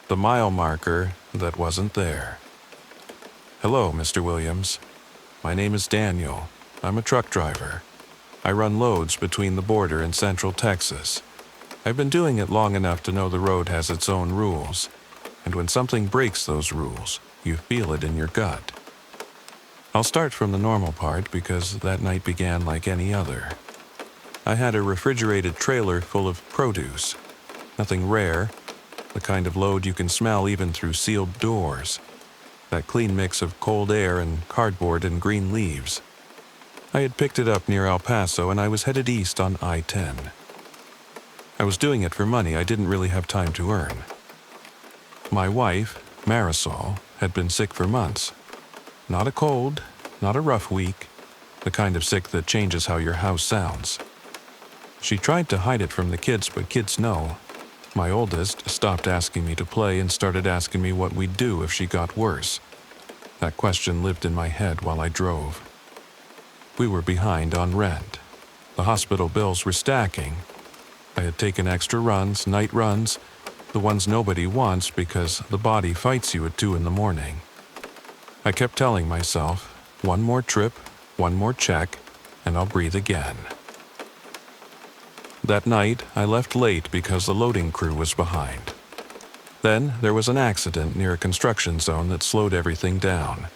The mile marker that wasn't there. Hello, Mr. Williams. My name is Daniel. I'm a truck driver. I run loads between the border and Central Texas. I've been doing it long enough to know the road has its own rules, and when something breaks those rules, you feel it in your gut. I'll start from the normal part because that night began like any other. I had a refrigerated trailer full of produce. Nothing rare, the kind of load you can smell even through sealed doors. That clean mix of cold air and cardboard and green leaves. I had picked it up near El Paso and I was headed east on I-10. I was doing it for money I didn't really have time to earn. My wife, Marisol, had been sick for months. Not a cold, not a rough week, the kind of sick that changes how your house sounds. She tried to hide it from the kids, but kids know. My oldest stopped asking me to play and started asking me what we'd do if she got worse. That question lived in my head while I drove. We were behind on rent. The hospital bills were stacking. I had taken extra runs, night runs, the ones nobody wants because the body fights you at 2 a.m. I kept telling myself, one more trip, one more check, and I'll breathe again. That night, I left late because the loading crew was behind. Then there was an accident near a construction zone that slowed everything down.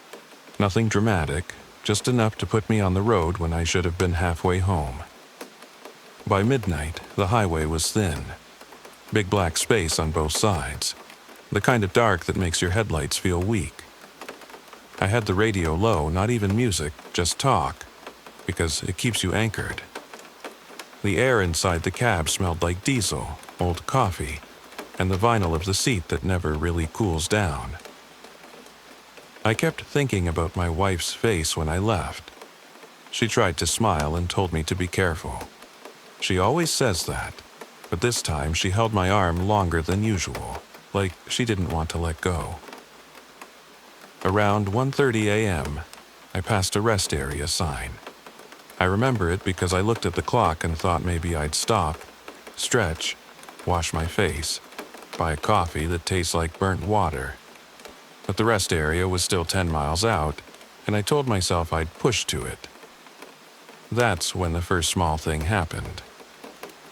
Nothing dramatic, just enough to put me on the road when I should have been halfway home. By midnight, the highway was thin. Big black space on both sides. The kind of dark that makes your headlights feel weak. I had the radio low, not even music, just talk, because it keeps you anchored. The air inside the cab smelled like diesel, old coffee, and the vinyl of the seat that never really cools down. I kept thinking about my wife's face when I left. She tried to smile and told me to be careful. She always says that, but this time she held my arm longer than usual, like she didn't want to let go. Around 1:30 a.m., I passed a rest area sign. I remember it because I looked at the clock and thought maybe I'd stop, stretch, wash my face, buy a coffee that tastes like burnt water. But the rest area was still 10 miles out, and I told myself I'd push to it. That's when the first small thing happened.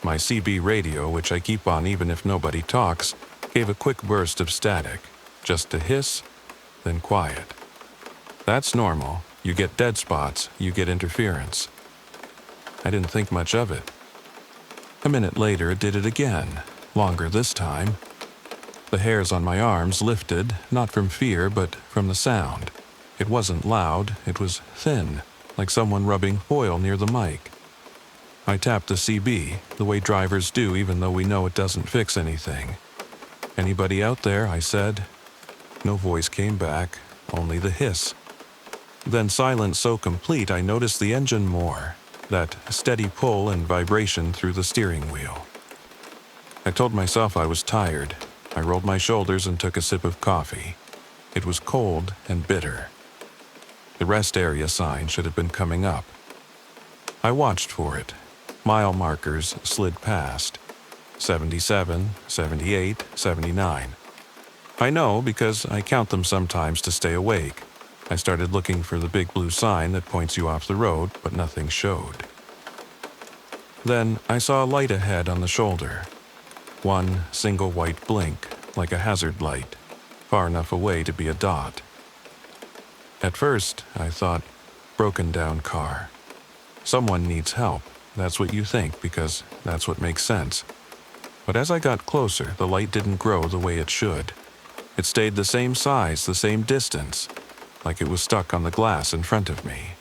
My CB radio, which I keep on even if nobody talks, gave a quick burst of static, just a hiss, then quiet. That's normal. You get dead spots, you get interference. I didn't think much of it. A minute later, it did it again, longer this time. The hairs on my arms lifted, not from fear, but from the sound. It wasn't loud, it was thin, like someone rubbing foil near the mic. I tapped the CB, the way drivers do even though we know it doesn't fix anything. "Anybody out there?" I said. No voice came back, only the hiss. Then silence so complete I noticed the engine more, that steady pull and vibration through the steering wheel. I told myself I was tired. I rolled my shoulders and took a sip of coffee. It was cold and bitter. The rest area sign should have been coming up. I watched for it. Mile markers slid past. 77, 78, 79. I know because I count them sometimes to stay awake. I started looking for the big blue sign that points you off the road, but nothing showed. Then I saw a light ahead on the shoulder. One single white blink, like a hazard light, far enough away to be a dot. At first, I thought, broken down car. Someone needs help. That's what you think, because that's what makes sense. But as I got closer, the light didn't grow the way it should. It stayed the same size, the same distance, like it was stuck on the glass in front of me.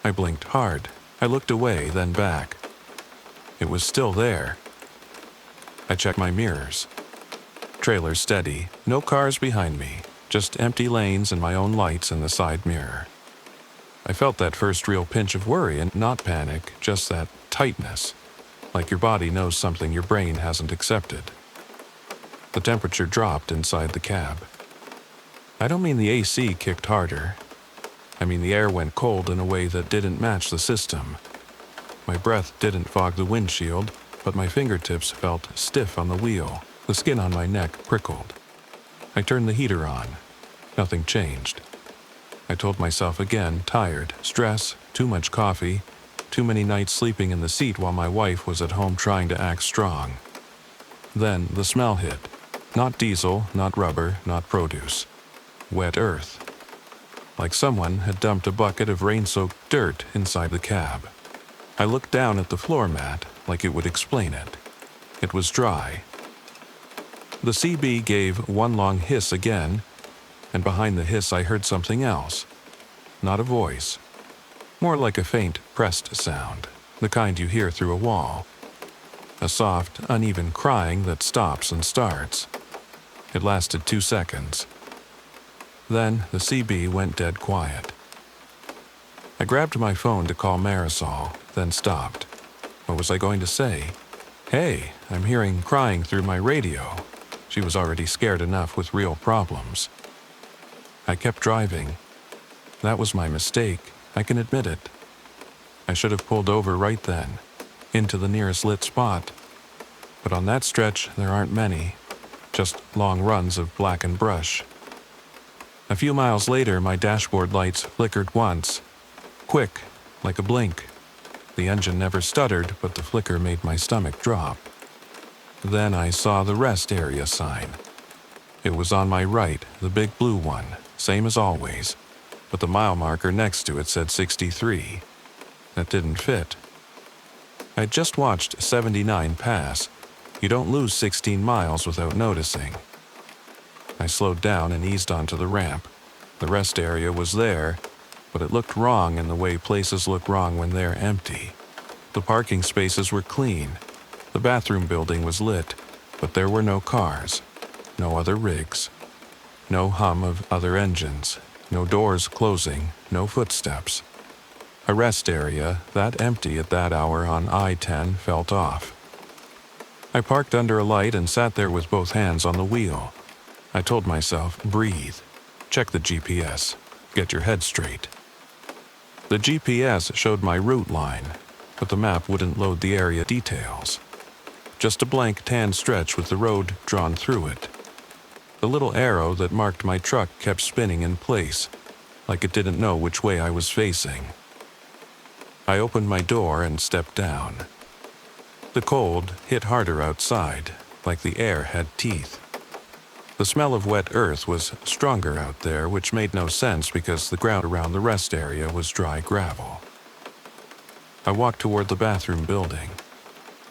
I blinked hard. I looked away, then back. It was still there. I checked my mirrors. Trailer steady, no cars behind me, just empty lanes and my own lights in the side mirror. I felt that first real pinch of worry and not panic, just that tightness, like your body knows something your brain hasn't accepted. The temperature dropped inside the cab. I don't mean the AC kicked harder. I mean the air went cold in a way that didn't match the system. My breath didn't fog the windshield, but my fingertips felt stiff on the wheel. The skin on my neck prickled. I turned the heater on. Nothing changed. I told myself again, tired, stress, too much coffee, too many nights sleeping in the seat while my wife was at home trying to act strong. Then the smell hit. Not diesel, not rubber, not produce. Wet earth. Like someone had dumped a bucket of rain-soaked dirt inside the cab. I looked down at the floor mat like it would explain it. It was dry. The CB gave one long hiss again, and behind the hiss I heard something else. Not a voice. More like a faint, pressed sound, the kind you hear through a wall. A soft, uneven crying that stops and starts. It lasted 2 seconds. Then the CB went dead quiet. I grabbed my phone to call Marisol, then stopped. What was I going to say? Hey, I'm hearing crying through my radio. She was already scared enough with real problems. I kept driving. That was my mistake. I can admit it. I should have pulled over right then, into the nearest lit spot. But on that stretch, there aren't many, just long runs of blackened brush. A few miles later, my dashboard lights flickered once. Quick, like a blink. The engine never stuttered, but the flicker made my stomach drop. Then I saw the rest area sign. It was on my right, the big blue one, same as always, but the mile marker next to it said 63. That didn't fit. I'd just watched 79 pass. You don't lose 16 miles without noticing. I slowed down and eased onto the ramp. The rest area was there, but it looked wrong in the way places look wrong when they're empty. The parking spaces were clean. The bathroom building was lit, but there were no cars, no other rigs, no hum of other engines, no doors closing, no footsteps. A rest area, that empty at that hour on I-10, felt off. I parked under a light and sat there with both hands on the wheel. I told myself, breathe, check the GPS, get your head straight. The GPS showed my route line, but the map wouldn't load the area details. Just a blank tan stretch with the road drawn through it. The little arrow that marked my truck kept spinning in place, like it didn't know which way I was facing. I opened my door and stepped down. The cold hit harder outside, like the air had teeth. The smell of wet earth was stronger out there, which made no sense because the ground around the rest area was dry gravel. I walked toward the bathroom building.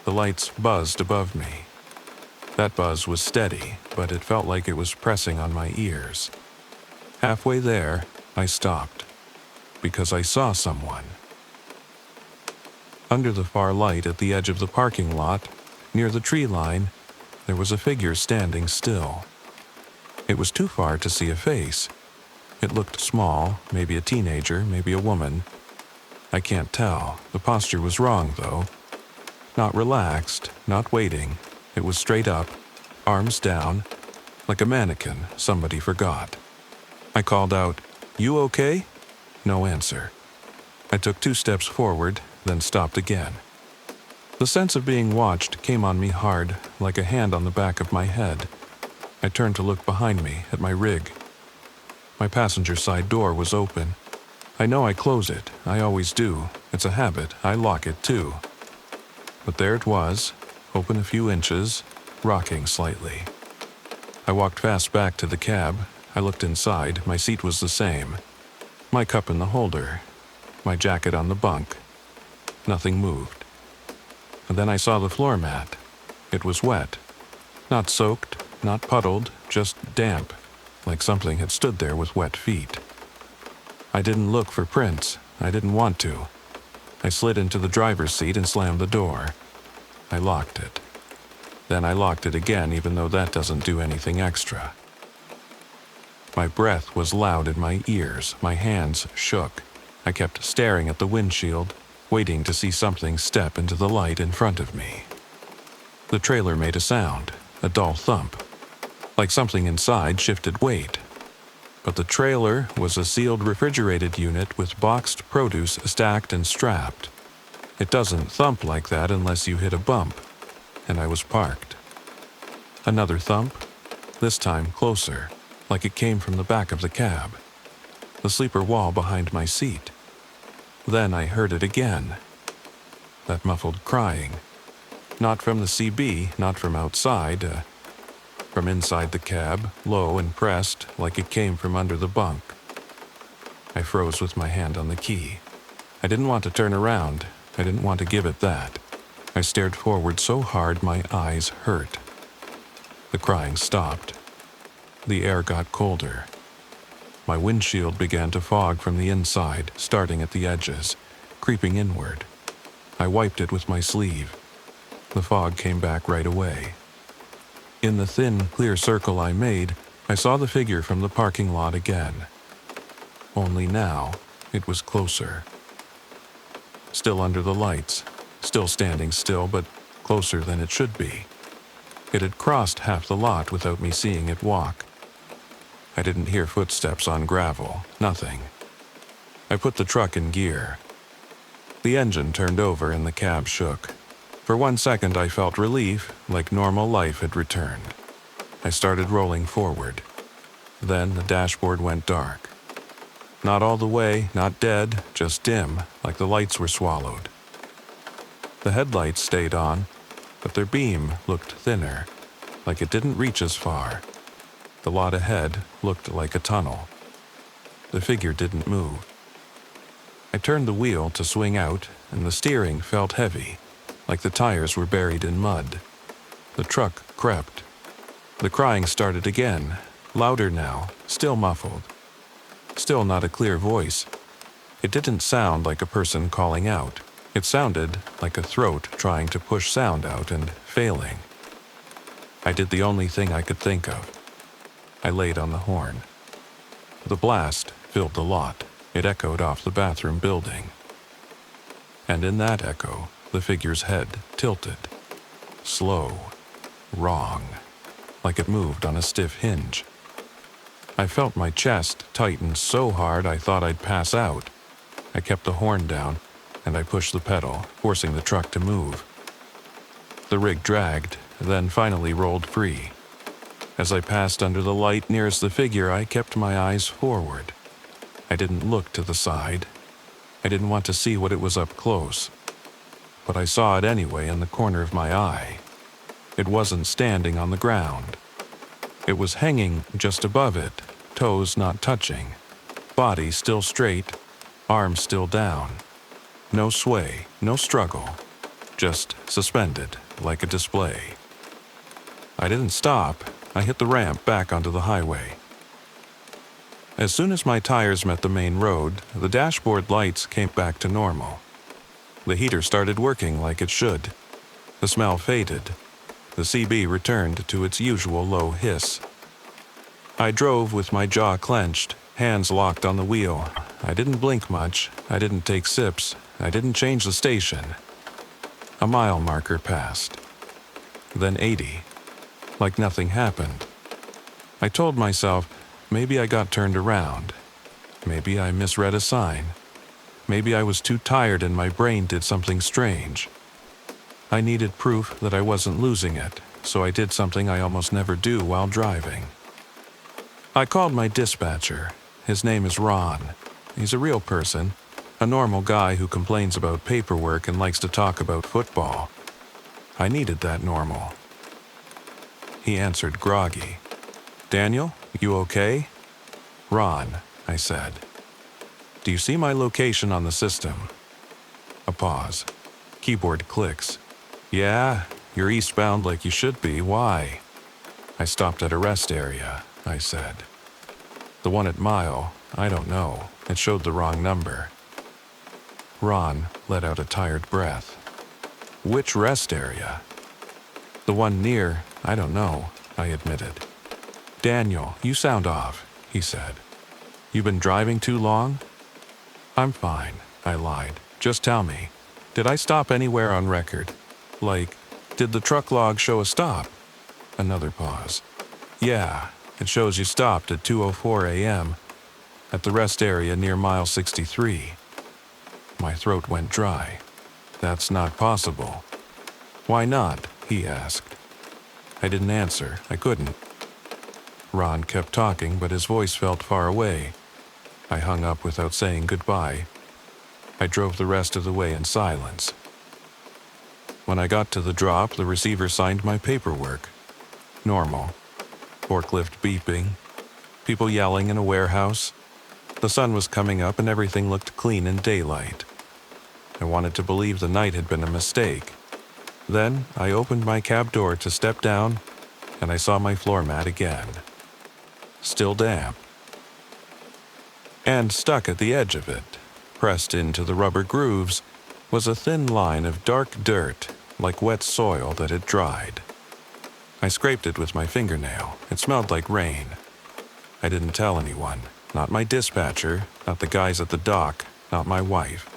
The lights buzzed above me. That buzz was steady, but it felt like it was pressing on my ears. Halfway there, I stopped, because I saw someone. Under the far light at the edge of the parking lot, near the tree line, there was a figure standing still. It was too far to see a face. It looked small, maybe a teenager, maybe a woman. I can't tell. The posture was wrong, though. Not relaxed, not waiting. It was straight up, arms down, like a mannequin somebody forgot. I called out, "You okay?" No answer. I took 2 steps forward, then stopped again. The sense of being watched came on me hard, like a hand on the back of my head. I turned to look behind me, at my rig. My passenger side door was open. I know I close it, I always do. It's a habit, I lock it too. But there it was, open a few inches, rocking slightly. I walked fast back to the cab. I looked inside, my seat was the same. My cup in the holder, my jacket on the bunk. Nothing moved. And then I saw the floor mat. It was wet. Not soaked, not puddled, just damp, like something had stood there with wet feet. I didn't look for prints. I didn't want to. I slid into the driver's seat and slammed the door. I locked it. Then I locked it again, even though that doesn't do anything extra. My breath was loud in my ears. My hands shook. I kept staring at the windshield, waiting to see something step into the light in front of me. The trailer made a sound, a dull thump, like something inside shifted weight. But the trailer was a sealed refrigerated unit with boxed produce stacked and strapped. It doesn't thump like that unless you hit a bump, and I was parked. Another thump, this time closer, like it came from the back of the cab, the sleeper wall behind my seat. Then I heard it again. That muffled crying. Not from the CB, not from outside, from inside the cab, low and pressed, like it came from under the bunk. I froze with my hand on the key. I didn't want to turn around. I didn't want to give it that. I stared forward so hard my eyes hurt. The crying stopped. The air got colder. My windshield began to fog from the inside, starting at the edges, creeping inward. I wiped it with my sleeve. The fog came back right away. In the thin, clear circle I made, I saw the figure from the parking lot again. Only now, it was closer. Still under the lights, still standing still, but closer than it should be. It had crossed half the lot without me seeing it walk. I didn't hear footsteps on gravel, nothing. I put the truck in gear. The engine turned over and the cab shook. For 1 second I felt relief, like normal life had returned. I started rolling forward. Then the dashboard went dark. Not all the way, not dead, just dim, like the lights were swallowed. The headlights stayed on, but their beam looked thinner, like it didn't reach as far. The lot ahead looked like a tunnel. The figure didn't move. I turned the wheel to swing out, and the steering felt heavy, like the tires were buried in mud. The truck crept. The crying started again, louder now, still muffled. Still not a clear voice. It didn't sound like a person calling out. It sounded like a throat trying to push sound out and failing. I did the only thing I could think of. I laid on the horn. The blast filled the lot. It echoed off the bathroom building. And in that echo, the figure's head tilted. Slow. Wrong. Like it moved on a stiff hinge. I felt my chest tighten so hard I thought I'd pass out. I kept the horn down, and I pushed the pedal, forcing the truck to move. The rig dragged, then finally rolled free. As I passed under the light nearest the figure, I kept my eyes forward. I didn't look to the side. I didn't want to see what it was up close. But I saw it anyway in the corner of my eye. It wasn't standing on the ground. It was hanging just above it, toes not touching, body still straight, arms still down. No sway, no struggle, just suspended like a display. I didn't stop. I hit the ramp back onto the highway. As soon as my tires met the main road, the dashboard lights came back to normal. The heater started working like it should. The smell faded. The CB returned to its usual low hiss. I drove with my jaw clenched, hands locked on the wheel. I didn't blink much. I didn't take sips. I didn't change the station. A mile marker passed. Then 80. Like nothing happened. I told myself, maybe I got turned around. Maybe I misread a sign. Maybe I was too tired and my brain did something strange. I needed proof that I wasn't losing it, so I did something I almost never do while driving. I called my dispatcher. His name is Ron. He's a real person, a normal guy who complains about paperwork and likes to talk about football. I needed that normal. He answered groggy. "Daniel, you okay?" "Ron," I said. "Do you see my location on the system?" A pause. Keyboard clicks. "Yeah, you're eastbound like you should be. Why?" "I stopped at a rest area," I said. "The one at Mile, I don't know. It showed the wrong number." Ron let out a tired breath. "Which rest area?" "The one near, I don't know," I admitted. "Daniel, you sound off," he said. "You been driving too long?" "I'm fine," I lied. "Just tell me, did I stop anywhere on record? Like, did the truck log show a stop?" Another pause. "Yeah, it shows you stopped at 2:04 a.m. at the rest area near mile 63. My throat went dry. "That's not possible." "Why not?" he asked. I didn't answer. I couldn't. Ron kept talking, but his voice felt far away. I hung up without saying goodbye. I drove the rest of the way in silence. When I got to the drop, the receiver signed my paperwork. Normal. Forklift beeping. People yelling in a warehouse. The sun was coming up and everything looked clean in daylight. I wanted to believe the night had been a mistake. Then I opened my cab door to step down, and I saw my floor mat again. Still damp. And stuck at the edge of it, pressed into the rubber grooves, was a thin line of dark dirt, like wet soil that had dried. I scraped it with my fingernail. It smelled like rain. I didn't tell anyone, not my dispatcher, not the guys at the dock, not my wife.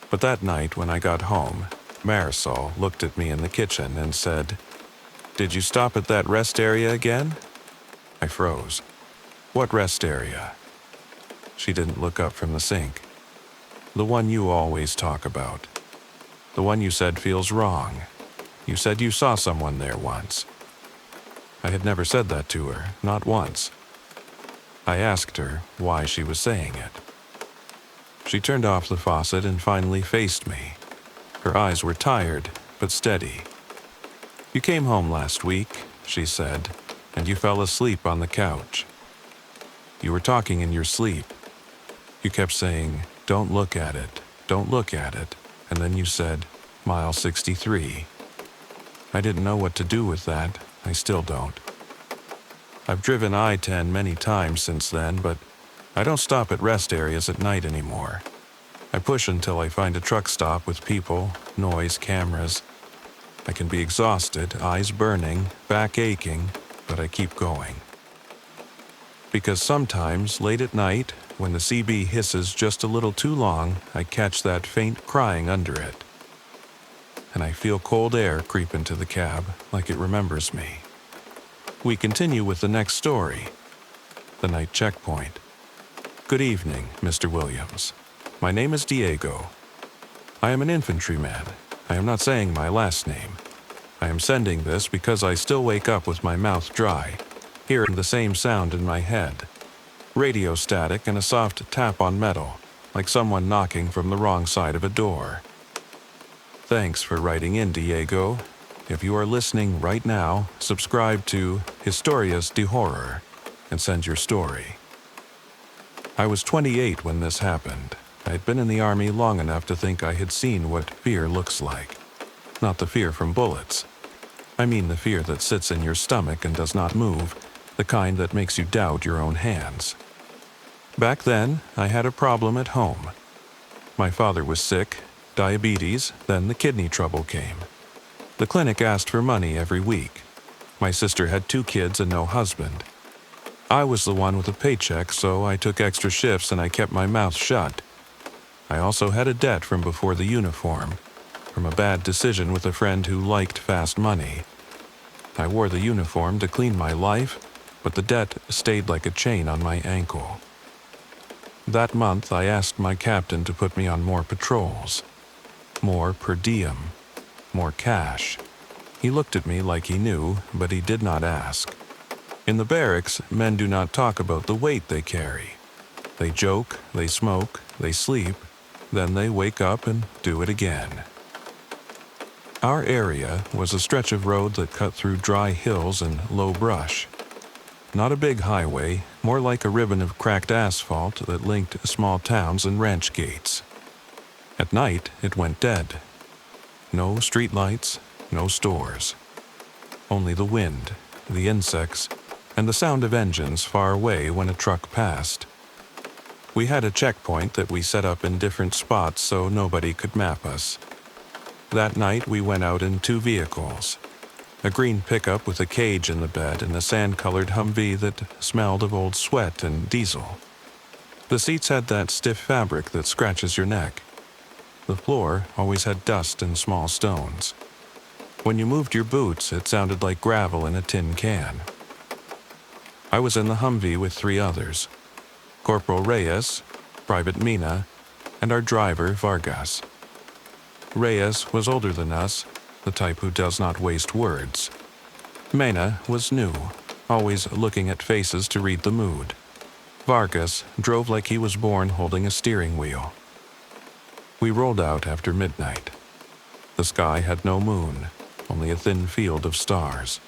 But that night when I got home, Marisol looked at me in the kitchen and said, "Did you stop at that rest area again?" I froze. "What rest area?" She didn't look up from the sink. "The one you always talk about. The one you said feels wrong. You said you saw someone there once." I had never said that to her, not once. I asked her why she was saying it. She turned off the faucet and finally faced me. Her eyes were tired, but steady. "You came home last week," she said, "and you fell asleep on the couch. You were talking in your sleep. You kept saying, 'Don't look at it, don't look at it,' and then you said, 'Mile 63. I didn't know what to do with that. I still don't. I've driven I-10 many times since then, but I don't stop at rest areas at night anymore. I push until I find a truck stop with people, noise, cameras. I can be exhausted, eyes burning, back aching, but I keep going. Because sometimes, late at night, when the CB hisses just a little too long, I catch that faint crying under it. And I feel cold air creep into the cab, like it remembers me." We continue with the next story. The night checkpoint. "Good evening, Mr. Williams. My name is Diego. I am an infantryman. I am not saying my last name. I am sending this because I still wake up with my mouth dry, hearing the same sound in my head. Radio static and a soft tap on metal, like someone knocking from the wrong side of a door. Thanks for writing in, Diego. If you are listening right now, subscribe to Historias de Horror and send your story. I was 28 when this happened. I had been in the Army long enough to think I had seen what fear looks like. Not the fear from bullets. I mean the fear that sits in your stomach and does not move, the kind that makes you doubt your own hands. Back then, I had a problem at home. My father was sick, diabetes, then the kidney trouble came. The clinic asked for money every week. My sister had 2 kids and no husband. I was the one with a paycheck, so I took extra shifts and I kept my mouth shut. I also had a debt from before the uniform, from a bad decision with a friend who liked fast money. I wore the uniform to clean my life, but the debt stayed like a chain on my ankle. That month, I asked my captain to put me on more patrols. More per diem. More cash. He looked at me like he knew, but he did not ask. In the barracks, men do not talk about the weight they carry. They joke, they smoke, they sleep, then they wake up and do it again. Our area was a stretch of road that cut through dry hills and low brush. Not a big highway, more like a ribbon of cracked asphalt that linked small towns and ranch gates. At night, it went dead. No streetlights, no stores. Only the wind, the insects, and the sound of engines far away when a truck passed. We had a checkpoint that we set up in different spots so nobody could map us. That night we went out in 2 vehicles. A green pickup with a cage in the bed and a sand-colored Humvee that smelled of old sweat and diesel. The seats had that stiff fabric that scratches your neck. The floor always had dust and small stones. When you moved your boots, it sounded like gravel in a tin can. I was in the Humvee with 3 others. Corporal Reyes, Private Mina, and our driver, Vargas. Reyes was older than us, the type who does not waste words. Mena was new, always looking at faces to read the mood. Vargas drove like he was born holding a steering wheel. We rolled out after midnight. The sky had no moon, only a thin field of stars.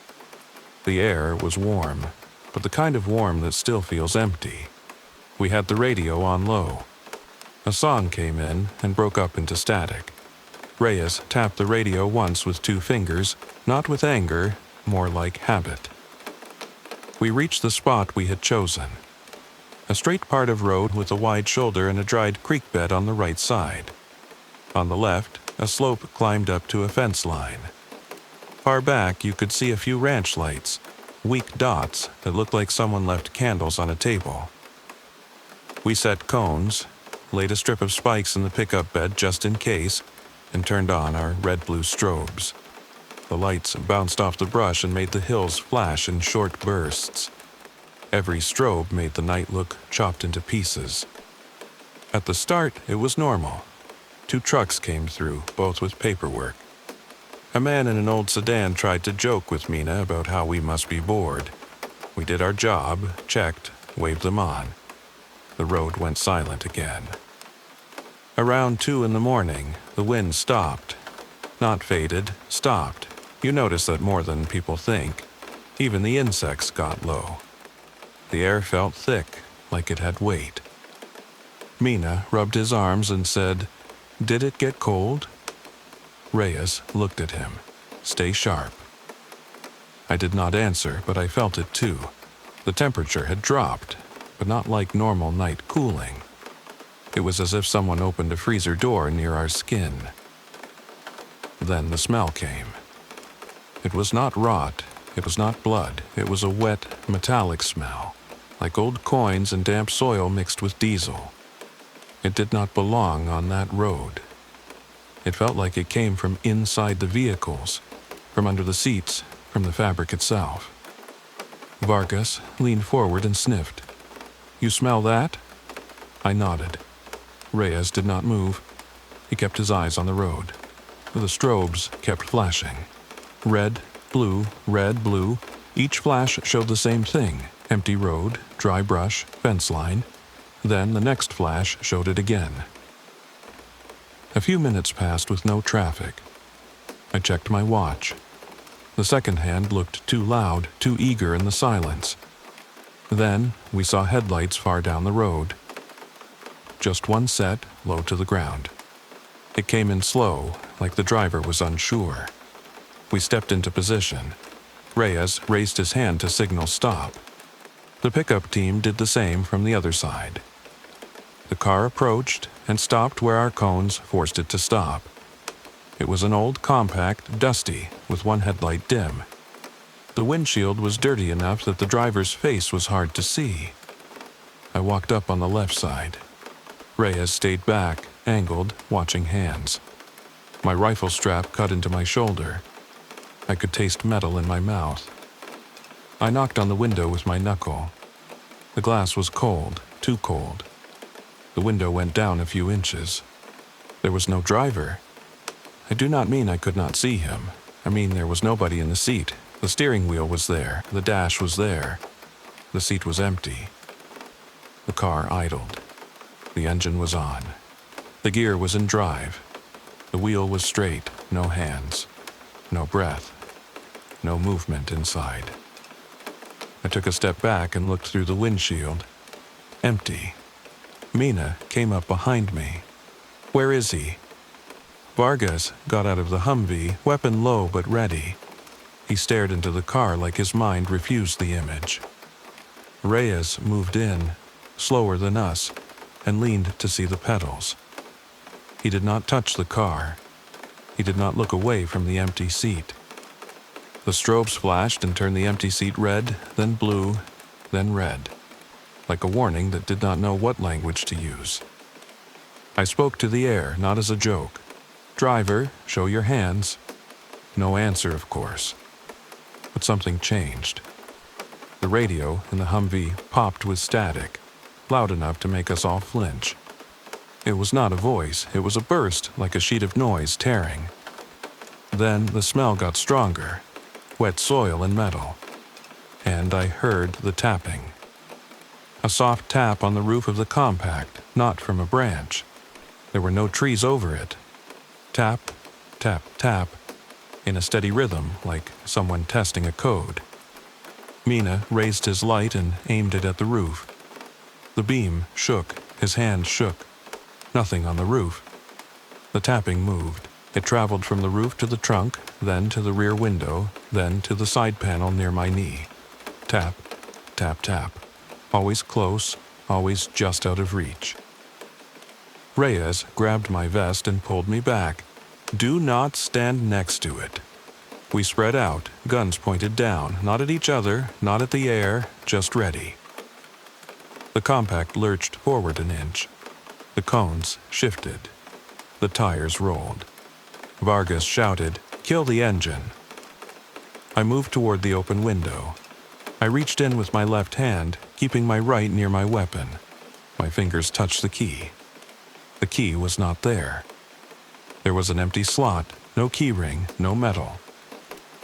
The air was warm, but the kind of warm that still feels empty. We had the radio on low. A song came in and broke up into static. Reyes tapped the radio once with 2 fingers, not with anger, more like habit. We reached the spot we had chosen. A straight part of road with a wide shoulder and a dried creek bed on the right side. On the left, a slope climbed up to a fence line. Far back, you could see a few ranch lights, weak dots that looked like someone left candles on a table. We set cones, laid a strip of spikes in the pickup bed just in case, and turned on our red-blue strobes. The lights bounced off the brush and made the hills flash in short bursts. Every strobe made the night look chopped into pieces. At the start, it was normal. 2 trucks came through, both with paperwork. A man in an old sedan tried to joke with Mina about how we must be bored. We did our job, checked, waved them on. The road went silent again. Around 2 in the morning, the wind stopped. Not faded, stopped. You notice that more than people think. Even the insects got low. The air felt thick, like it had weight. Mina rubbed his arms and said, "Did it get cold?" Reyes looked at him. "Stay sharp." I did not answer, but I felt it too. The temperature had dropped, but not like normal night cooling. It was as if someone opened a freezer door near our skin. Then the smell came. It was not rot, it was not blood, it was a wet, metallic smell, like old coins and damp soil mixed with diesel. It did not belong on that road. It felt like it came from inside the vehicles, from under the seats, from the fabric itself. Vargas leaned forward and sniffed. "You smell that?" I nodded. Reyes did not move. He kept his eyes on the road. The strobes kept flashing. Red, blue. Each flash showed the same thing. Empty road, dry brush, fence line. Then the next flash showed it again. A few minutes passed with no traffic. I checked my watch. The second hand looked too loud, too eager in the silence. Then we saw headlights far down the road. Just one set, low to the ground. It came in slow, like the driver was unsure. We stepped into position. Reyes raised his hand to signal stop. The pickup team did the same from the other side. The car approached and stopped where our cones forced it to stop. It was an old compact, dusty, with one headlight dim. The windshield was dirty enough that the driver's face was hard to see. I walked up on the left side. Reyes stayed back, angled, watching hands. My rifle strap cut into my shoulder. I could taste metal in my mouth. I knocked on the window with my knuckle. The glass was cold, too cold. The window went down a few inches. There was no driver. I do not mean I could not see him. I mean there was nobody in the seat. The steering wheel was there. The dash was there. The seat was empty. The car idled. The engine was on. The gear was in drive. The wheel was straight, no hands, no breath, no movement inside. I took a step back and looked through the windshield. Empty. Mina came up behind me. "Where is he?" Vargas got out of the Humvee, weapon low but ready. He stared into the car like his mind refused the image. Reyes moved in, slower than us, and leaned to see the pedals. He did not touch the car. He did not look away from the empty seat. The strobes flashed and turned the empty seat red, then blue, then red, like a warning that did not know what language to use. I spoke to the air, not as a joke. "Driver, show your hands." No answer, of course. But something changed. The radio in the Humvee popped with static, loud enough to make us all flinch. It was not a voice, it was a burst, like a sheet of noise tearing. Then the smell got stronger, wet soil and metal. and I heard the tapping. A soft tap on the roof of the compact, not from a branch. There were no trees over it. Tap, tap, tap, in a steady rhythm, like someone testing a code. Mina raised his light and aimed it at the roof. The beam shook, his hand shook. Nothing on the roof. The tapping moved. It traveled from the roof to the trunk, then to the rear window, then to the side panel near my knee. Tap, tap, tap. Always close, always just out of reach. Reyes grabbed my vest and pulled me back. Do not stand next to it. We spread out, guns pointed down, not at each other, not at the air, just ready. The compact lurched forward an inch. The cones shifted. The tires rolled. Vargas shouted, "Kill the engine." I moved toward the open window. I reached in with my left hand, keeping my right near my weapon. My fingers touched the key. The key was not there. There was an empty slot, no key ring, no metal.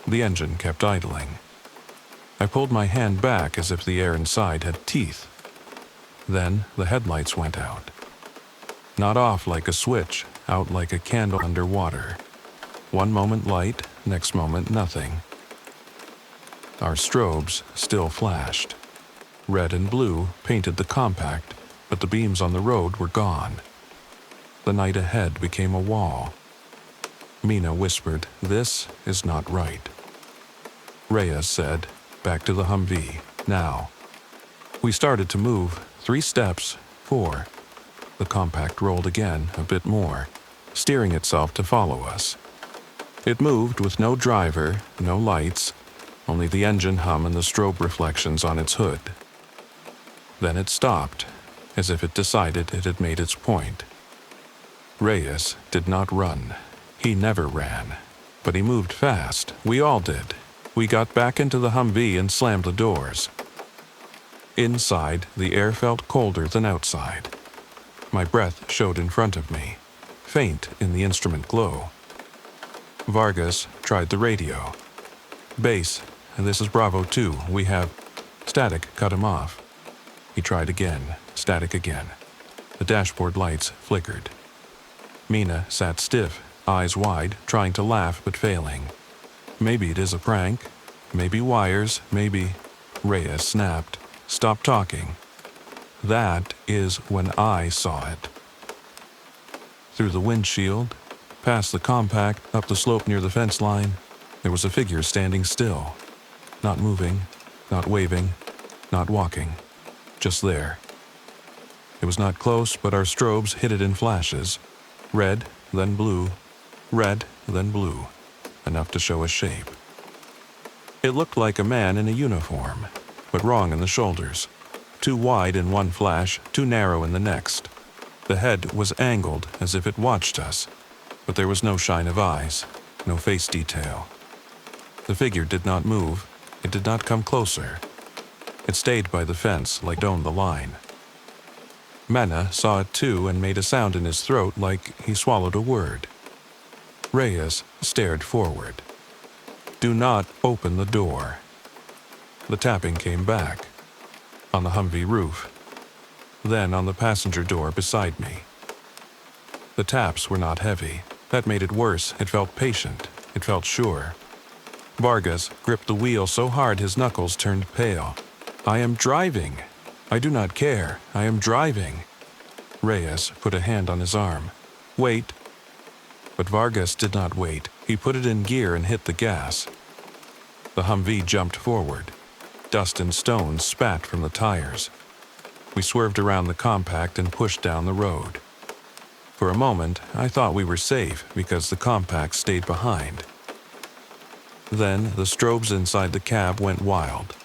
The engine kept idling. I pulled my hand back as if the air inside had teeth. Then the headlights went out. Not off like a switch, out like a candle under water. One moment light, next moment nothing. Our strobes still flashed. Red and blue painted the compact, but the beams on the road were gone. The night ahead became a wall. Mina whispered, "This is not right." Reyes said, "Back to the Humvee, now." We started to move, 3 steps, 4. The compact rolled again, a bit more, steering itself to follow us. It moved with no driver, no lights, only the engine hum and the strobe reflections on its hood. Then it stopped, as if it decided it had made its point. Reyes did not run. He never ran. But he moved fast. We all did. We got back into the Humvee and slammed the doors. Inside, the air felt colder than outside. My breath showed in front of me, faint in the instrument glow. Vargas tried the radio. "Base, this is Bravo 2. We have..." Static cut him off. He tried again, static again. The dashboard lights flickered. Mina sat stiff, eyes wide, trying to laugh but failing. Maybe it is a prank. Maybe wires. Maybe... Reyes snapped. "Stop talking." That is when I saw it. Through the windshield, past the compact, up the slope near the fence line, there was a figure standing still. Not moving, not waving, not walking. Just there. It was not close, but our strobes hit it in flashes. Red, then blue. Red, then blue. Enough to show a shape. It looked like a man in a uniform, but wrong in the shoulders. Too wide in one flash, too narrow in the next. The head was angled as if it watched us, but there was no shine of eyes, no face detail. The figure did not move. It did not come closer. It stayed by the fence like it owned the line. Mena saw it too and made a sound in his throat like he swallowed a word. Reyes stared forward. "Do not open the door." The tapping came back. On the Humvee roof. Then on the passenger door beside me. The taps were not heavy. That made it worse. It felt patient. It felt sure. Vargas gripped the wheel so hard his knuckles turned pale. "I am driving. I do not care. I am driving." Reyes put a hand on his arm. "Wait." But Vargas did not wait. He put it in gear and hit the gas. The Humvee jumped forward. Dust and stones spat from the tires. We swerved around the compact and pushed down the road. For a moment, I thought we were safe because the compact stayed behind. Then the strobes inside the cab went wild,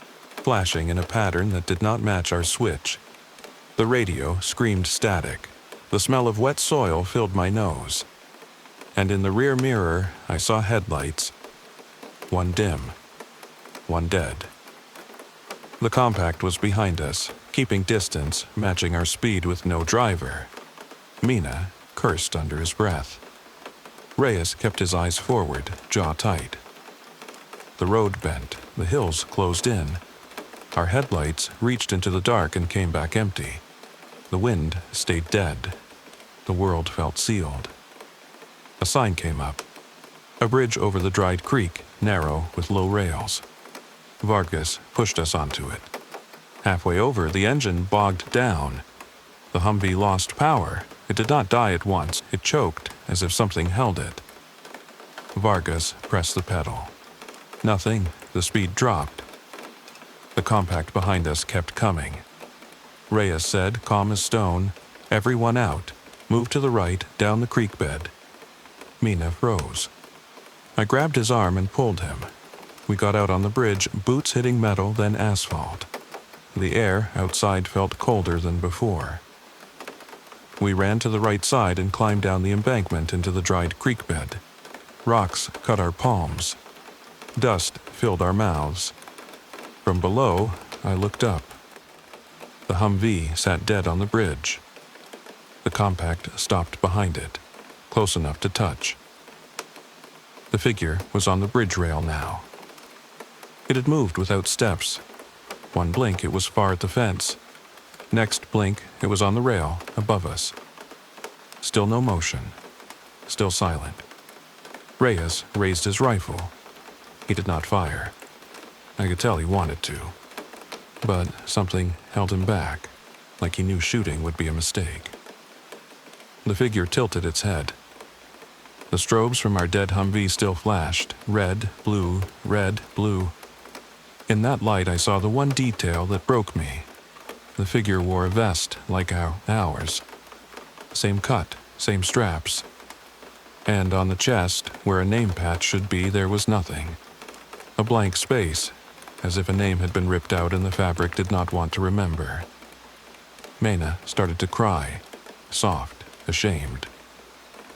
flashing in a pattern that did not match our switch. The radio screamed static. The smell of wet soil filled my nose. And in the rear mirror, I saw headlights. One dim, one dead. The compact was behind us, keeping distance, matching our speed with no driver. Mina cursed under his breath. Reyes kept his eyes forward, jaw tight. The road bent, the hills closed in, Our headlights reached into the dark and came back empty. The wind stayed dead. The world felt sealed. A sign came up. A bridge over the dried creek, narrow with low rails. Vargas pushed us onto it. Halfway over, the engine bogged down. The Humvee lost power. It did not die at once. It choked, as if something held it. Vargas pressed the pedal. Nothing. The speed dropped. The compact behind us kept coming. Reyes said, calm as stone, "Everyone out. Move to the right, down the creek bed." Mina froze. I grabbed his arm and pulled him. We got out on the bridge, boots hitting metal, then asphalt. The air outside felt colder than before. We ran to the right side and climbed down the embankment into the dried creek bed. Rocks cut our palms. Dust filled our mouths. From below, I looked up. The Humvee sat dead on the bridge. The compact stopped behind it, close enough to touch. The figure was on the bridge rail now. It had moved without steps. One blink, it was far at the fence. Next blink, it was on the rail, above us. Still no motion. Still silent. Reyes raised his rifle. He did not fire. I could tell he wanted to. But something held him back, like he knew shooting would be a mistake. The figure tilted its head. The strobes from our dead Humvee still flashed, red, blue, red, blue. In that light I saw the one detail that broke me. The figure wore a vest like ours. Same cut, same straps. And on the chest, where a name patch should be, there was nothing. A blank space, as if a name had been ripped out and the fabric did not want to remember. Mena started to cry, soft, ashamed.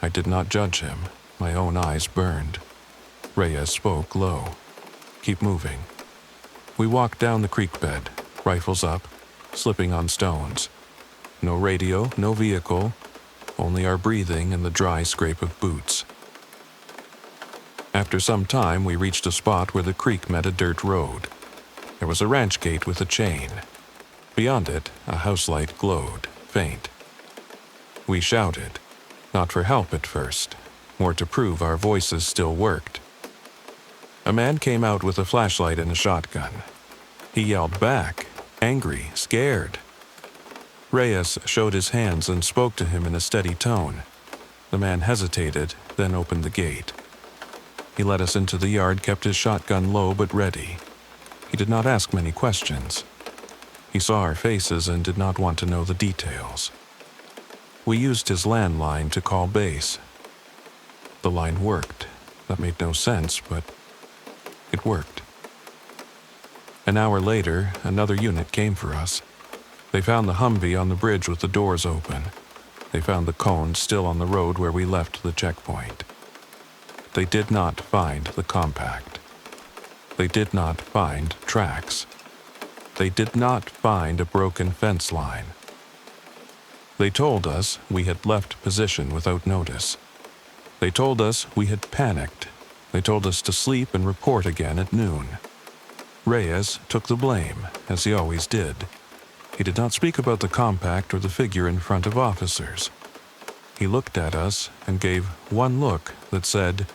I did not judge him. My own eyes burned. Reyes spoke low. "Keep moving." We walked down the creek bed, rifles up, slipping on stones. No radio, no vehicle, only our breathing and the dry scrape of boots. After some time, we reached a spot where the creek met a dirt road. There was a ranch gate with a chain. Beyond it, a house light glowed, faint. We shouted, not for help at first, more to prove our voices still worked. A man came out with a flashlight and a shotgun. He yelled back, angry, scared. Reyes showed his hands and spoke to him in a steady tone. The man hesitated, then opened the gate. He led us into the yard, kept his shotgun low but ready. He did not ask many questions. He saw our faces and did not want to know the details. We used his landline to call base. The line worked. That made no sense, but it worked. An hour later, another unit came for us. They found the Humvee on the bridge with the doors open. They found the cones still on the road where we left the checkpoint. They did not find the compact. They did not find tracks. They did not find a broken fence line. They told us we had left position without notice. They told us we had panicked. They told us to sleep and report again at noon. Reyes took the blame, as he always did. He did not speak about the compact or the figure in front of officers. He looked at us and gave one look that said,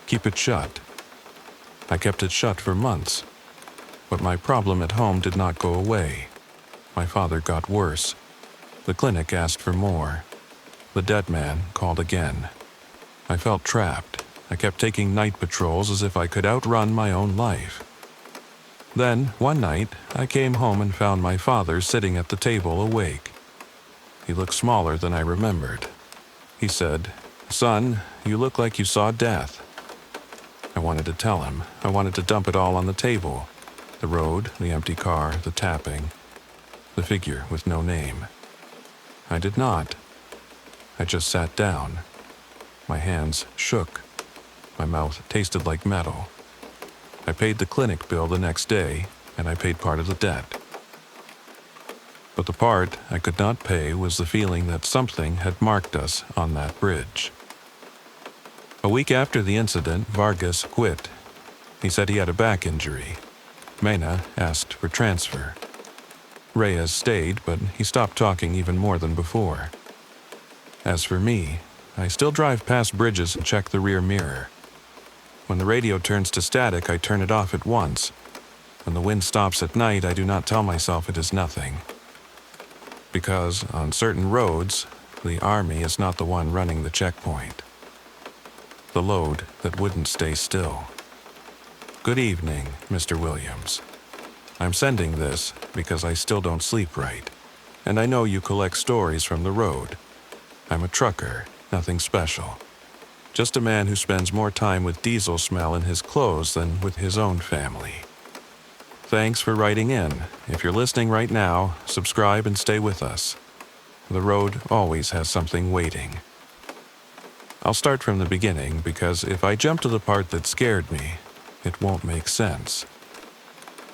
"Keep it shut." I kept it shut for months, but my problem at home did not go away. My father got worse. The clinic asked for more. The dead man called again. I felt trapped. I kept taking night patrols as if I could outrun my own life. Then, one night, I came home and found my father sitting at the table awake. He looked smaller than I remembered. He said, "Son, you look like you saw death." I wanted to tell him. I wanted to dump it all on the table. The road, the empty car, the tapping, the figure with no name. I did not. I just sat down. My hands shook. My mouth tasted like metal. I paid the clinic bill the next day, and I paid part of the debt. But the part I could not pay was the feeling that something had marked us on that bridge. A week after the incident, Vargas quit. He said he had a back injury. Mena asked for transfer. Reyes stayed, but he stopped talking even more than before. As for me, I still drive past bridges and check the rear mirror. When the radio turns to static, I turn it off at once. When the wind stops at night, I do not tell myself it is nothing. Because on certain roads, the army is not the one running the checkpoint. The load that wouldn't stay still. Good evening, Mr. Williams. I'm sending this because I still don't sleep right, and I know you collect stories from the road. I'm a trucker, nothing special. Just a man who spends more time with diesel smell in his clothes than with his own family. Thanks for writing in. If you're listening right now, subscribe and stay with us. The road always has something waiting. I'll start from the beginning because if I jump to the part that scared me, it won't make sense.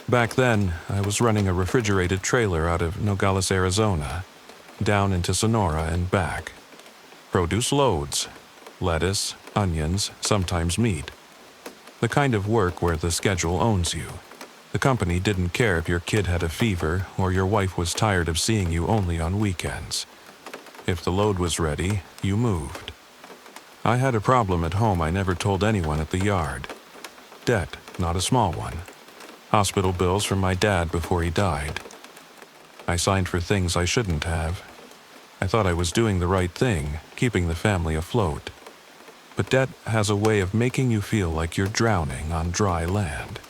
Back then, I was running a refrigerated trailer out of Nogales, Arizona, down into Sonora and back. Produce loads, lettuce, onions, sometimes meat. The kind of work where the schedule owns you. The company didn't care if your kid had a fever or your wife was tired of seeing you only on weekends. If the load was ready, you moved. I had a problem at home I never told anyone at the yard. Debt, not a small one. Hospital bills from my dad before he died. I signed for things I shouldn't have. I thought I was doing the right thing, keeping the family afloat. But debt has a way of making you feel like you're drowning on dry land.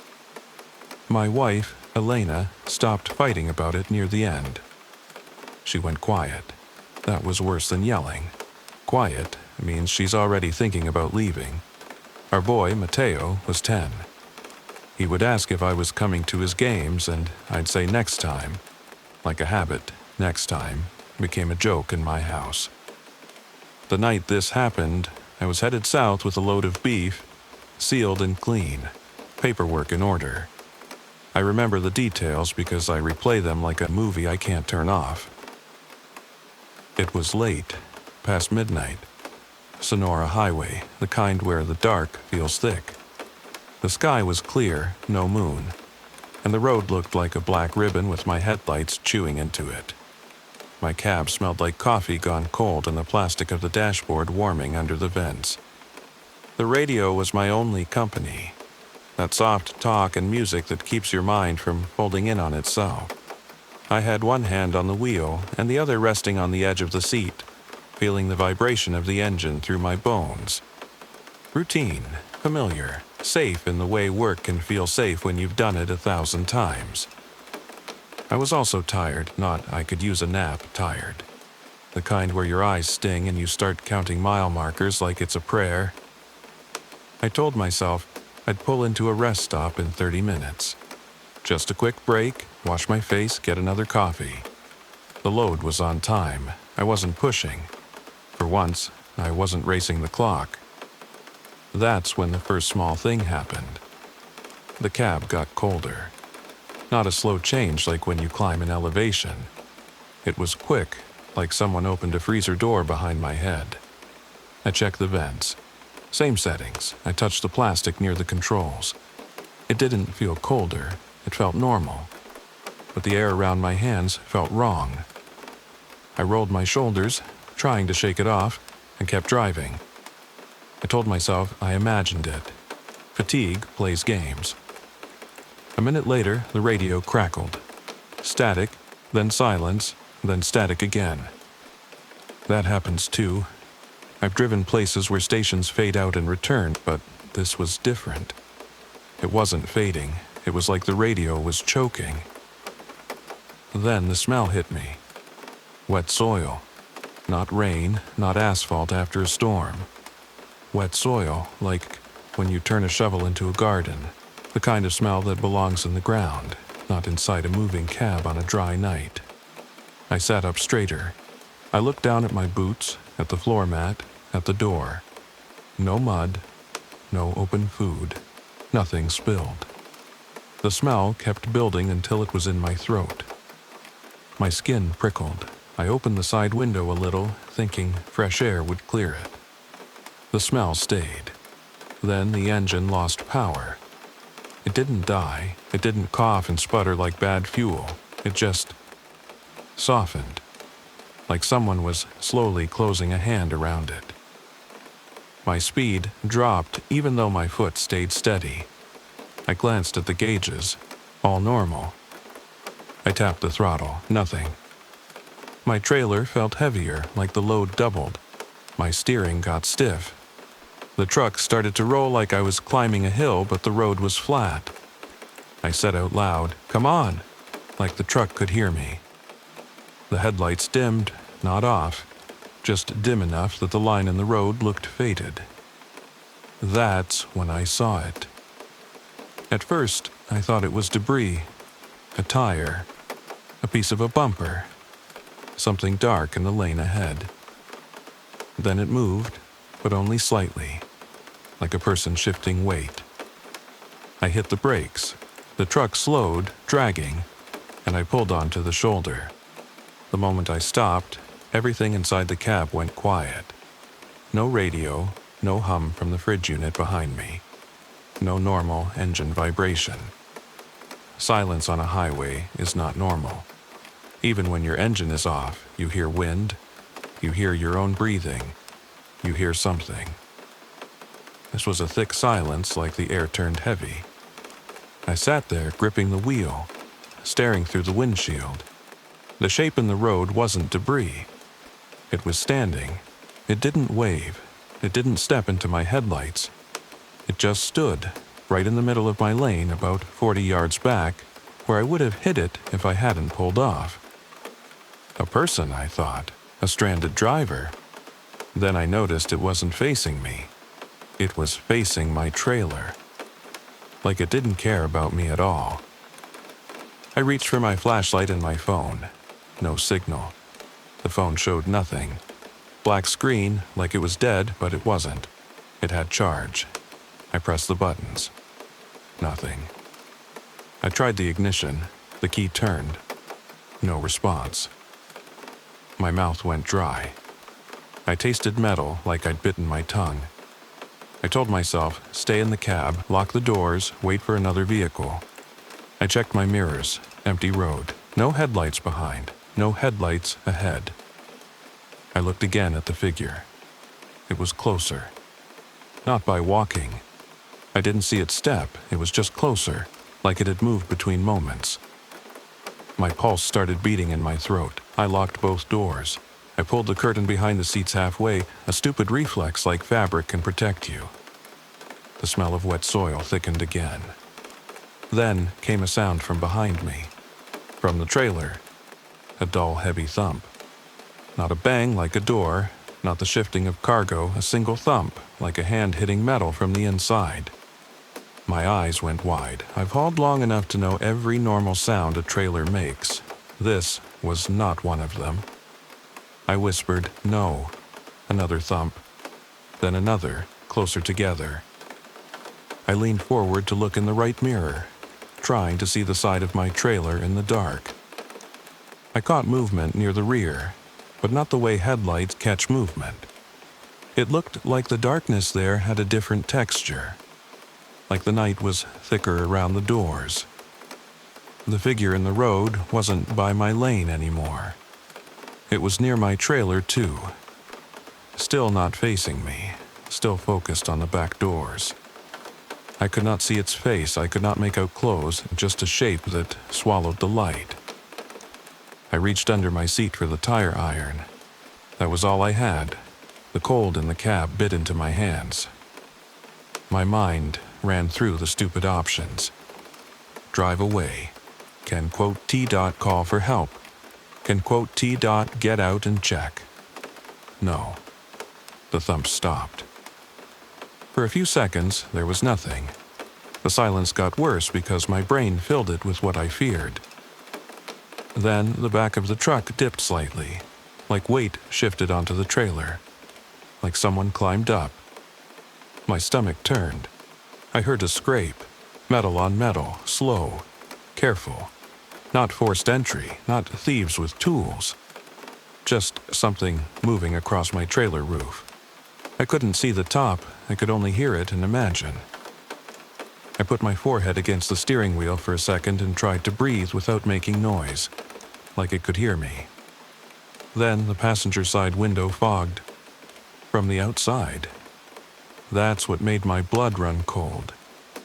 My wife, Elena, stopped fighting about it near the end. She went quiet. That was worse than yelling. Quiet means she's already thinking about leaving. Our boy, Mateo, was 10. He would ask if I was coming to his games, and I'd say next time. Like a habit, next time became a joke in my house. The night this happened, I was headed south with a load of beef, sealed and clean, paperwork in order. I remember the details because I replay them like a movie I can't turn off. It was late, past midnight. Sonora Highway, the kind where the dark feels thick. The sky was clear, no moon, and the road looked like a black ribbon with my headlights chewing into it. My cab smelled like coffee gone cold and the plastic of the dashboard warming under the vents. The radio was my only company. That soft talk and music that keeps your mind from folding in on itself. I had one hand on the wheel and the other resting on the edge of the seat, feeling the vibration of the engine through my bones. Routine, familiar, safe in the way work can feel safe when you've done it 1,000 times. I was also tired, not I could use a nap tired. The kind where your eyes sting and you start counting mile markers like it's a prayer. I told myself I'd pull into a rest stop in 30 minutes. Just a quick break, wash my face, get another coffee. The load was on time. I wasn't pushing. For once, I wasn't racing the clock. That's when the first small thing happened. The cab got colder. Not a slow change like when you climb an elevation. It was quick, like someone opened a freezer door behind my head. I checked the vents. Same settings. I touched the plastic near the controls. It didn't feel colder. It felt normal. But the air around my hands felt wrong. I rolled my shoulders, trying to shake it off, and kept driving. I told myself I imagined it. Fatigue plays games. A minute later, the radio crackled. Static, then silence, then static again. That happens too. I've driven places where stations fade out and return, but this was different. It wasn't fading. It was like the radio was choking. Then the smell hit me. Wet soil. Not rain, not asphalt after a storm. Wet soil, like when you turn a shovel into a garden. The kind of smell that belongs in the ground, not inside a moving cab on a dry night. I sat up straighter. I looked down at my boots, at the floor mat, at the door. No mud, no open food, nothing spilled. The smell kept building until it was in my throat. My skin prickled. I opened the side window a little, thinking fresh air would clear it. The smell stayed. Then the engine lost power. It didn't die. It didn't cough and sputter like bad fuel. It just softened, like someone was slowly closing a hand around it. My speed dropped even though my foot stayed steady. I glanced at the gauges, all normal. I tapped the throttle, nothing. My trailer felt heavier, like the load doubled. My steering got stiff. The truck started to roll like I was climbing a hill, but the road was flat. I said out loud, "Come on," like the truck could hear me. The headlights dimmed, not off, just dim enough that the line in the road looked faded. That's when I saw it. At first, I thought it was debris, a tire, a piece of a bumper, something dark in the lane ahead. Then it moved, but only slightly, like a person shifting weight. I hit the brakes. The truck slowed, dragging, and I pulled onto the shoulder. The moment I stopped, everything inside the cab went quiet. No radio, no hum from the fridge unit behind me. No normal engine vibration. Silence on a highway is not normal. Even when your engine is off, you hear wind, you hear your own breathing, you hear something. This was a thick silence, like the air turned heavy. I sat there gripping the wheel, staring through the windshield. The shape in the road wasn't debris. It was standing. It didn't wave. It didn't step into my headlights. It just stood, right in the middle of my lane, about 40 yards back, where I would have hit it if I hadn't pulled off. A person, I thought. A stranded driver. Then I noticed it wasn't facing me. It was facing my trailer. Like it didn't care about me at all. I reached for my flashlight and my phone. No signal. The phone showed nothing. Black screen, like it was dead, but it wasn't. It had charge. I pressed the buttons. Nothing. I tried the ignition. The key turned. No response. My mouth went dry. I tasted metal like I'd bitten my tongue. I told myself, stay in the cab, lock the doors, wait for another vehicle. I checked my mirrors. Empty road. No headlights behind. No headlights ahead. I looked again at the figure. It was closer. Not by walking. I didn't see it step. It was just closer, like it had moved between moments. My pulse started beating in my throat. I locked both doors. I pulled the curtain behind the seats halfway, a stupid reflex like fabric can protect you. The smell of wet soil thickened again. Then came a sound from behind me. From the trailer. A dull, heavy thump. Not a bang like a door, not the shifting of cargo, a single thump, like a hand hitting metal from the inside. My eyes went wide. I've hauled long enough to know every normal sound a trailer makes. This was not one of them. I whispered, "No." Another thump. Then another, closer together. I leaned forward to look in the right mirror, trying to see the side of my trailer in the dark. I caught movement near the rear, but not the way headlights catch movement. It looked like the darkness there had a different texture, like the night was thicker around the doors. The figure in the road wasn't by my lane anymore. It was near my trailer, too. Still not facing me, still focused on the back doors. I could not see its face, I could not make out clothes, just a shape that swallowed the light. I reached under my seat for the tire iron. That was all I had. The cold in the cab bit into my hands. My mind ran through the stupid options. Drive away. Can T. call for help? Can T. get out and check? No. The thump stopped. For a few seconds, there was nothing. The silence got worse because my brain filled it with what I feared. Then the back of the truck dipped slightly, like weight shifted onto the trailer, like someone climbed up. My stomach turned. I heard a scrape, metal on metal, slow, careful. Not forced entry, not thieves with tools. Just something moving across my trailer roof. I couldn't see the top, I could only hear it and imagine. I put my forehead against the steering wheel for a second and tried to breathe without making noise, like it could hear me. Then the passenger side window fogged. From the outside. That's what made my blood run cold.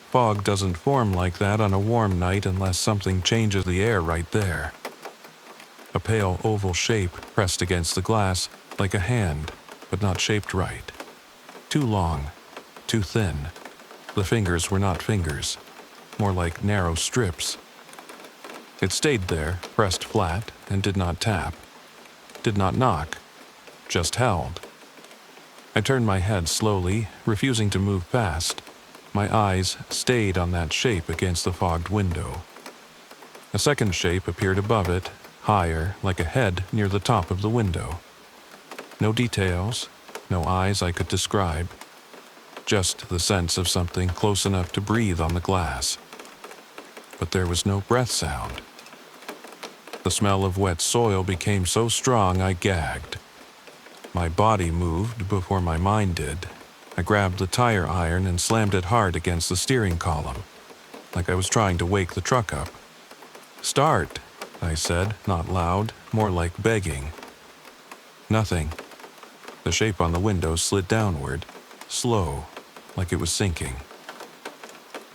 Fog doesn't form like that on a warm night unless something changes the air right there. A pale oval shape pressed against the glass, like a hand, but not shaped right. Too long, too thin. The fingers were not fingers, more like narrow strips. It stayed there, pressed flat, and did not tap. Did not knock, just held. I turned my head slowly, refusing to move past. My eyes stayed on that shape against the fogged window. A second shape appeared above it, higher, like a head near the top of the window. No details, no eyes I could describe. Just the sense of something close enough to breathe on the glass. But there was no breath sound. The smell of wet soil became so strong I gagged. My body moved before my mind did. I grabbed the tire iron and slammed it hard against the steering column, like I was trying to wake the truck up. "Start," I said, not loud, more like begging. Nothing. The shape on the window slid downward, slow, like it was sinking.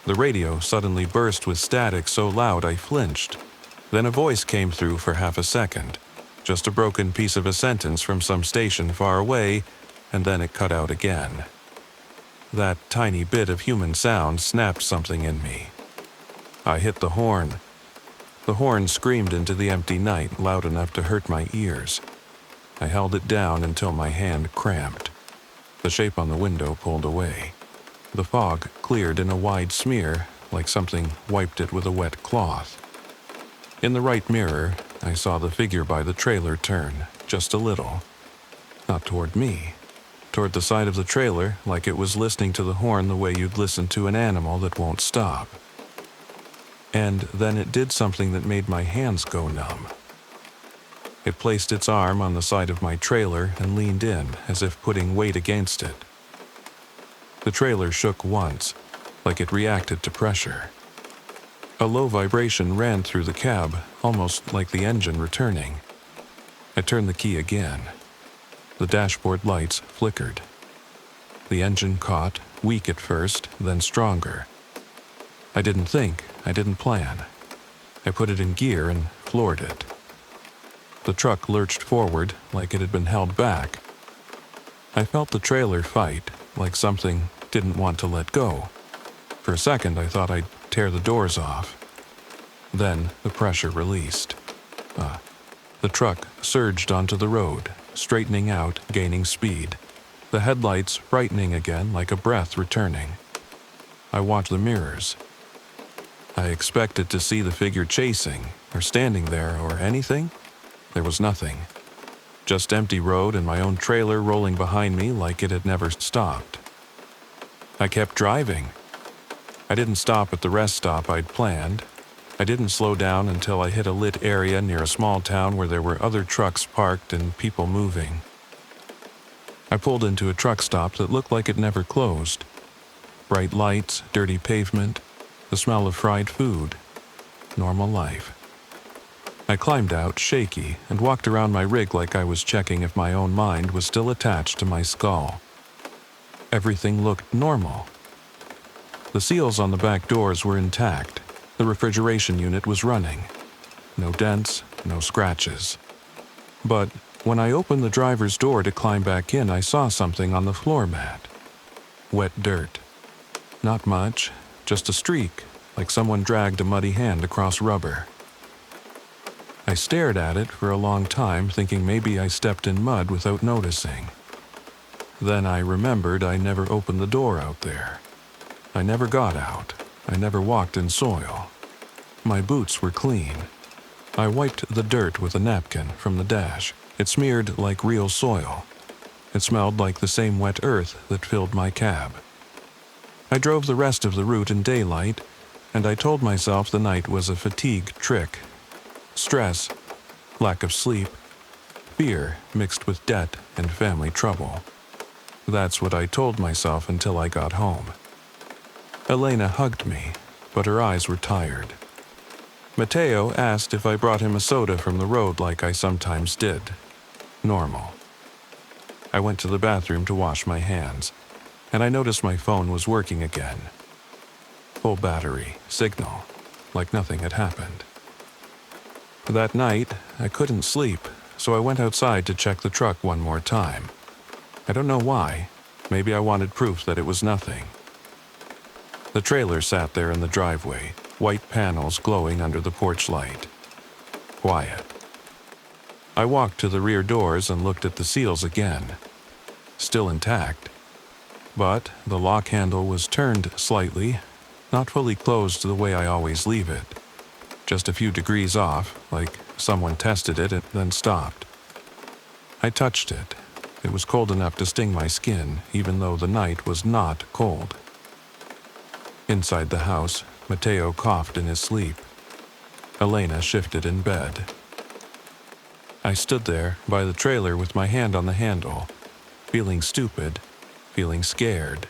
The radio suddenly burst with static so loud I flinched. Then a voice came through for half a second, just a broken piece of a sentence from some station far away, and then it cut out again. That tiny bit of human sound snapped something in me. I hit the horn. The horn screamed into the empty night loud enough to hurt my ears. I held it down until my hand cramped. The shape on the window pulled away. The fog cleared in a wide smear, like something wiped it with a wet cloth. In the right mirror, I saw the figure by the trailer turn, just a little. Not toward me. Toward the side of the trailer, like it was listening to the horn the way you'd listen to an animal that won't stop. And then it did something that made my hands go numb. It placed its arm on the side of my trailer and leaned in, as if putting weight against it. The trailer shook once, like it reacted to pressure. A low vibration ran through the cab, almost like the engine returning. I turned the key again. The dashboard lights flickered. The engine caught, weak at first, then stronger. I didn't think, I didn't plan. I put it in gear and floored it. The truck lurched forward like it had been held back. I felt the trailer fight, like something didn't want to let go. For a second, I thought I'd tear the doors off. Then the pressure released. The truck surged onto the road, straightening out, gaining speed. The headlights brightening again like a breath returning. I watched the mirrors. I expected to see the figure chasing, or standing there, or anything. There was nothing. Just empty road and my own trailer rolling behind me like it had never stopped. I kept driving. I didn't stop at the rest stop I'd planned. I didn't slow down until I hit a lit area near a small town where there were other trucks parked and people moving. I pulled into a truck stop that looked like it never closed. Bright lights, dirty pavement, the smell of fried food. Normal life. I climbed out, shaky, and walked around my rig like I was checking if my own mind was still attached to my skull. Everything looked normal. The seals on the back doors were intact. The refrigeration unit was running. No dents, no scratches. But when I opened the driver's door to climb back in, I saw something on the floor mat. Wet dirt. Not much, just a streak, like someone dragged a muddy hand across rubber. I stared at it for a long time, thinking maybe I stepped in mud without noticing. Then I remembered I never opened the door out there. I never got out. I never walked in soil. My boots were clean. I wiped the dirt with a napkin from the dash. It smeared like real soil. It smelled like the same wet earth that filled my cab. I drove the rest of the route in daylight, and I told myself the night was a fatigue trick. Stress, lack of sleep, fear mixed with debt and family trouble. That's what I told myself until I got home. Elena hugged me, but her eyes were tired. Mateo asked if I brought him a soda from the road like I sometimes did. Normal. I went to the bathroom to wash my hands, and I noticed my phone was working again. Full battery, signal, like nothing had happened. That night, I couldn't sleep, so I went outside to check the truck one more time. I don't know why. Maybe I wanted proof that it was nothing. The trailer sat there in the driveway, white panels glowing under the porch light. Quiet. I walked to the rear doors and looked at the seals again. Still intact. But the lock handle was turned slightly, not fully closed the way I always leave it. Just a few degrees off, like someone tested it and then stopped. I touched it. It was cold enough to sting my skin, even though the night was not cold. Inside the house, Mateo coughed in his sleep. Elena shifted in bed. I stood there by the trailer with my hand on the handle, feeling stupid, feeling scared,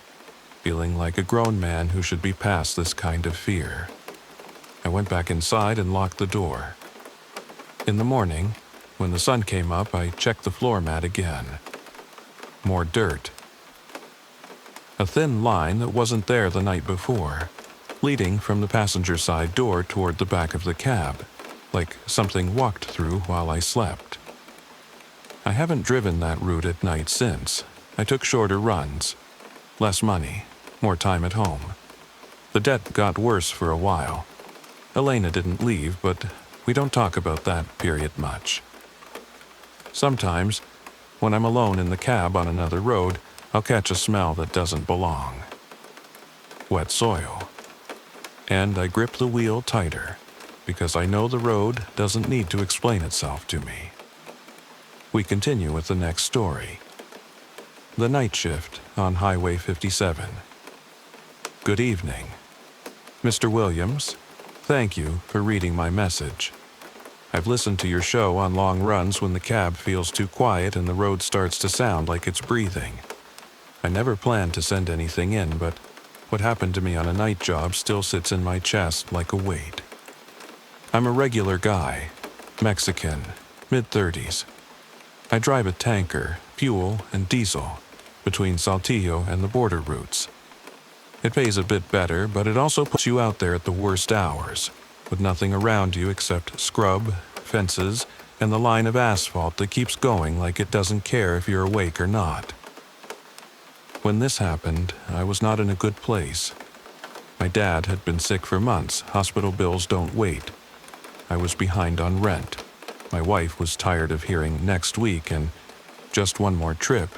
feeling like a grown man who should be past this kind of fear. I went back inside and locked the door. In the morning, when the sun came up, I checked the floor mat again. More dirt. A thin line that wasn't there the night before, leading from the passenger side door toward the back of the cab, like something walked through while I slept. I haven't driven that route at night since. I took shorter runs. Less money, more time at home. The debt got worse for a while. Elena didn't leave, but we don't talk about that period much. Sometimes, when I'm alone in the cab on another road, I'll catch a smell that doesn't belong. Wet soil. And I grip the wheel tighter, because I know the road doesn't need to explain itself to me. We continue with the next story. The night shift on Highway 57. Good evening. Mr. Williams, thank you for reading my message. I've listened to your show on long runs when the cab feels too quiet and the road starts to sound like it's breathing. I never planned to send anything in, but what happened to me on a night job still sits in my chest like a weight. I'm a regular guy, Mexican, mid-30s. I drive a tanker, fuel, and diesel between Saltillo and the border routes. It pays a bit better, but it also puts you out there at the worst hours, with nothing around you except scrub, fences, and the line of asphalt that keeps going like it doesn't care if you're awake or not. When this happened, I was not in a good place. My dad had been sick for months. Hospital bills don't wait. I was behind on rent. My wife was tired of hearing next week and just one more trip.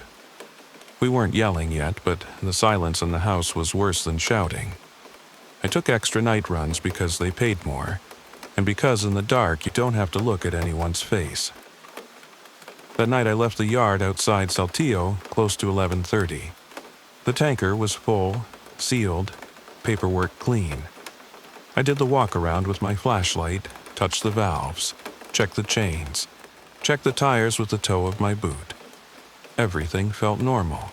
We weren't yelling yet, but the silence in the house was worse than shouting. I took extra night runs because they paid more, and because in the dark you don't have to look at anyone's face. That night I left the yard outside Saltillo close to 11:30. The tanker was full, sealed, paperwork clean. I did the walk-around with my flashlight, touched the valves, checked the chains, checked the tires with the toe of my boot. Everything felt normal.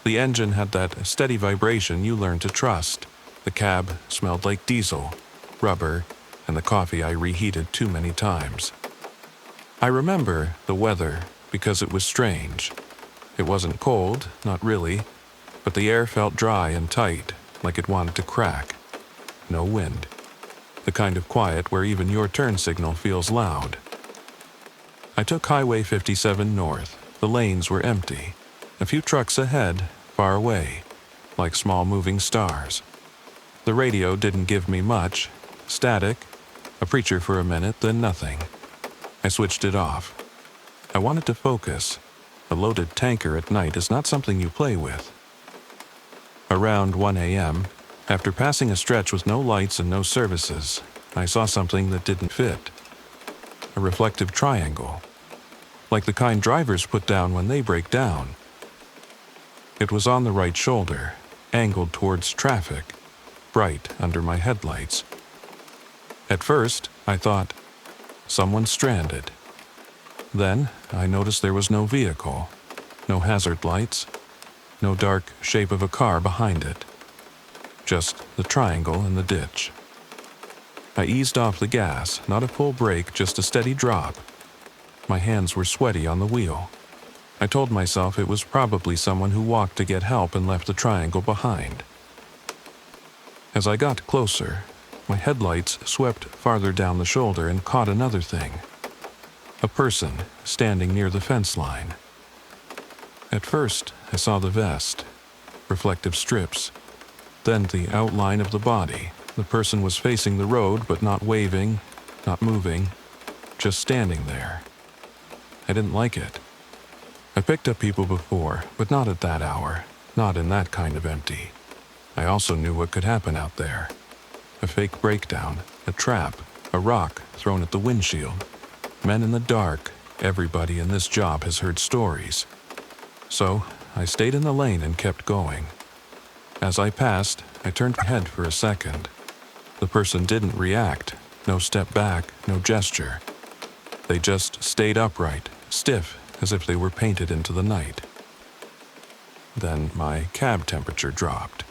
The engine had that steady vibration you learn to trust. The cab smelled like diesel, rubber, and the coffee I reheated too many times. I remember the weather because it was strange. It wasn't cold, not really, but the air felt dry and tight, like it wanted to crack. No wind. The kind of quiet where even your turn signal feels loud. I took Highway 57 north. The lanes were empty. A few trucks ahead, far away, like small moving stars. The radio didn't give me much. Static, a preacher for a minute, then nothing. I switched it off. I wanted to focus. A loaded tanker at night is not something you play with. Around 1 a.m., after passing a stretch with no lights and no services, I saw something that didn't fit. A reflective triangle, like the kind drivers put down when they break down. It was on the right shoulder, angled towards traffic, bright under my headlights. At first, I thought, someone stranded. Then, I noticed there was no vehicle, no hazard lights, no dark shape of a car behind it. just the triangle in the ditch. I eased off the gas, not a full brake, just a steady drop. My hands were sweaty on the wheel. I told myself it was probably someone who walked to get help and left the triangle behind. As I got closer, my headlights swept farther down the shoulder and caught another thing. A person standing near the fence line. At first, I saw the vest, reflective strips, then the outline of the body. The person was facing the road, but not waving, not moving, just standing there. I didn't like it. I picked up people before, but not at that hour, not in that kind of empty. I also knew what could happen out there. A fake breakdown, a trap, a rock thrown at the windshield. Men in the dark, everybody in this job has heard stories. So, I stayed in the lane and kept going. As I passed, I turned my head for a second. The person didn't react, no step back, no gesture. They just stayed upright, stiff, as if they were painted into the night. Then my cab temperature dropped.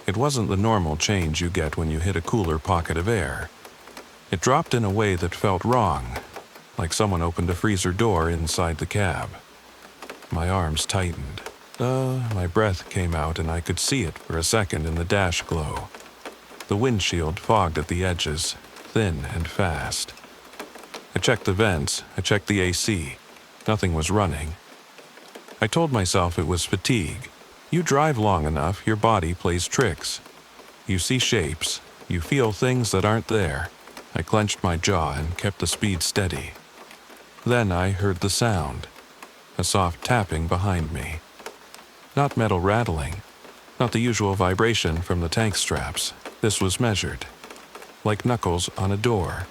It wasn't the normal change you get when you hit a cooler pocket of air. It dropped in a way that felt wrong, like someone opened a freezer door inside the cab. My arms tightened. My breath came out and I could see it for a second in the dash glow. The windshield fogged at the edges, thin and fast. I checked the vents, I checked the AC. Nothing was running. I told myself it was fatigue. You drive long enough, your body plays tricks. You see shapes, you feel things that aren't there. I clenched my jaw and kept the speed steady. Then I heard the sound, a soft tapping behind me. Not metal rattling, not the usual vibration from the tank straps. This was measured, like knuckles on a door.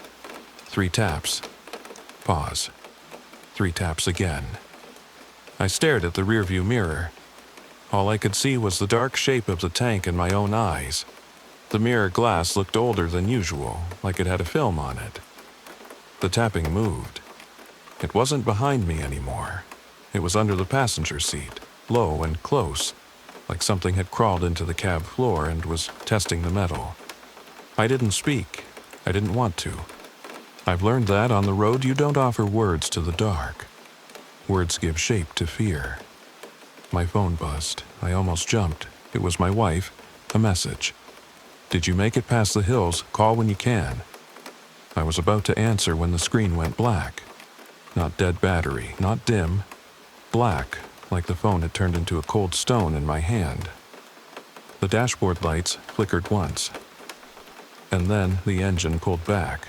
3 taps. Pause. 3 taps again. I stared at the rearview mirror. All I could see was the dark shape of the tank in my own eyes. The mirror glass looked older than usual, like it had a film on it. The tapping moved. It wasn't behind me anymore. It was under the passenger seat, low and close, like something had crawled into the cab floor and was testing the metal. I didn't speak. I didn't want to. I've learned that on the road you don't offer words to the dark. Words give shape to fear. My phone buzzed. I almost jumped. It was my wife. A message. Did you make it past the hills? Call when you can. I was about to answer when the screen went black. Not dead battery, not dim. Black, like the phone had turned into a cold stone in my hand. The dashboard lights flickered once. And then the engine pulled back.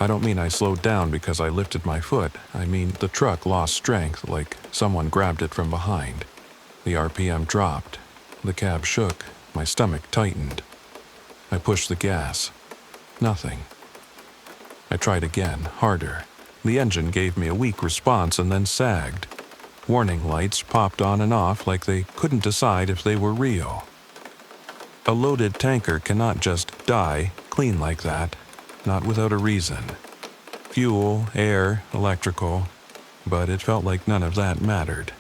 I don't mean I slowed down because I lifted my foot. I mean the truck lost strength, like someone grabbed it from behind. The RPM dropped. The cab shook. My stomach tightened. I pushed the gas. Nothing. I tried again, harder. The engine gave me a weak response and then sagged. Warning lights popped on and off like they couldn't decide if they were real. A loaded tanker cannot just die clean like that. Not without a reason. Fuel, air, electrical, but it felt like none of that mattered.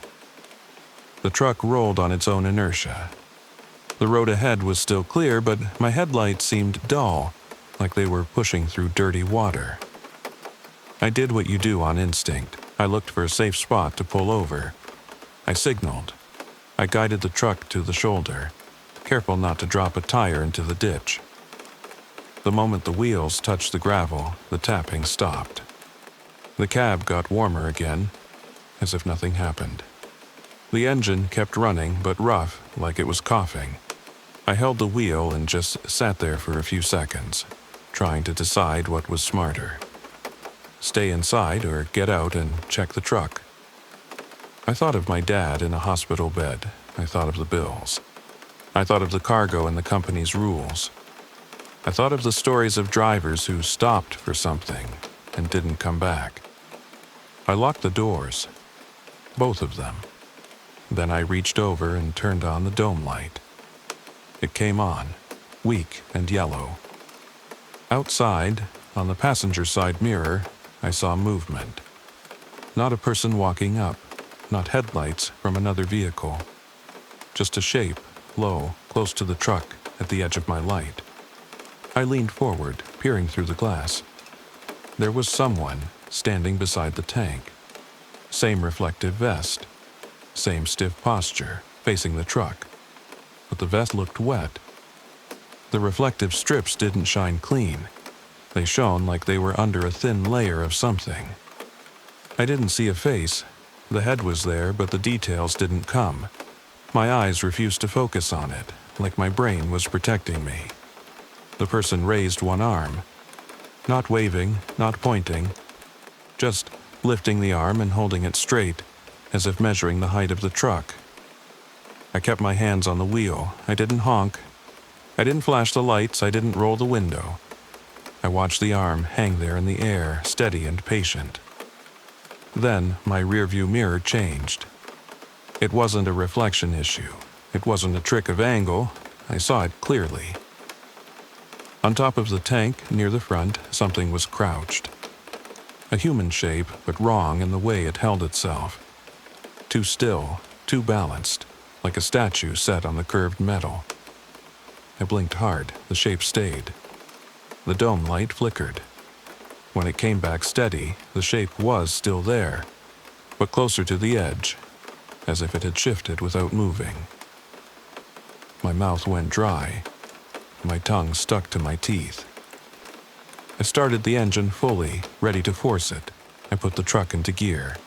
The truck rolled on its own inertia. The road ahead was still clear, but my headlights seemed dull, like they were pushing through dirty water. I did what you do on instinct. I looked for a safe spot to pull over. I signaled. I guided the truck to the shoulder, careful not to drop a tire into the ditch. The moment the wheels touched the gravel, the tapping stopped. The cab got warmer again, as if nothing happened. The engine kept running, but rough, like it was coughing. I held the wheel and just sat there for a few seconds, trying to decide what was smarter. Stay inside or get out and check the truck. I thought of my dad in a hospital bed. I thought of the bills. I thought of the cargo and the company's rules. I thought of the stories of drivers who stopped for something and didn't come back. I locked the doors, both of them. Then I reached over and turned on the dome light. It came on, weak and yellow. Outside, on the passenger side mirror, I saw movement. Not a person walking up, not headlights from another vehicle. Just a shape, low, close to the truck at the edge of my light. I leaned forward, peering through the glass. There was someone standing beside the tank. Same reflective vest. Same stiff posture, facing the truck. But the vest looked wet. The reflective strips didn't shine clean. They shone like they were under a thin layer of something. I didn't see a face. The head was there, but the details didn't come. My eyes refused to focus on it, like my brain was protecting me. The person raised one arm. Not waving, not pointing. Just lifting the arm and holding it straight, as if measuring the height of the truck. I kept my hands on the wheel. I didn't honk. I didn't flash the lights. I didn't roll the window. I watched the arm hang there in the air, steady and patient. Then my rearview mirror changed. It wasn't a reflection issue. It wasn't a trick of angle. I saw it clearly. On top of the tank, near the front, something was crouched. A human shape, but wrong in the way it held itself. Too still, too balanced, like a statue set on the curved metal. I blinked hard. The shape stayed. The dome light flickered. When it came back steady, the shape was still there, but closer to the edge, as if it had shifted without moving. My mouth went dry. My tongue stuck to my teeth. I started the engine fully, ready to force it. I put the truck into gear.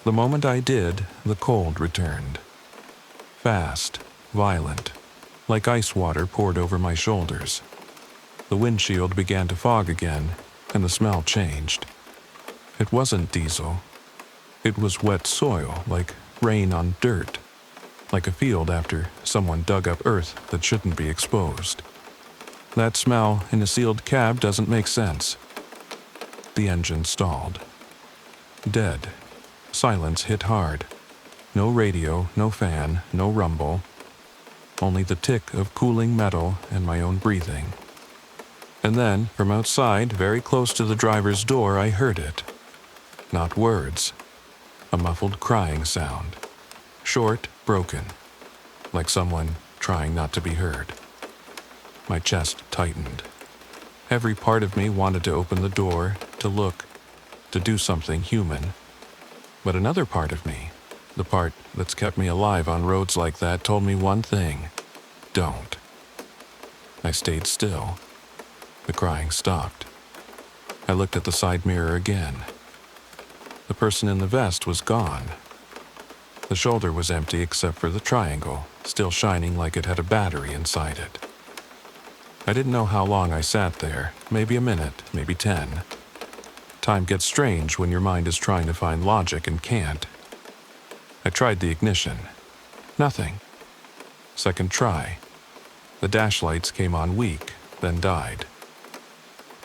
The moment I did, the cold returned. Fast, violent, like ice water poured over my shoulders. The windshield began to fog again, and the smell changed. It wasn't diesel. It was wet soil, like rain on dirt, like a field after someone dug up earth that shouldn't be exposed. That smell in a sealed cab doesn't make sense. The engine stalled. Dead. Silence hit hard. No radio, no fan, no rumble. Only the tick of cooling metal and my own breathing. And then, from outside, very close to the driver's door, I heard it. Not words. A muffled crying sound. Short, broken. Like someone trying not to be heard. My chest tightened. Every part of me wanted to open the door, to look, to do something human. But another part of me, the part that's kept me alive on roads like that, told me one thing. Don't. I stayed still. The crying stopped. I looked at the side mirror again. The person in the vest was gone. The shoulder was empty except for the triangle, still shining like it had a battery inside it. I didn't know how long I sat there, maybe a minute, maybe 10. Time gets strange when your mind is trying to find logic and can't. I tried the ignition. Nothing. Second try. The dash lights came on weak, then died.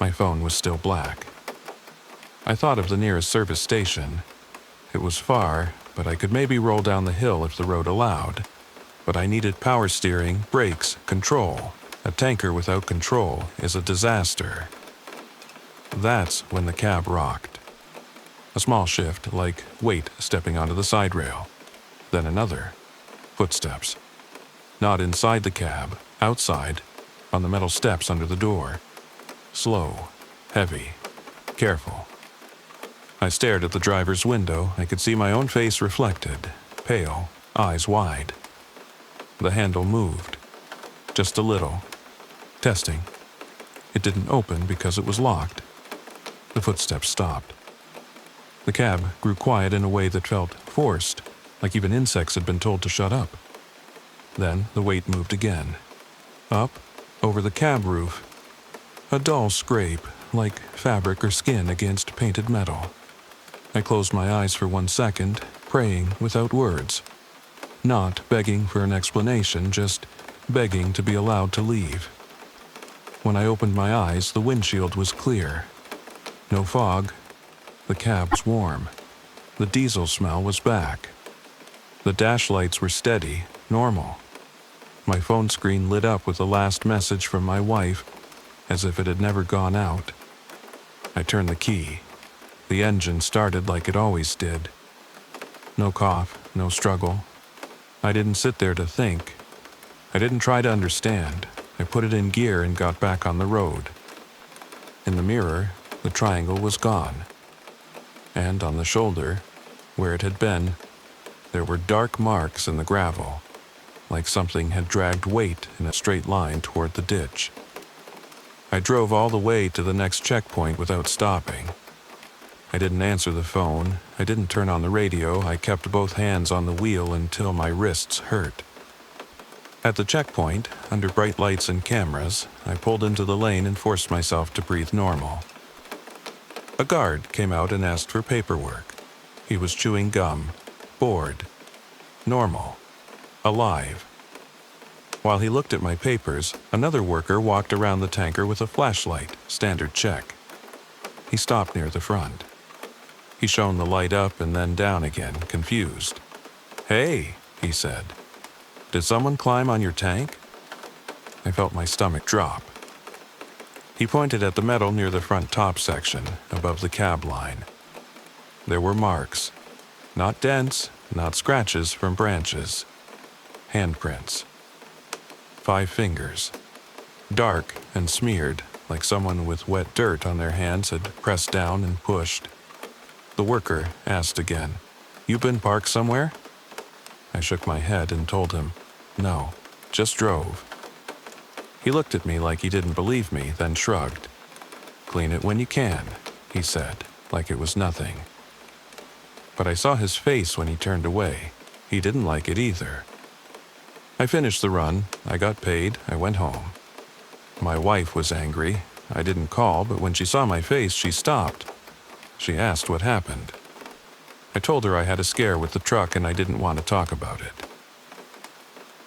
My phone was still black. I thought of the nearest service station. It was far, but I could maybe roll down the hill if the road allowed. But I needed power steering, brakes, control. A tanker without control is a disaster. That's when the cab rocked. A small shift, like weight stepping onto the side rail. Then another. Footsteps. Not inside the cab, outside, on the metal steps under the door. Slow, heavy, careful. I stared at the driver's window. I could see my own face reflected, pale, eyes wide. The handle moved. Just a little. Testing. It didn't open because it was locked. The footsteps stopped. The cab grew quiet in a way that felt forced, like even insects had been told to shut up. Then the weight moved again. Up, over the cab roof. A dull scrape, like fabric or skin against painted metal. I closed my eyes for 1 second, praying without words. Not begging for an explanation, just begging to be allowed to leave. When I opened my eyes, the windshield was clear. No fog. The cab was warm. The diesel smell was back. The dash lights were steady, normal. My phone screen lit up with the last message from my wife, as if it had never gone out. I turned the key. The engine started like it always did. No cough, no struggle. I didn't sit there to think. I didn't try to understand. I put it in gear and got back on the road. In the mirror, the triangle was gone. And on the shoulder, where it had been, there were dark marks in the gravel, like something had dragged weight in a straight line toward the ditch. I drove all the way to the next checkpoint without stopping. I didn't answer the phone, I didn't turn on the radio, I kept both hands on the wheel until my wrists hurt. At the checkpoint, under bright lights and cameras, I pulled into the lane and forced myself to breathe normal. A guard came out and asked for paperwork. He was chewing gum, bored, normal, alive. While he looked at my papers, another worker walked around the tanker with a flashlight, standard check. He stopped near the front. He shone the light up and then down again, confused. "Hey," he said. "Did someone climb on your tank?" I felt my stomach drop. He pointed at the metal near the front top section, above the cab line. There were marks. Not dents, not scratches from branches. Handprints. 5 fingers. Dark and smeared, like someone with wet dirt on their hands had pressed down and pushed. The worker asked again, "You been parked somewhere?" I shook my head and told him, "No, just drove." He looked at me like he didn't believe me, then shrugged. "Clean it when you can," he said, like it was nothing. But I saw his face when he turned away. He didn't like it either. I finished the run, I got paid, I went home. My wife was angry. I didn't call, but when she saw my face, she stopped. She asked what happened. I told her I had a scare with the truck and I didn't want to talk about it.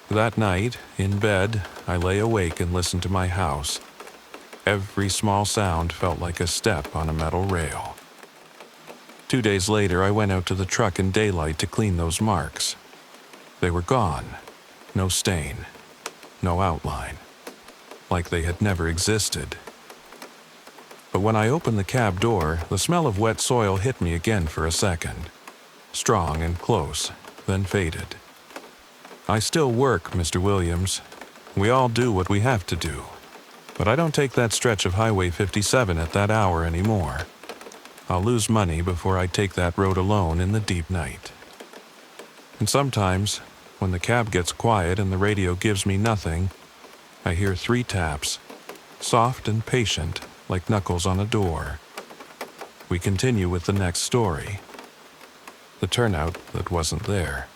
That night, in bed, I lay awake and listened to my house. Every small sound felt like a step on a metal rail. 2 days later, I went out to the truck in daylight to clean those marks. They were gone. No stain. No outline. Like they had never existed. But when I opened the cab door, the smell of wet soil hit me again for a second. Strong and close, then faded. I still work, Mr. Williams. We all do what we have to do. But I don't take that stretch of Highway 57 at that hour anymore. I'll lose money before I take that road alone in the deep night. And sometimes, when the cab gets quiet and the radio gives me nothing, I hear 3 taps, soft and patient, like knuckles on a door. We continue with the next story. The turnout that wasn't there.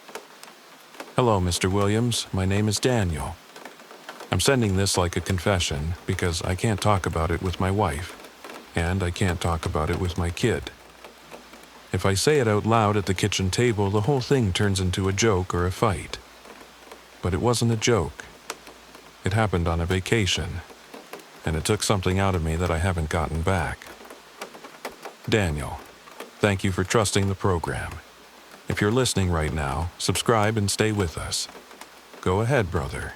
Hello, Mr. Williams. My name is Daniel. I'm sending this like a confession because I can't talk about it with my wife, and I can't talk about it with my kid. If I say it out loud at the kitchen table, the whole thing turns into a joke or a fight. But it wasn't a joke. It happened on a vacation, and it took something out of me that I haven't gotten back. Daniel, thank you for trusting the program. If you're listening right now, subscribe and stay with us. Go ahead, brother.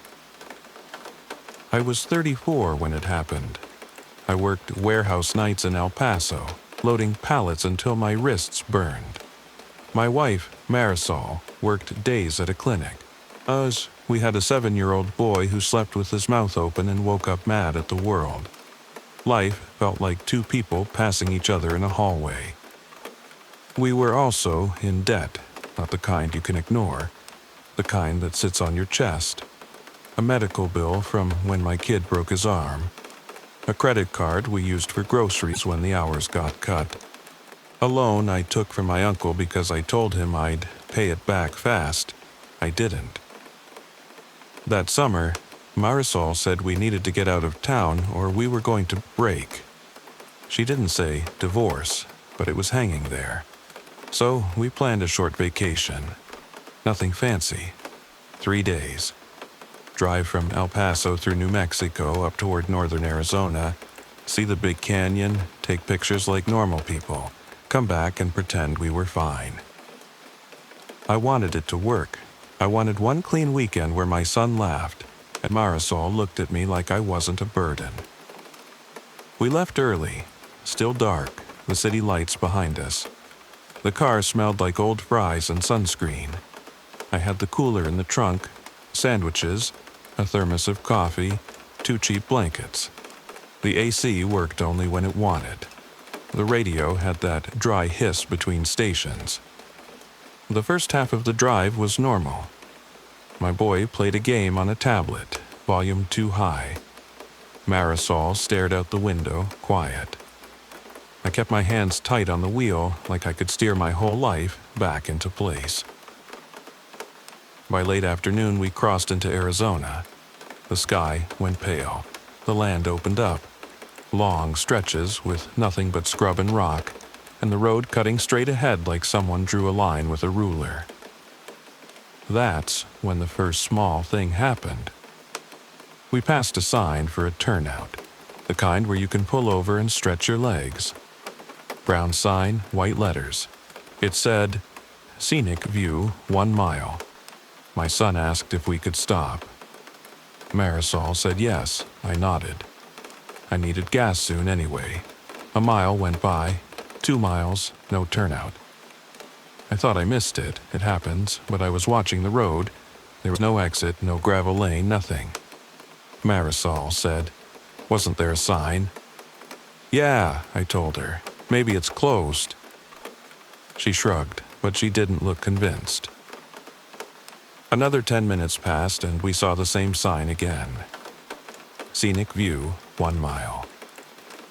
I was 34 when it happened. I worked warehouse nights in El Paso, loading pallets until my wrists burned. My wife, Marisol, worked days at a clinic. We had a 7-year-old boy who slept with his mouth open and woke up mad at the world. Life felt like 2 people passing each other in a hallway. We were also in debt, not the kind you can ignore, the kind that sits on your chest. A medical bill from when my kid broke his arm. A credit card we used for groceries when the hours got cut. A loan I took from my uncle because I told him I'd pay it back fast. I didn't. That summer, Marisol said we needed to get out of town or we were going to break. She didn't say divorce, but it was hanging there. So we planned a short vacation. Nothing fancy. 3 days. Drive from El Paso through New Mexico up toward northern Arizona, see the big canyon, take pictures like normal people, come back and pretend we were fine. I wanted it to work. I wanted one clean weekend where my son laughed, and Marisol looked at me like I wasn't a burden. We left early, still dark, the city lights behind us. The car smelled like old fries and sunscreen. I had the cooler in the trunk, sandwiches, a thermos of coffee, 2 cheap blankets. The AC worked only when it wanted. The radio had that dry hiss between stations. The first half of the drive was normal. My boy played a game on a tablet, volume too high. Marisol stared out the window, quiet. I kept my hands tight on the wheel like I could steer my whole life back into place. By late afternoon, we crossed into Arizona. The sky went pale. The land opened up. Long stretches with nothing but scrub and rock, and the road cutting straight ahead like someone drew a line with a ruler. That's when the first small thing happened. We passed a sign for a turnout, the kind where you can pull over and stretch your legs. Brown sign, white letters. It said, "Scenic view, 1 mile." My son asked if we could stop. Marisol said yes. I nodded. I needed gas soon anyway. A mile went by, 2 miles, no turnout. I thought I missed it. It happens, but I was watching the road. There was no exit, no gravel lane, nothing. Marisol said, "Wasn't there a sign?" "Yeah," I told her. "Maybe it's closed." She shrugged, but she didn't look convinced. Another 10 minutes passed and we saw the same sign again. Scenic view, 1 mile.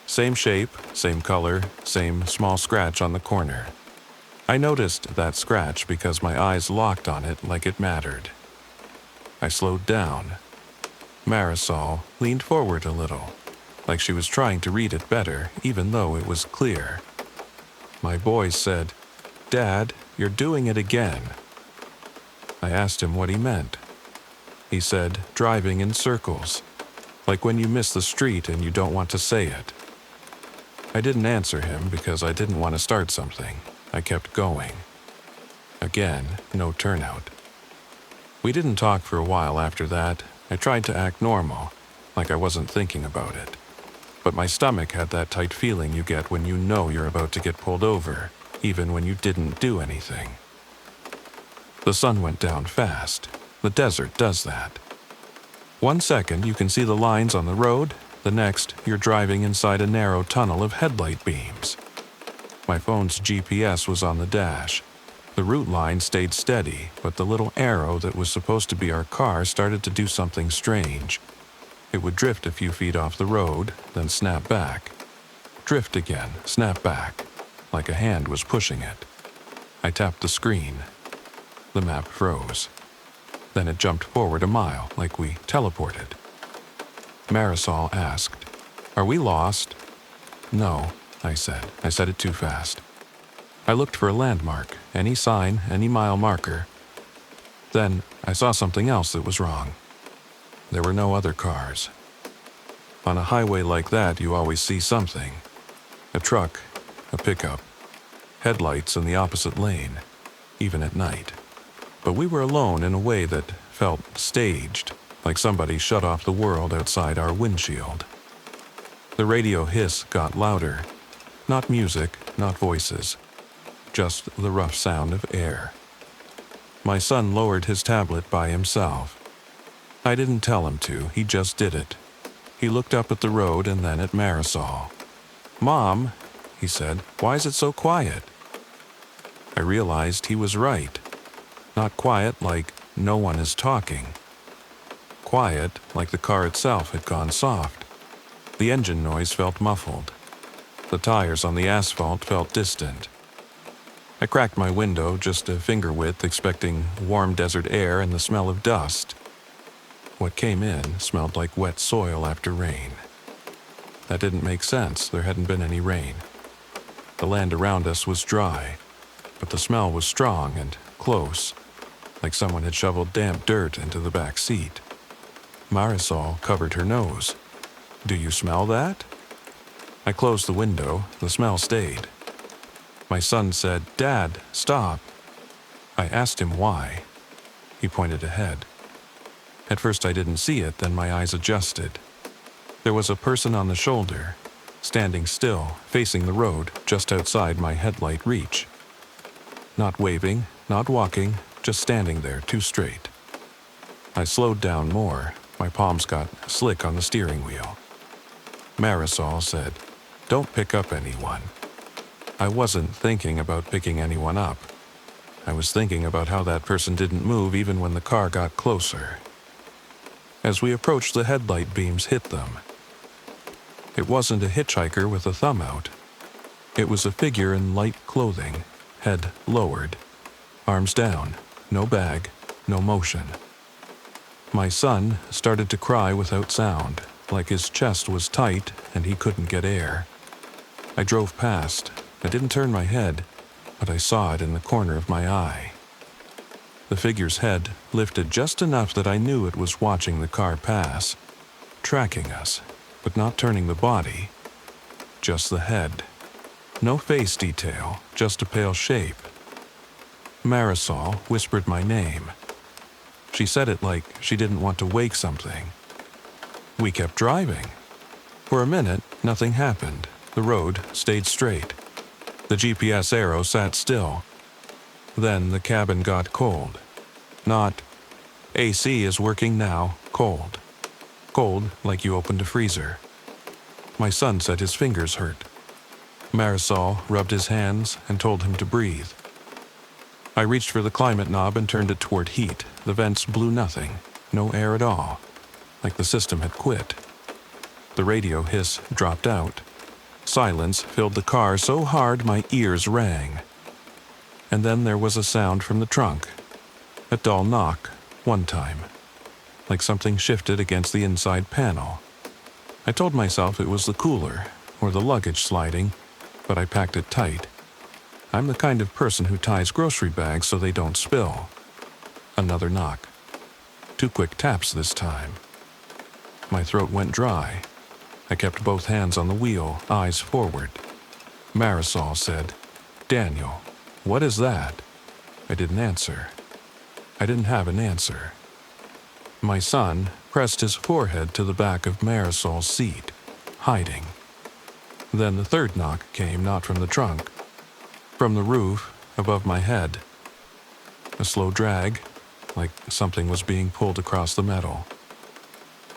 Same shape, same color, same small scratch on the corner. I noticed that scratch because my eyes locked on it like it mattered. I slowed down. Marisol leaned forward a little, like she was trying to read it better, even though it was clear. My boy said, "Dad, you're doing it again." I asked him what he meant. He said, "Driving in circles, like when you miss the street and you don't want to say it." I didn't answer him because I didn't want to start something. I kept going. Again, no turnout. We didn't talk for a while after that. I tried to act normal, like I wasn't thinking about it. But my stomach had that tight feeling you get when you know you're about to get pulled over, even when you didn't do anything. The sun went down fast. The desert does that. 1 second you can see the lines on the road, the next you're driving inside a narrow tunnel of headlight beams. My phone's GPS was on the dash. The route line stayed steady, but the little arrow that was supposed to be our car started to do something strange. It would drift a few feet off the road, then snap back. Drift again, snap back, like a hand was pushing it. I tapped the screen. The map froze. Then it jumped forward a mile, like we teleported. Marisol asked, "Are we lost?" "No," I said. I said it too fast. I looked for a landmark, any sign, any mile marker. Then I saw something else that was wrong. There were no other cars. On a highway like that, you always see something. A truck, a pickup, headlights in the opposite lane, even at night. But we were alone in a way that felt staged, like somebody shut off the world outside our windshield. The radio hiss got louder. Not music, not voices. Just the rough sound of air. My son lowered his tablet by himself. I didn't tell him to, he just did it. He looked up at the road and then at Marisol. "Mom," he said, "why is it so quiet?" I realized he was right. Not quiet like no one is talking. Quiet like the car itself had gone soft. The engine noise felt muffled. The tires on the asphalt felt distant. I cracked my window just a finger width, expecting warm desert air and the smell of dust. What came in smelled like wet soil after rain. That didn't make sense. There hadn't been any rain. The land around us was dry, but the smell was strong and close, like someone had shoveled damp dirt into the back seat. Marisol covered her nose. "Do you smell that?" I closed the window. The smell stayed. My son said, "Dad, stop." I asked him why. He pointed ahead. At first I didn't see it, then my eyes adjusted. There was a person on the shoulder, standing still, facing the road, just outside my headlight reach. Not waving, not walking, just standing there, too straight. I slowed down more. My palms got slick on the steering wheel. Marisol said, "Don't pick up anyone." I wasn't thinking about picking anyone up. I was thinking about how that person didn't move even when the car got closer. As we approached, the headlight beams hit them. It wasn't a hitchhiker with a thumb out. It was a figure in light clothing, head lowered, arms down, no bag, no motion. My son started to cry without sound, like his chest was tight and he couldn't get air. I drove past. I didn't turn my head, but I saw it in the corner of my eye. The figure's head lifted just enough that I knew it was watching the car pass, tracking us, but not turning the body, just the head. No face detail, just a pale shape. Marisol whispered my name. She said it like she didn't want to wake something. We kept driving. For a minute, nothing happened. The road stayed straight. The GPS arrow sat still. Then the cabin got cold. Not, AC is working now, cold. Cold like you opened a freezer. My son said his fingers hurt. Marisol rubbed his hands and told him to breathe. I reached for the climate knob and turned it toward heat. The vents blew nothing, no air at all, like the system had quit. The radio hiss dropped out. Silence filled the car so hard my ears rang. And then there was a sound from the trunk. A dull knock, one time, like something shifted against the inside panel. I told myself it was the cooler or the luggage sliding, but I packed it tight. I'm the kind of person who ties grocery bags so they don't spill. Another knock. 2 quick taps this time. My throat went dry. I kept both hands on the wheel, eyes forward. Marisol said, "Daniel, what is that?" I didn't answer. I didn't have an answer. My son pressed his forehead to the back of Marisol's seat, hiding. Then the third knock came, not from the trunk, from the roof above my head. A slow drag, like something was being pulled across the metal.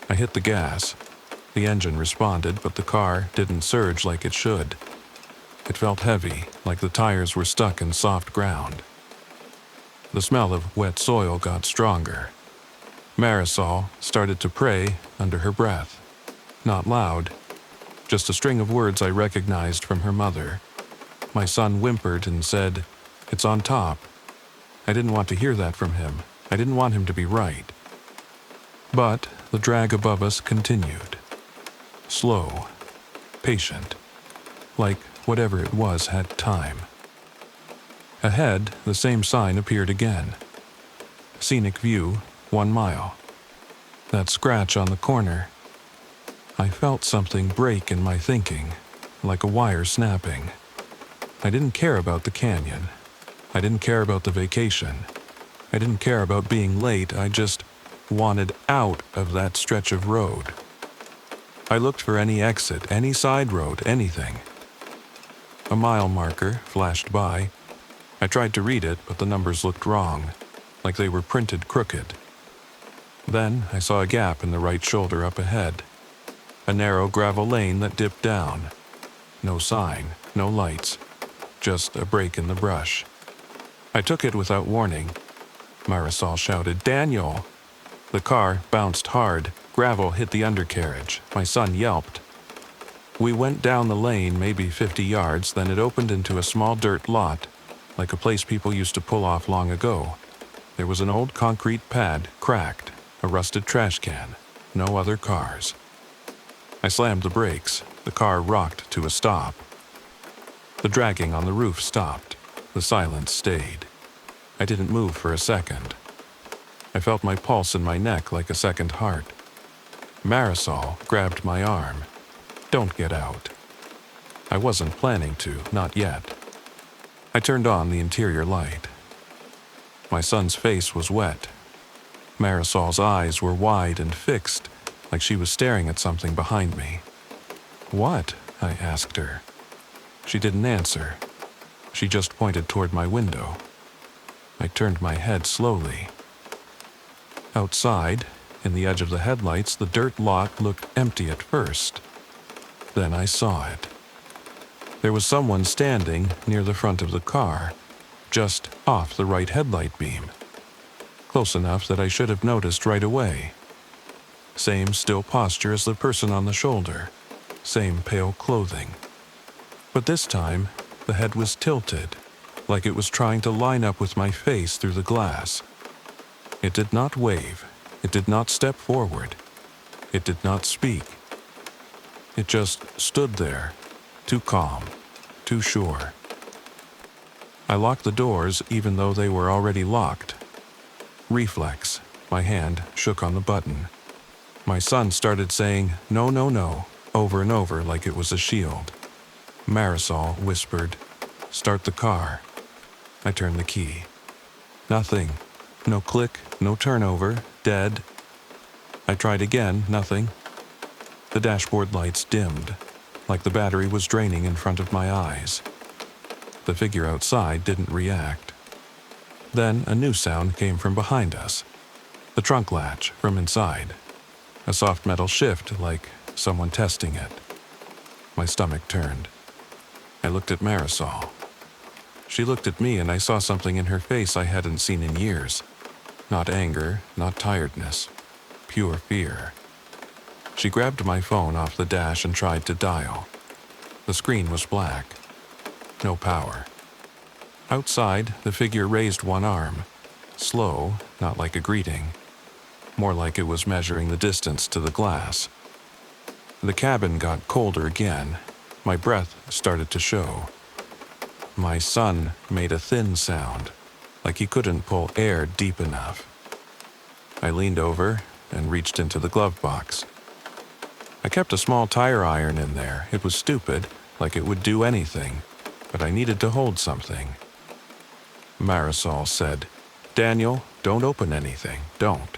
I hit the gas. The engine responded, but the car didn't surge like it should. It felt heavy, like the tires were stuck in soft ground. The smell of wet soil got stronger. Marisol started to pray under her breath. Not loud, just a string of words I recognized from her mother. My son whimpered and said, "It's on top." I didn't want to hear that from him. I didn't want him to be right. But the drag above us continued. Slow, patient, like whatever it was had time. Ahead, the same sign appeared again. Scenic view, 1 mile. That scratch on the corner. I felt something break in my thinking, like a wire snapping. I didn't care about the canyon. I didn't care about the vacation. I didn't care about being late. I just wanted out of that stretch of road. I looked for any exit, any side road, anything. A mile marker flashed by. I tried to read it, but the numbers looked wrong, like they were printed crooked. Then I saw a gap in the right shoulder up ahead. A narrow gravel lane that dipped down. No sign, no lights, just a break in the brush. I took it without warning. Marisol shouted, "Daniel!" The car bounced hard. Gravel hit the undercarriage. My son yelped. We went down the lane maybe 50 yards, then it opened into a small dirt lot, like a place people used to pull off long ago. There was an old concrete pad, cracked, a rusted trash can, no other cars. I slammed the brakes. The car rocked to a stop. The dragging on the roof stopped. The silence stayed. I didn't move for a second. I felt my pulse in my neck like a second heart. Marisol grabbed my arm. "Don't get out." I wasn't planning to, not yet. I turned on the interior light. My son's face was wet. Marisol's eyes were wide and fixed, like she was staring at something behind me. "What?" I asked her. She didn't answer. She just pointed toward my window. I turned my head slowly. Outside, In the edge of the headlights, the dirt lot looked empty at first. Then I saw it. There was someone standing near the front of the car, just off the right headlight beam. Close enough that I should have noticed right away. Same still posture as the person on the shoulder. Same pale clothing. But this time, the head was tilted, like it was trying to line up with my face through the glass. It did not wave. It did not step forward. It did not speak. It just stood there, too calm, too sure. I locked the doors even though they were already locked. Reflex, my hand shook on the button. My son started saying, "No, no, no," over and over like it was a shield. Marisol whispered, "Start the car." I turned the key. Nothing. No click, no turnover, dead. I tried again, nothing. The dashboard lights dimmed, like the battery was draining in front of my eyes. The figure outside didn't react. Then a new sound came from behind us. The trunk latch from inside. A soft metal shift like someone testing it. My stomach turned. I looked at Marisol. She looked at me and I saw something in her face I hadn't seen in years. Not anger, not tiredness. Pure fear. She grabbed my phone off the dash and tried to dial. The screen was black. No power. Outside, the figure raised one arm. Slow, not like a greeting. More like it was measuring the distance to the glass. The cabin got colder again. My breath started to show. My son made a thin sound, like he couldn't pull air deep enough. I leaned over and reached into the glove box. I kept a small tire iron in there. It was stupid, like it would do anything, but I needed to hold something. Marisol said, "Daniel, don't open anything, don't."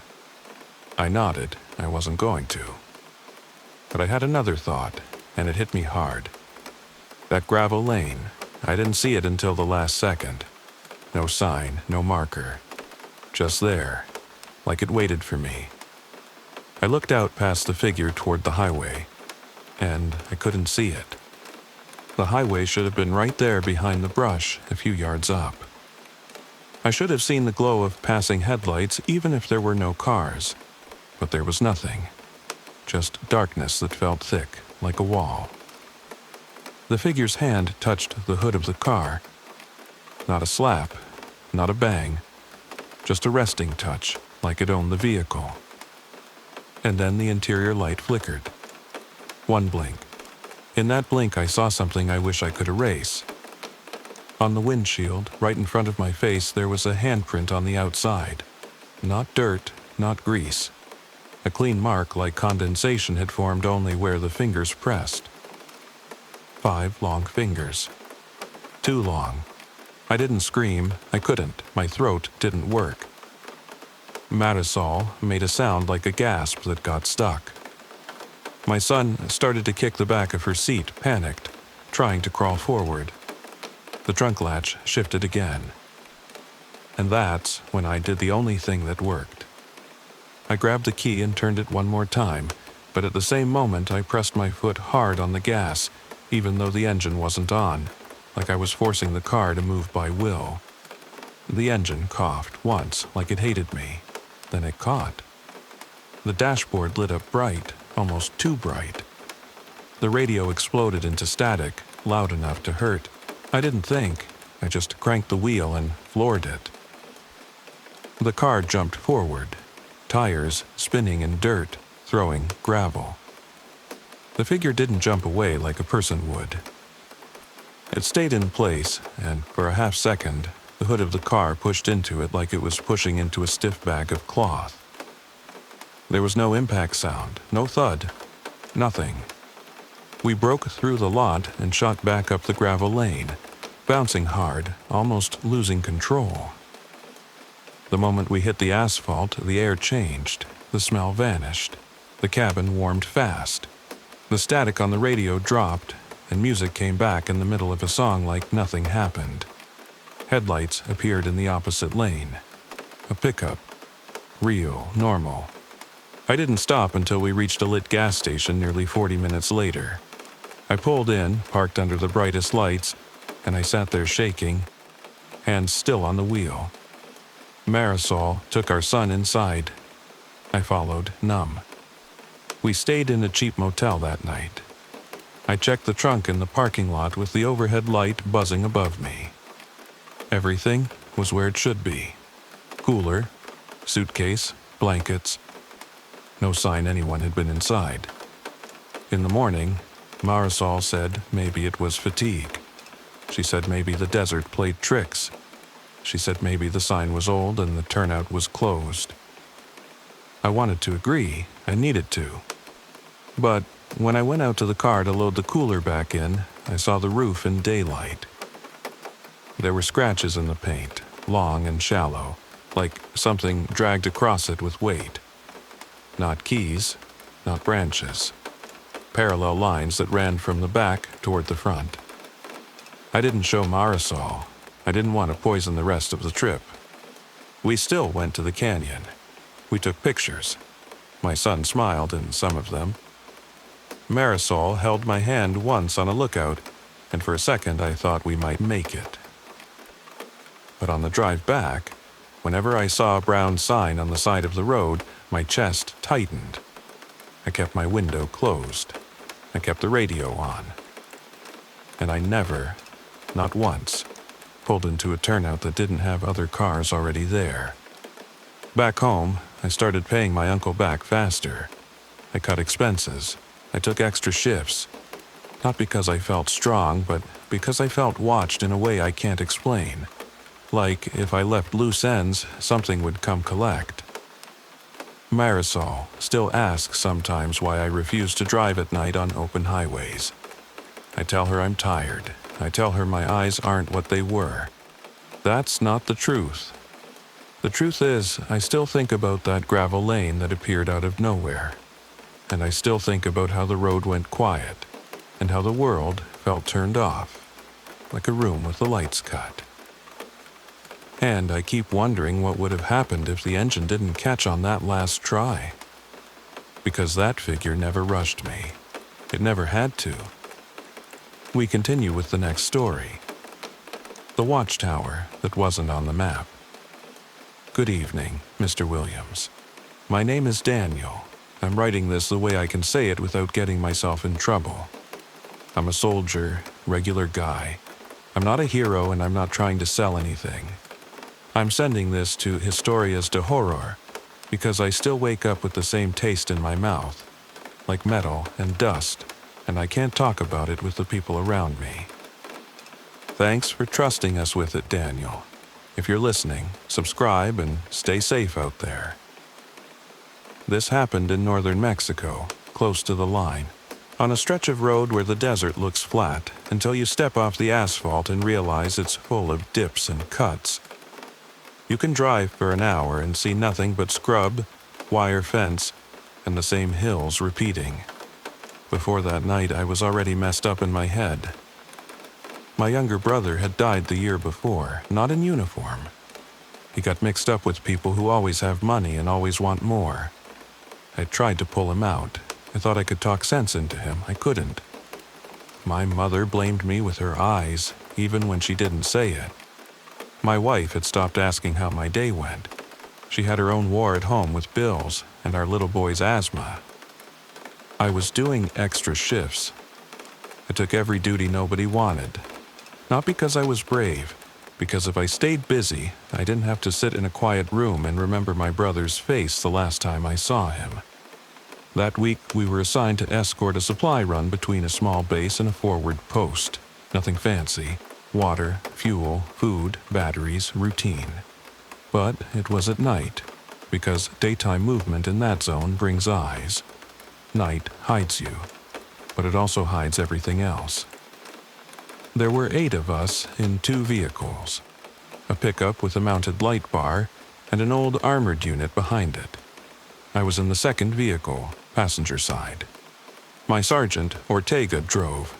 I nodded. I wasn't going to. But I had another thought, and it hit me hard. That gravel lane, I didn't see it until the last second. No sign, no marker. Just there, like it waited for me. I looked out past the figure toward the highway, and I couldn't see it. The highway should have been right there behind the brush, a few yards up. I should have seen the glow of passing headlights even if there were no cars, but there was nothing. Just darkness that felt thick, like a wall. The figure's hand touched the hood of the car. Not a slap, not a bang, just a resting touch, like it owned the vehicle. And then the interior light flickered. One blink. In that blink, I saw something I wish I could erase. On the windshield, right in front of my face, there was a handprint on the outside. Not dirt, not grease. A clean mark like condensation had formed only where the fingers pressed. 5 long fingers. Too long. I didn't scream. I couldn't. My throat didn't work. Marisol made a sound like a gasp that got stuck. My son started to kick the back of her seat, panicked, trying to crawl forward. The trunk latch shifted again. And that's when I did the only thing that worked. I grabbed the key and turned it one more time, but at the same moment I pressed my foot hard on the gas, even though the engine wasn't on, like I was forcing the car to move by will. The engine coughed once, like it hated me. Then it caught. The dashboard lit up bright, almost too bright. The radio exploded into static, loud enough to hurt. I didn't think. I just cranked the wheel and floored it. The car jumped forward, tires spinning in dirt, throwing gravel. The figure didn't jump away like a person would. It stayed in place, and for a half second, the hood of the car pushed into it like it was pushing into a stiff bag of cloth. There was no impact sound, no thud, nothing. We broke through the lot and shot back up the gravel lane, bouncing hard, almost losing control. The moment we hit the asphalt, the air changed, the smell vanished, the cabin warmed fast. The static on the radio dropped, and music came back in the middle of a song like nothing happened. Headlights appeared in the opposite lane. A pickup. Real, normal. I didn't stop until we reached a lit gas station nearly 40 minutes later. I pulled in, parked under the brightest lights, and I sat there shaking, hands still on the wheel. Marisol took our son inside. I followed, numb. We stayed in a cheap motel that night. I checked the trunk in the parking lot with the overhead light buzzing above me. Everything was where it should be. Cooler, suitcase, blankets. No sign anyone had been inside. In the morning, Marisol said maybe it was fatigue. She said maybe the desert played tricks. She said maybe the sign was old and the turnout was closed. I wanted to agree. I needed to. But when I went out to the car to load the cooler back in, I saw the roof in daylight. There were scratches in the paint, long and shallow, like something dragged across it with weight. Not keys, not branches. Parallel lines that ran from the back toward the front. I didn't show Marisol. I didn't want to poison the rest of the trip. We still went to the canyon. We took pictures. My son smiled in some of them. Marisol held my hand once on a lookout, and for a second I thought we might make it. But on the drive back, whenever I saw a brown sign on the side of the road, my chest tightened. I kept my window closed. I kept the radio on. And I never, not once, pulled into a turnout that didn't have other cars already there. Back home, I started paying my uncle back faster. I cut expenses. I took extra shifts. Not because I felt strong, but because I felt watched in a way I can't explain. Like if I left loose ends, something would come collect. Marisol still asks sometimes why I refuse to drive at night on open highways. I tell her I'm tired. I tell her my eyes aren't what they were. That's not the truth. The truth is, I still think about that gravel lane that appeared out of nowhere. And I still think about how the road went quiet, and how the world felt turned off, like a room with the lights cut. And I keep wondering what would have happened if the engine didn't catch on that last try. Because that figure never rushed me. It never had to. We continue with the next story. The watchtower that wasn't on the map. Good evening, Mr. Williams. My name is Daniel. I'm writing this the way I can say it without getting myself in trouble. I'm a soldier, regular guy. I'm not a hero and I'm not trying to sell anything. I'm sending this to Historias de Horror because I still wake up with the same taste in my mouth, like metal and dust, and I can't talk about it with the people around me. Thanks for trusting us with it, Daniel. If you're listening, subscribe and stay safe out there. This happened in northern Mexico, close to the line, on a stretch of road where the desert looks flat until you step off the asphalt and realize it's full of dips and cuts. You can drive for an hour and see nothing but scrub, wire fence, and the same hills repeating. Before that night, I was already messed up in my head. My younger brother had died the year before, not in uniform. He got mixed up with people who always have money and always want more. I tried to pull him out. I thought I could talk sense into him. I couldn't. My mother blamed me with her eyes, even when she didn't say it. My wife had stopped asking how my day went. She had her own war at home with bills and our little boy's asthma. I was doing extra shifts. I took every duty nobody wanted. Not because I was brave, because if I stayed busy, I didn't have to sit in a quiet room and remember my brother's face the last time I saw him. That week, we were assigned to escort a supply run between a small base and a forward post. Nothing fancy. Water, fuel, food, batteries, routine. But it was at night, because daytime movement in that zone brings eyes. Night hides you, but it also hides everything else. There were 8 of us in 2 vehicles, a pickup with a mounted light bar and an old armored unit behind it. I was in the second vehicle, passenger side. My sergeant, Ortega, drove.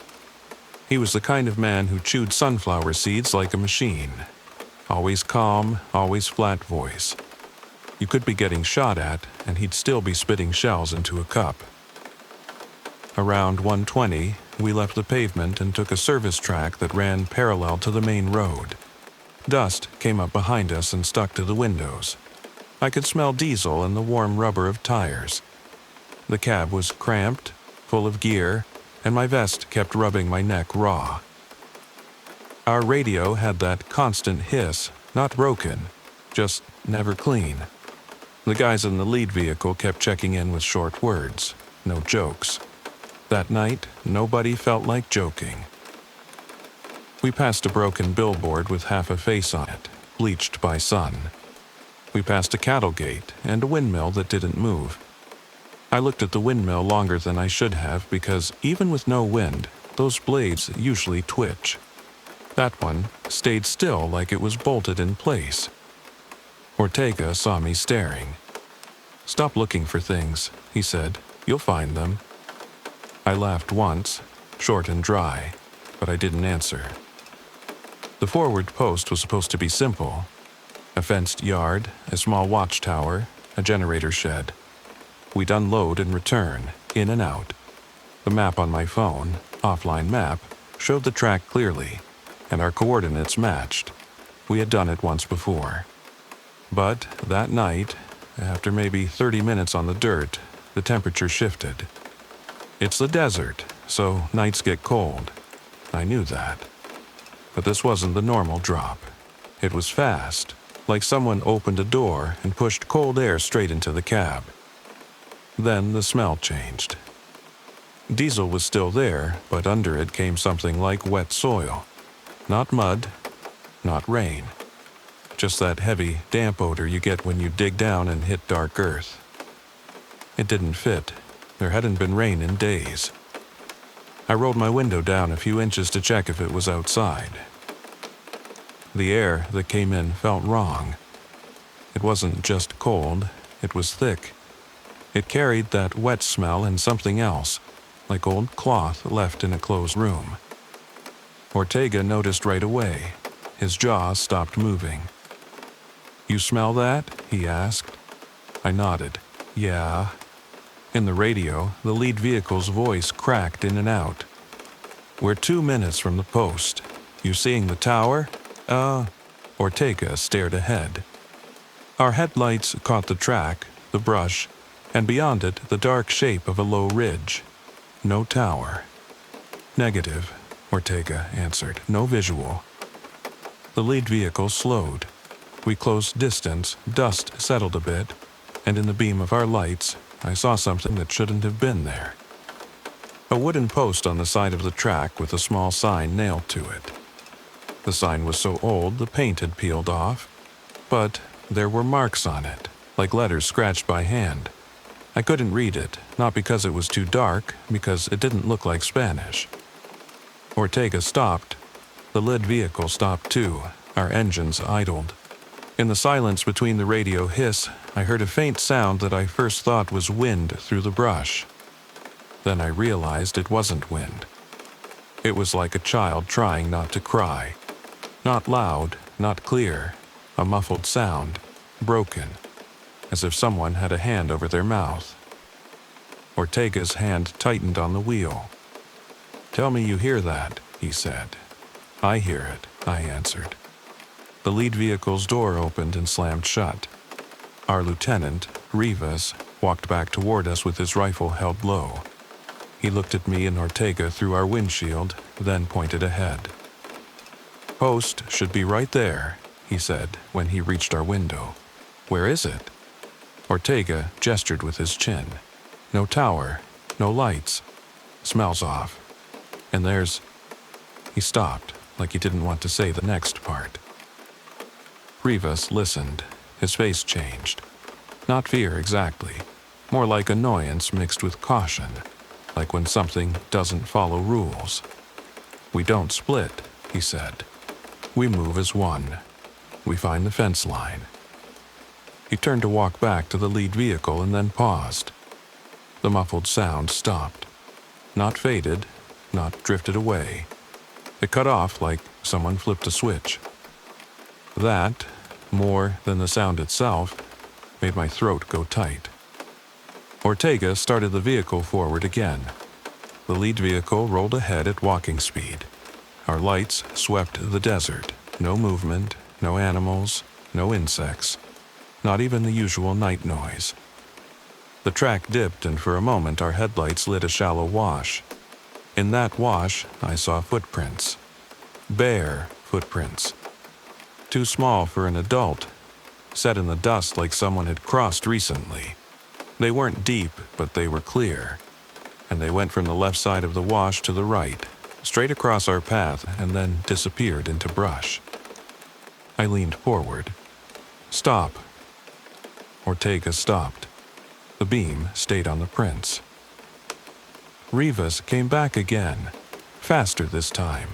He was the kind of man who chewed sunflower seeds like a machine. Always calm, always flat voice. You could be getting shot at, and he'd still be spitting shells into a cup. Around 1:20, we left the pavement and took a service track that ran parallel to the main road. Dust came up behind us and stuck to the windows. I could smell diesel and the warm rubber of tires. The cab was cramped, full of gear, and my vest kept rubbing my neck raw. Our radio had that constant hiss, not broken, just never clean. The guys in the lead vehicle kept checking in with short words, no jokes. That night, nobody felt like joking. We passed a broken billboard with half a face on it, bleached by sun. We passed a cattle gate and a windmill that didn't move. I looked at the windmill longer than I should have because even with no wind, those blades usually twitch. That one stayed still like it was bolted in place. Ortega saw me staring. "Stop looking for things," he said. "You'll find them." I laughed once, short and dry, but I didn't answer. The forward post was supposed to be simple. A fenced yard, a small watchtower, a generator shed. We'd unload and return, in and out. The map on my phone, offline map, showed the track clearly, and our coordinates matched. We had done it once before. But that night, after maybe 30 minutes on the dirt, the temperature shifted. It's the desert, so nights get cold. I knew that. But this wasn't the normal drop. It was fast, like someone opened a door and pushed cold air straight into the cab. Then the smell changed. Diesel was still there, but under it came something like wet soil. Not mud, not rain. Just that heavy, damp odor you get when you dig down and hit dark earth. It didn't fit. There hadn't been rain in days. I rolled my window down a few inches to check if it was outside. The air that came in felt wrong. It wasn't just cold, it was thick. It carried that wet smell and something else, like old cloth left in a closed room. Ortega noticed right away. His jaw stopped moving. "You smell that?" he asked. I nodded. "Yeah." In the radio, the lead vehicle's voice cracked in and out. "We're 2 minutes from the post. You seeing the tower?" Ortega stared ahead. Our headlights caught the track, the brush, and beyond it the dark shape of a low ridge. No tower. "Negative," Ortega answered. "No visual." The lead vehicle slowed. We closed distance, dust settled a bit, and in the beam of our lights, I saw something that shouldn't have been there. A wooden post on the side of the track with a small sign nailed to it. The sign was so old the paint had peeled off, but there were marks on it, like letters scratched by hand. I couldn't read it, not because it was too dark, because it didn't look like Spanish. Ortega stopped. The lead vehicle stopped too. Our engines idled. In the silence between the radio hiss, I heard a faint sound that I first thought was wind through the brush. Then I realized it wasn't wind. It was like a child trying not to cry. Not loud, not clear, a muffled sound, broken, as if someone had a hand over their mouth. Ortega's hand tightened on the wheel. "Tell me you hear that," he said. "I hear it," I answered. The lead vehicle's door opened and slammed shut. Our lieutenant, Rivas, walked back toward us with his rifle held low. He looked at me and Ortega through our windshield, then pointed ahead. "Post should be right there," he said when he reached our window. "Where is it?" Ortega gestured with his chin. "No tower, no lights. Smells off. And there's—" He stopped, like he didn't want to say the next part. Rivas listened. His face changed. Not fear exactly, more like annoyance mixed with caution, like when something doesn't follow rules. "We don't split," he said. "We move as one. We find the fence line." He turned to walk back to the lead vehicle and then paused. The muffled sound stopped. Not faded, not drifted away. It cut off like someone flipped a switch. That, more than the sound itself, made my throat go tight. Ortega started the vehicle forward again. The lead vehicle rolled ahead at walking speed. Our lights swept the desert. No movement, no animals, no insects, not even the usual night noise. The track dipped, and for a moment our headlights lit a shallow wash. In that wash, I saw footprints. Bare footprints. Too small for an adult, set in the dust like someone had crossed recently. They weren't deep, but they were clear, and they went from the left side of the wash to the right, straight across our path, and then disappeared into brush. I leaned forward. "Stop." Ortega stopped. The beam stayed on the prints. Rivas came back again, faster this time.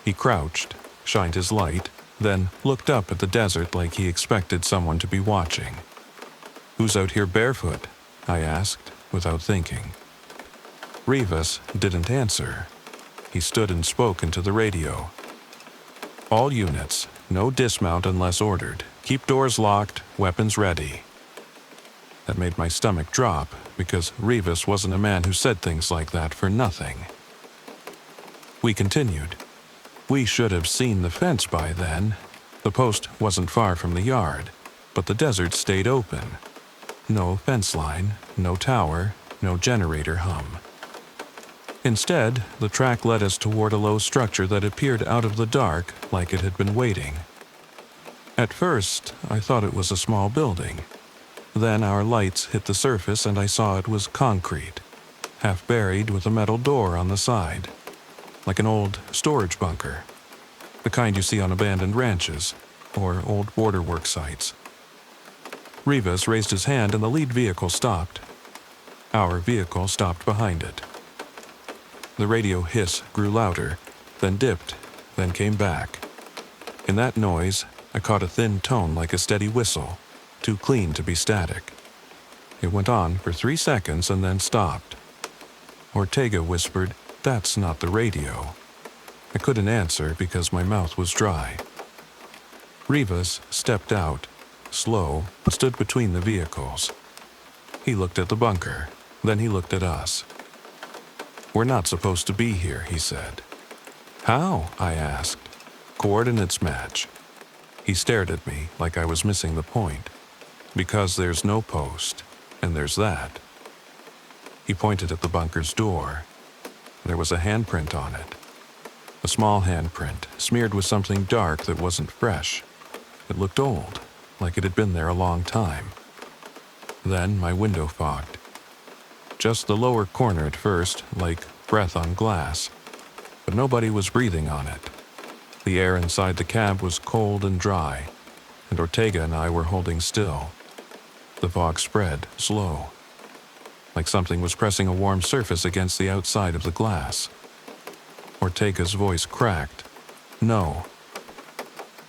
He crouched, shined his light, then looked up at the desert like he expected someone to be watching. "Who's out here barefoot?" I asked, without thinking. Rivas didn't answer. He stood and spoke into the radio. "All units, no dismount unless ordered. Keep doors locked, weapons ready." That made my stomach drop, because Rivas wasn't a man who said things like that for nothing. We continued. We should have seen the fence by then. The post wasn't far from the yard, but the desert stayed open. No fence line, no tower, no generator hum. Instead, the track led us toward a low structure that appeared out of the dark like it had been waiting. At first, I thought it was a small building. Then our lights hit the surface and I saw it was concrete, half buried with a metal door on the side, like an old storage bunker, the kind you see on abandoned ranches or old border work sites. Rivas raised his hand and the lead vehicle stopped. Our vehicle stopped behind it. The radio hiss grew louder, then dipped, then came back. In that noise, I caught a thin tone like a steady whistle, too clean to be static. It went on for 3 seconds and then stopped. Ortega whispered, "That's not the radio." I couldn't answer because my mouth was dry. Rivas stepped out, slow, and stood between the vehicles. He looked at the bunker, then he looked at us. "We're not supposed to be here," he said. "How?" I asked. "Coordinates match." He stared at me like I was missing the point. "Because there's no post, and there's that." He pointed at the bunker's door. There was a handprint on it. A small handprint, smeared with something dark that wasn't fresh. It looked old, like it had been there a long time. Then my window fogged. Just the lower corner at first, like breath on glass. But nobody was breathing on it. The air inside the cab was cold and dry, and Ortega and I were holding still. The fog spread, slow, like something was pressing a warm surface against the outside of the glass. Ortega's voice cracked. "No."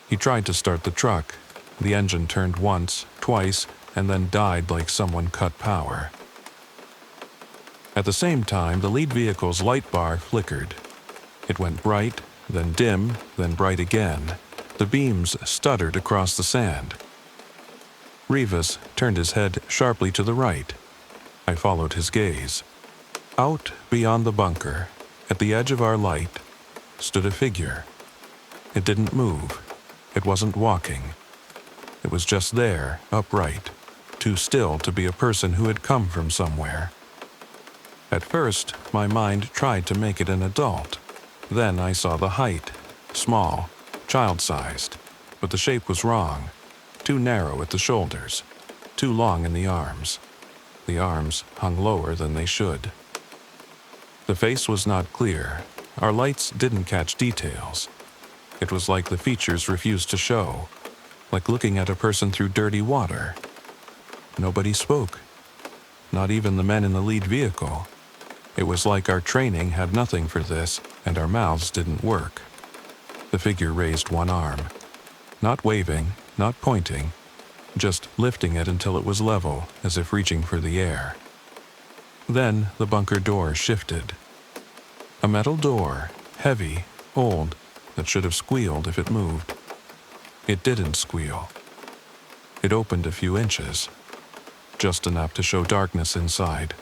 He tried to start the truck. The engine turned once, twice, and then died like someone cut power. At the same time, the lead vehicle's light bar flickered. It went bright, then dim, then bright again. The beams stuttered across the sand. Rivas turned his head sharply to the right. I followed his gaze. Out beyond the bunker, at the edge of our light, stood a figure. It didn't move. It wasn't walking. It was just there, upright, too still to be a person who had come from somewhere. At first, my mind tried to make it an adult. Then I saw the height, small, child-sized, but the shape was wrong. Too narrow at the shoulders, too long in the arms. The arms hung lower than they should. The face was not clear. Our lights didn't catch details. It was like the features refused to show, like looking at a person through dirty water. Nobody spoke, not even the men in the lead vehicle. It was like our training had nothing for this, and our mouths didn't work. The figure raised one arm, not waving, not pointing, just lifting it until it was level, as if reaching for the air. Then the bunker door shifted. A metal door, heavy, old, that should have squealed if it moved. It didn't squeal. It opened a few inches, just enough to show darkness inside.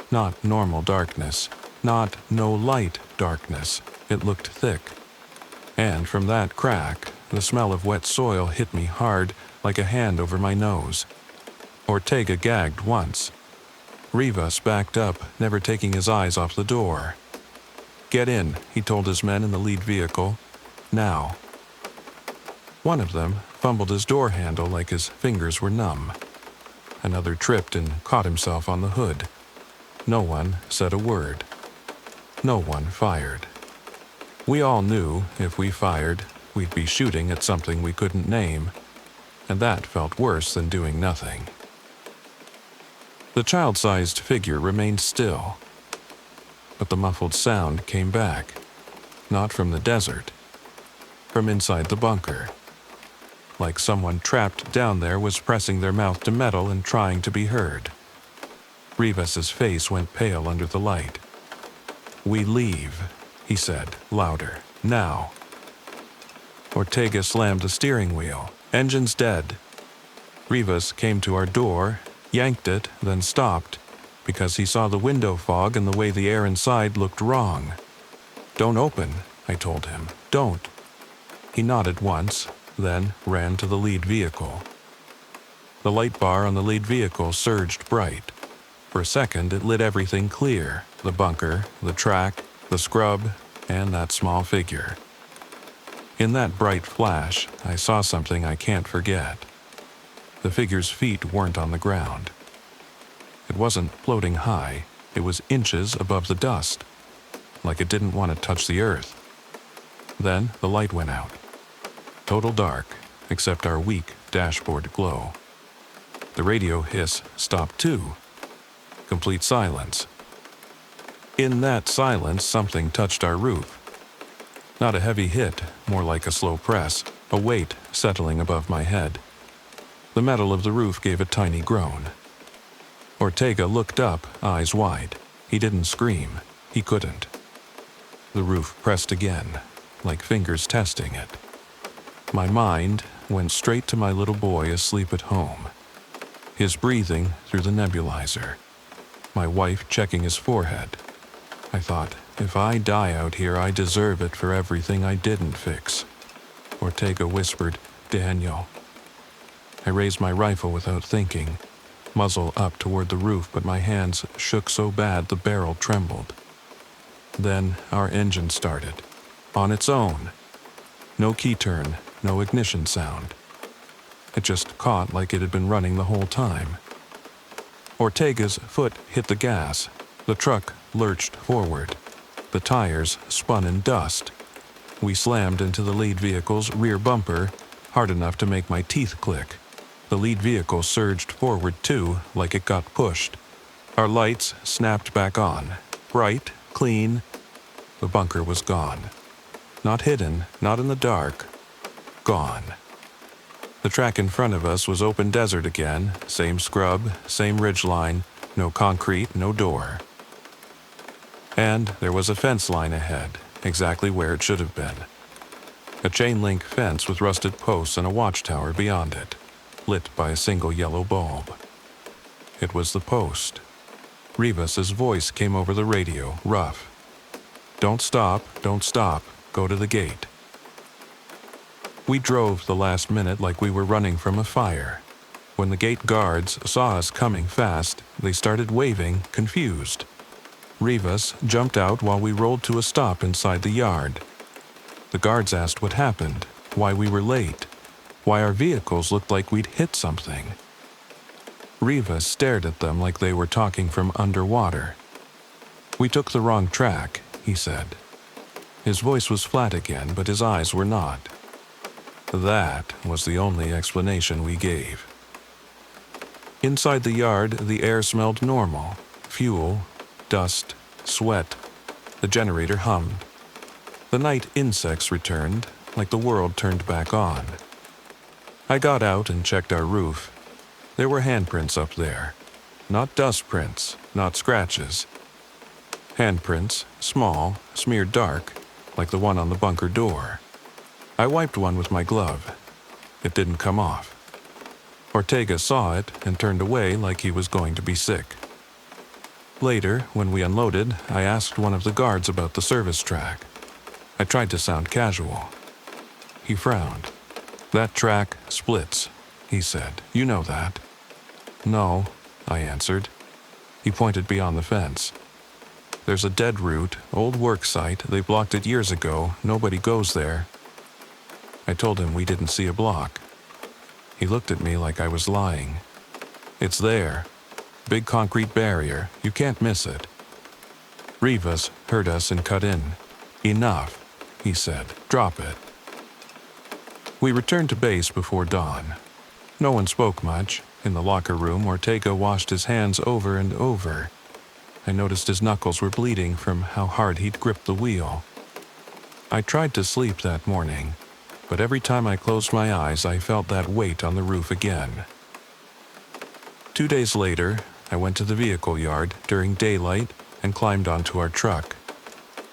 Not normal darkness, not no light darkness. It looked thick. And from that crack, the smell of wet soil hit me hard like a hand over my nose. Ortega gagged once. Rivas backed up, never taking his eyes off the door. "Get in," he told his men in the lead vehicle. "Now." One of them fumbled his door handle like his fingers were numb. Another tripped and caught himself on the hood. No one said a word. No one fired. We all knew if we fired, we'd be shooting at something we couldn't name, and that felt worse than doing nothing. The child-sized figure remained still, but the muffled sound came back, not from the desert, from inside the bunker, like someone trapped down there was pressing their mouth to metal and trying to be heard. Rivas's face went pale under the light. "We leave," he said, louder. "Now." Ortega slammed the steering wheel. "Engine's dead." Rivas came to our door, yanked it, then stopped, because he saw the window fog and the way the air inside looked wrong. "Don't open," I told him. "Don't." He nodded once, then ran to the lead vehicle. The light bar on the lead vehicle surged bright. For a second, it lit everything clear: the bunker, the track, the scrub, and that small figure. In that bright flash, I saw something I can't forget. The figure's feet weren't on the ground. It wasn't floating high. It was inches above the dust, like it didn't want to touch the earth. Then the light went out. Total dark, except our weak dashboard glow. The radio hiss stopped too. Complete silence. In that silence, something touched our roof. Not a heavy hit, more like a slow press, a weight settling above my head. The metal of the roof gave a tiny groan. Ortega looked up, eyes wide. He didn't scream. He couldn't. The roof pressed again, like fingers testing it. My mind went straight to my little boy asleep at home. His breathing through the nebulizer. My wife checking his forehead. I thought, if I die out here, I deserve it for everything I didn't fix. Ortega whispered, "Daniel." I raised my rifle without thinking, muzzle up toward the roof, but my hands shook so bad the barrel trembled. Then our engine started, on its own. No key turn, no ignition sound. It just caught like it had been running the whole time. Ortega's foot hit the gas. The truck lurched forward. The tires spun in dust. We slammed into the lead vehicle's rear bumper, hard enough to make my teeth click. The lead vehicle surged forward too, like it got pushed. Our lights snapped back on. Bright, clean. The bunker was gone. Not hidden, not in the dark. Gone. The track in front of us was open desert again, same scrub, same ridgeline, no concrete, no door. And there was a fence line ahead, exactly where it should have been. A chain-link fence with rusted posts and a watchtower beyond it, lit by a single yellow bulb. It was the post. Rivas's voice came over the radio, rough. Don't stop, go to the gate." We drove the last minute like we were running from a fire. When the gate guards saw us coming fast, they started waving, confused. Rivas jumped out while we rolled to a stop inside the yard. The guards asked what happened, why we were late, why our vehicles looked like we'd hit something. Rivas stared at them like they were talking from underwater. "We took the wrong track," he said. His voice was flat again, but his eyes were not. That was the only explanation we gave. Inside the yard, the air smelled normal. Fuel, dust, sweat. The generator hummed. The night insects returned, like the world turned back on. I got out and checked our roof. There were handprints up there. Not dust prints, not scratches. Handprints, small, smeared dark, like the one on the bunker door. I wiped one with my glove. It didn't come off. Ortega saw it and turned away like he was going to be sick. Later, when we unloaded, I asked one of the guards about the service track. I tried to sound casual. He frowned. "That track splits," he said. "You know that." "No," I answered. He pointed beyond the fence. "There's a dead route, old work site. They blocked it years ago. Nobody goes there." I told him we didn't see a block. He looked at me like I was lying. "It's there. Big concrete barrier. You can't miss it." Rivas heard us and cut in. "Enough," he said. "Drop it." We returned to base before dawn. No one spoke much. In the locker room, Ortega washed his hands over and over. I noticed his knuckles were bleeding from how hard he'd gripped the wheel. I tried to sleep that morning, but every time I closed my eyes, I felt that weight on the roof again. 2 days later, I went to the vehicle yard during daylight and climbed onto our truck.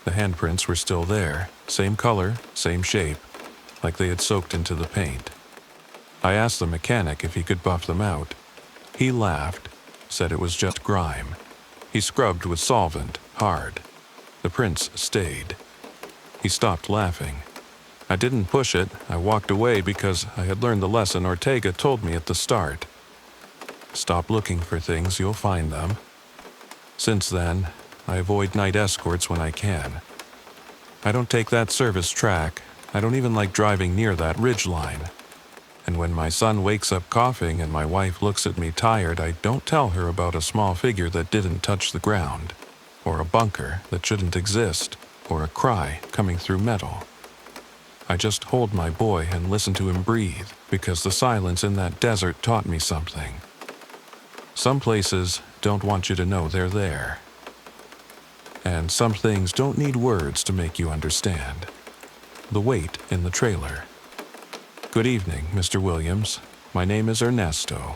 The handprints were still there, same color, same shape, like they had soaked into the paint. I asked the mechanic if he could buff them out. He laughed, said it was just grime. He scrubbed with solvent, hard. The prints stayed. He stopped laughing. I didn't push it. I walked away because I had learned the lesson Ortega told me at the start. Stop looking for things, you'll find them. Since then, I avoid night escorts when I can. I don't take that service track. I don't even like driving near that ridgeline. And when my son wakes up coughing and my wife looks at me tired, I don't tell her about a small figure that didn't touch the ground, or a bunker that shouldn't exist, or a cry coming through metal. I just hold my boy and listen to him breathe, because the silence in that desert taught me something. Some places don't want you to know they're there. And some things don't need words to make you understand. The weight in the trailer. Good evening, Mr. Williams. My name is Ernesto.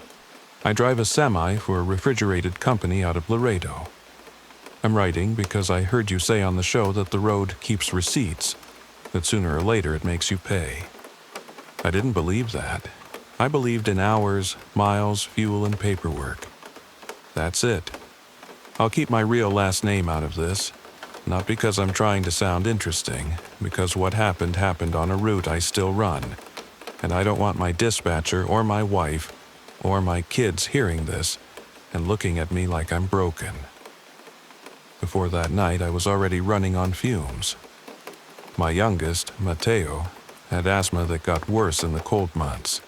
I drive a semi for a refrigerated company out of Laredo. I'm writing because I heard you say on the show that the road keeps receipts, that sooner or later it makes you pay. I didn't believe that. I believed in hours, miles, fuel, and paperwork. That's it. I'll keep my real last name out of this, not because I'm trying to sound interesting, because what happened happened on a route I still run, and I don't want my dispatcher or my wife or my kids hearing this and looking at me like I'm broken. Before that night, I was already running on fumes. My youngest, Mateo, had asthma that got worse in the cold months.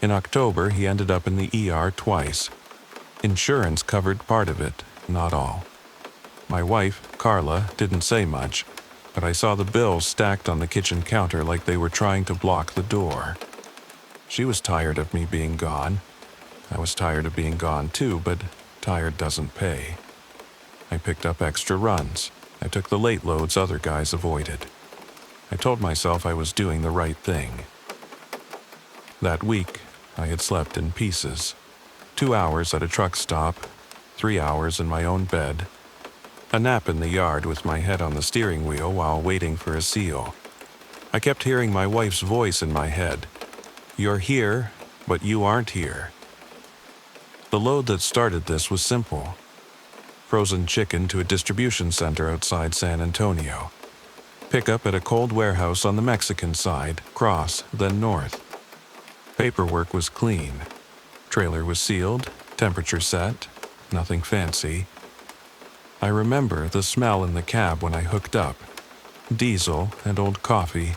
In October, he ended up in the ER twice. Insurance covered part of it, not all. My wife, Carla, didn't say much, but I saw the bills stacked on the kitchen counter like they were trying to block the door. She was tired of me being gone. I was tired of being gone too, but tired doesn't pay. I picked up extra runs. I took the late loads other guys avoided. I told myself I was doing the right thing. That week, I had slept in pieces. 2 hours at a truck stop, 3 hours in my own bed, a nap in the yard with my head on the steering wheel while waiting for a seal. I kept hearing my wife's voice in my head. You're here, but you aren't here. The load that started this was simple. Frozen chicken to a distribution center outside San Antonio. Pickup at a cold warehouse on the Mexican side, cross, then north. Paperwork was clean. Trailer was sealed, temperature set, nothing fancy. I remember the smell in the cab when I hooked up. Diesel and old coffee,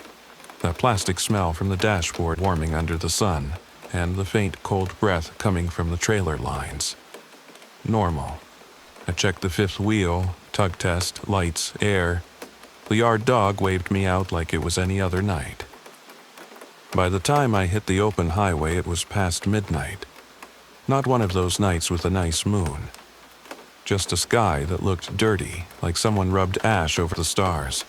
that plastic smell from the dashboard warming under the sun, and the faint cold breath coming from the trailer lines. Normal. I checked the fifth wheel, tug test, lights, air. The yard dog waved me out like it was any other night. By the time I hit the open highway, it was past midnight. Not one of those nights with a nice moon. Just a sky that looked dirty, like someone rubbed ash over the stars.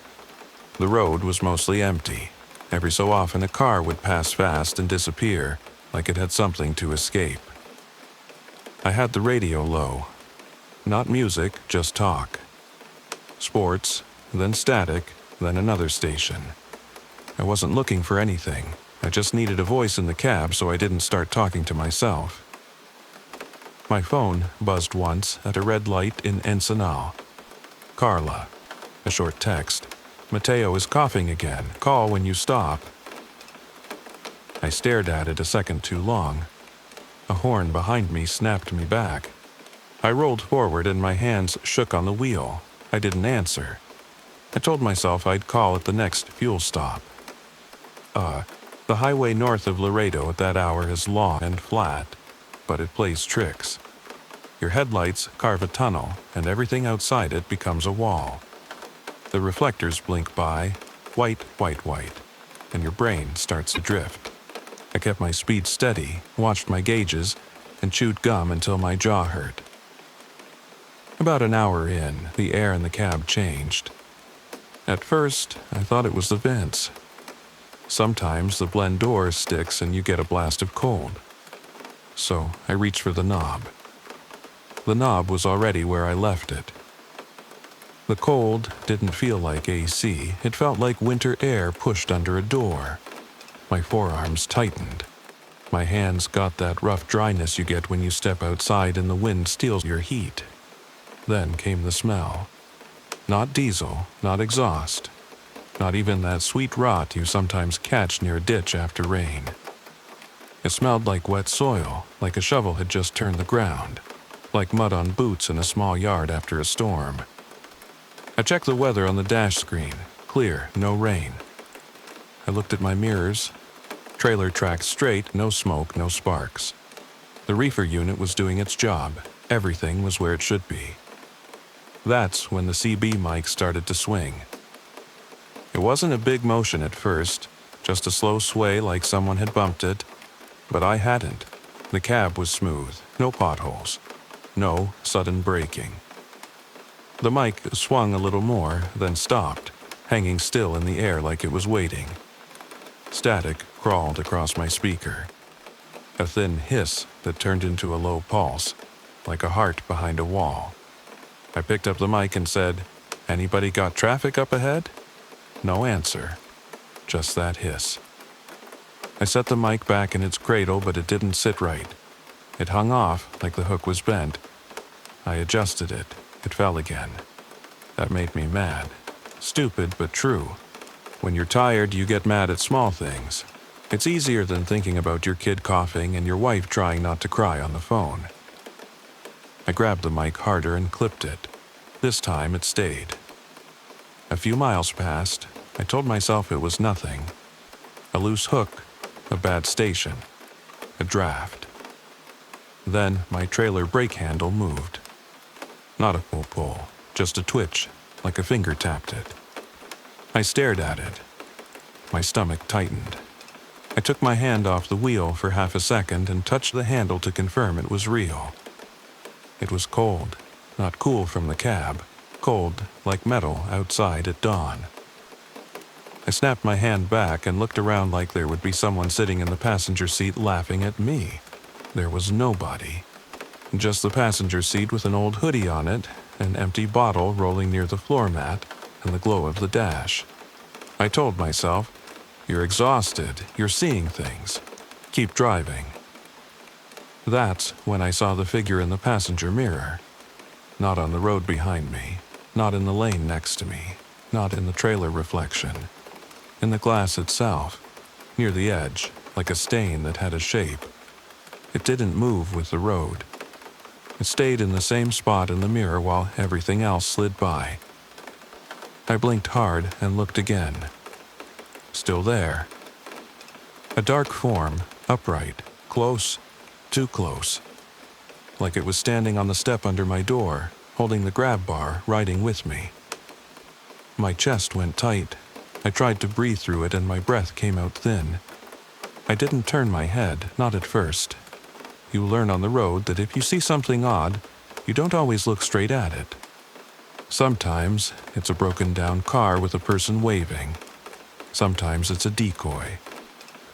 The road was mostly empty. Every so often a car would pass fast and disappear, like it had something to escape. I had the radio low. Not music, just talk. Sports, then static, then another station. I wasn't looking for anything. I just needed a voice in the cab so I didn't start talking to myself. My phone buzzed once at a red light in Ensenal. Carla. A short text. Mateo is coughing again. Call when you stop. I stared at it a second too long. A horn behind me snapped me back. I rolled forward and my hands shook on the wheel. I didn't answer. I told myself I'd call at the next fuel stop. The highway north of Laredo at that hour is long and flat, but it plays tricks. Your headlights carve a tunnel, and everything outside it becomes a wall. The reflectors blink by, white, white, white, and your brain starts to drift. I kept my speed steady, watched my gauges, and chewed gum until my jaw hurt. About an hour in, the air in the cab changed. At first, I thought it was the vents. Sometimes the blend door sticks and you get a blast of cold. So I reached for the knob. The knob was already where I left it. The cold didn't feel like AC. It felt like winter air pushed under a door. My forearms tightened. My hands got that rough dryness you get when you step outside and the wind steals your heat. Then came the smell. Not diesel, not exhaust. Not even that sweet rot you sometimes catch near a ditch after rain. It smelled like wet soil, like a shovel had just turned the ground, like mud on boots in a small yard after a storm. I checked the weather on the dash screen. Clear, no rain. I looked at my mirrors. Trailer tracked straight, no smoke, no sparks. The reefer unit was doing its job. Everything was where it should be. That's when the CB mic started to swing. It wasn't a big motion at first, just a slow sway like someone had bumped it, but I hadn't. The cab was smooth, no potholes, no sudden braking. The mic swung a little more, then stopped, hanging still in the air like it was waiting. Static crawled across my speaker. A thin hiss that turned into a low pulse, like a heart behind a wall. I picked up the mic and said, "Anybody got traffic up ahead?" No answer. Just that hiss. I set the mic back in its cradle, but it didn't sit right. It hung off like the hook was bent. I adjusted it. It fell again. That made me mad. Stupid, but true. When you're tired, you get mad at small things. It's easier than thinking about your kid coughing and your wife trying not to cry on the phone. I grabbed the mic harder and clipped it. This time it stayed. A few miles passed. I told myself it was nothing. A loose hook, a bad station, a draft. Then my trailer brake handle moved. Not a pull, just a twitch, like a finger tapped it. I stared at it. My stomach tightened. I took my hand off the wheel for half a second and touched the handle to confirm it was real. It was cold, not cool from the cab, cold like metal outside at dawn. I snapped my hand back and looked around like there would be someone sitting in the passenger seat laughing at me. There was nobody. Just the passenger seat with an old hoodie on it, an empty bottle rolling near the floor mat, and the glow of the dash. I told myself, "You're exhausted, you're seeing things. Keep driving." That's when I saw the figure in the passenger mirror. Not on the road behind me, not in the lane next to me, not in the trailer reflection. In the glass itself, near the edge, like a stain that had a shape. It didn't move with the road. It stayed in the same spot in the mirror while everything else slid by. I blinked hard and looked again. Still there. A dark form, upright, close, too close. Like it was standing on the step under my door, holding the grab bar, riding with me. My chest went tight. I tried to breathe through it and my breath came out thin. I didn't turn my head, not at first. You learn on the road that if you see something odd, you don't always look straight at it. Sometimes it's a broken down car with a person waving. Sometimes it's a decoy.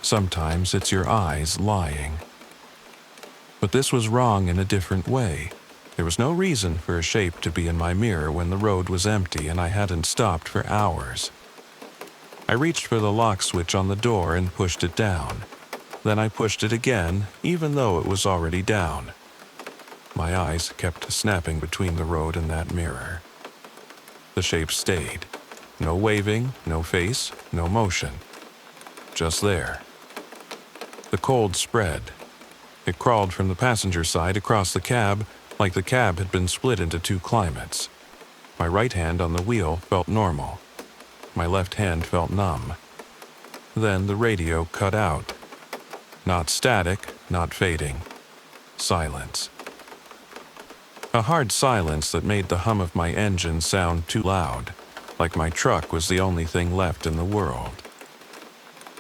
Sometimes it's your eyes lying. But this was wrong in a different way. There was no reason for a shape to be in my mirror when the road was empty and I hadn't stopped for hours. I reached for the lock switch on the door and pushed it down. Then I pushed it again, even though it was already down. My eyes kept snapping between the road and that mirror. The shape stayed. No waving, no face, no motion. Just there. The cold spread. It crawled from the passenger side across the cab like the cab had been split into two climates. My right hand on the wheel felt normal. My left hand felt numb. Then the radio cut out. Not static, not fading. Silence. A hard silence that made the hum of my engine sound too loud, like my truck was the only thing left in the world.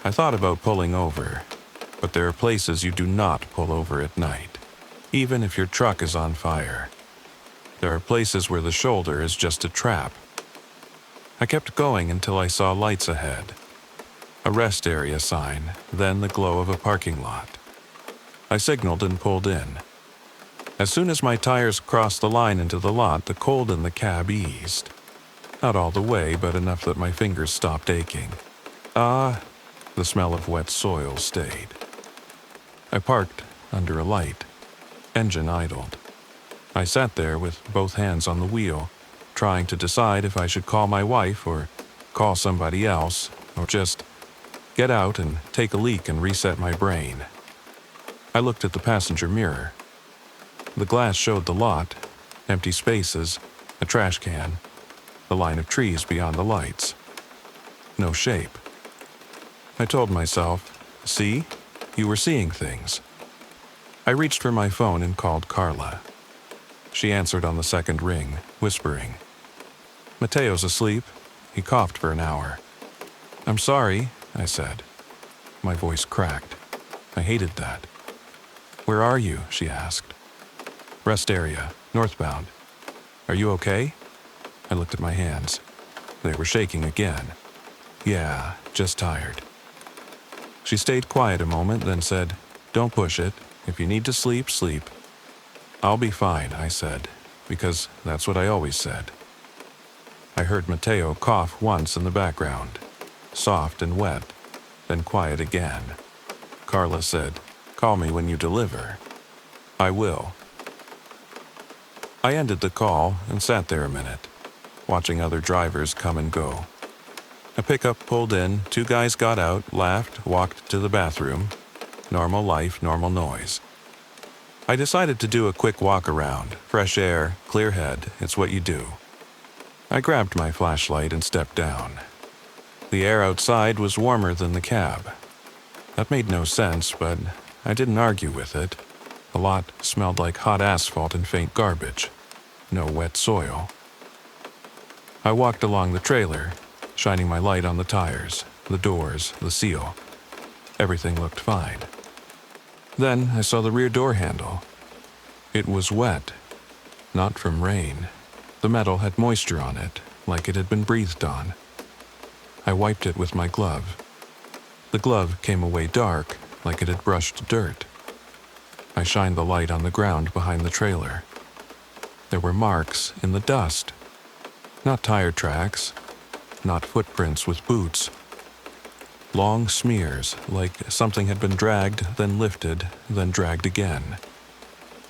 I thought about pulling over, but there are places you do not pull over at night, even if your truck is on fire. There are places where the shoulder is just a trap. I kept going until I saw lights ahead. A rest area sign, then the glow of a parking lot. I signaled and pulled in. As soon as my tires crossed the line into the lot, the cold in the cab eased. Not all the way, but enough that my fingers stopped aching. The smell of wet soil stayed. I parked under a light. Engine idled. I sat there with both hands on the wheel, trying to decide if I should call my wife or call somebody else, or just get out and take a leak and reset my brain. I looked at the passenger mirror. The glass showed the lot, empty spaces, a trash can, the line of trees beyond the lights. No shape. I told myself, see, you were seeing things. I reached for my phone and called Carla. She answered on the second ring, whispering. Mateo's asleep. He coughed for an hour. I'm sorry, I said. My voice cracked. I hated that. Where are you? She asked. Rest area, northbound. Are you okay? I looked at my hands. They were shaking again. Yeah, just tired. She stayed quiet a moment, then said, Don't push it. If you need to sleep, sleep. I'll be fine, I said, because that's what I always said. I heard Mateo cough once in the background, soft and wet, then quiet again. Carla said, Call me when you deliver. I will. I ended the call and sat there a minute, watching other drivers come and go. A pickup pulled in, two guys got out, laughed, walked to the bathroom. Normal life, normal noise. I decided to do a quick walk around, fresh air, clear head, it's what you do. I grabbed my flashlight and stepped down. The air outside was warmer than the cab. That made no sense, but I didn't argue with it. The lot smelled like hot asphalt and faint garbage. No wet soil. I walked along the trailer, shining my light on the tires, the doors, the seal. Everything looked fine. Then I saw the rear door handle. It was wet, not from rain. The metal had moisture on it, like it had been breathed on. I wiped it with my glove. The glove came away dark, like it had brushed dirt. I shined the light on the ground behind the trailer. There were marks in the dust. Not tire tracks, not footprints with boots. Long smears, like something had been dragged, then lifted, then dragged again.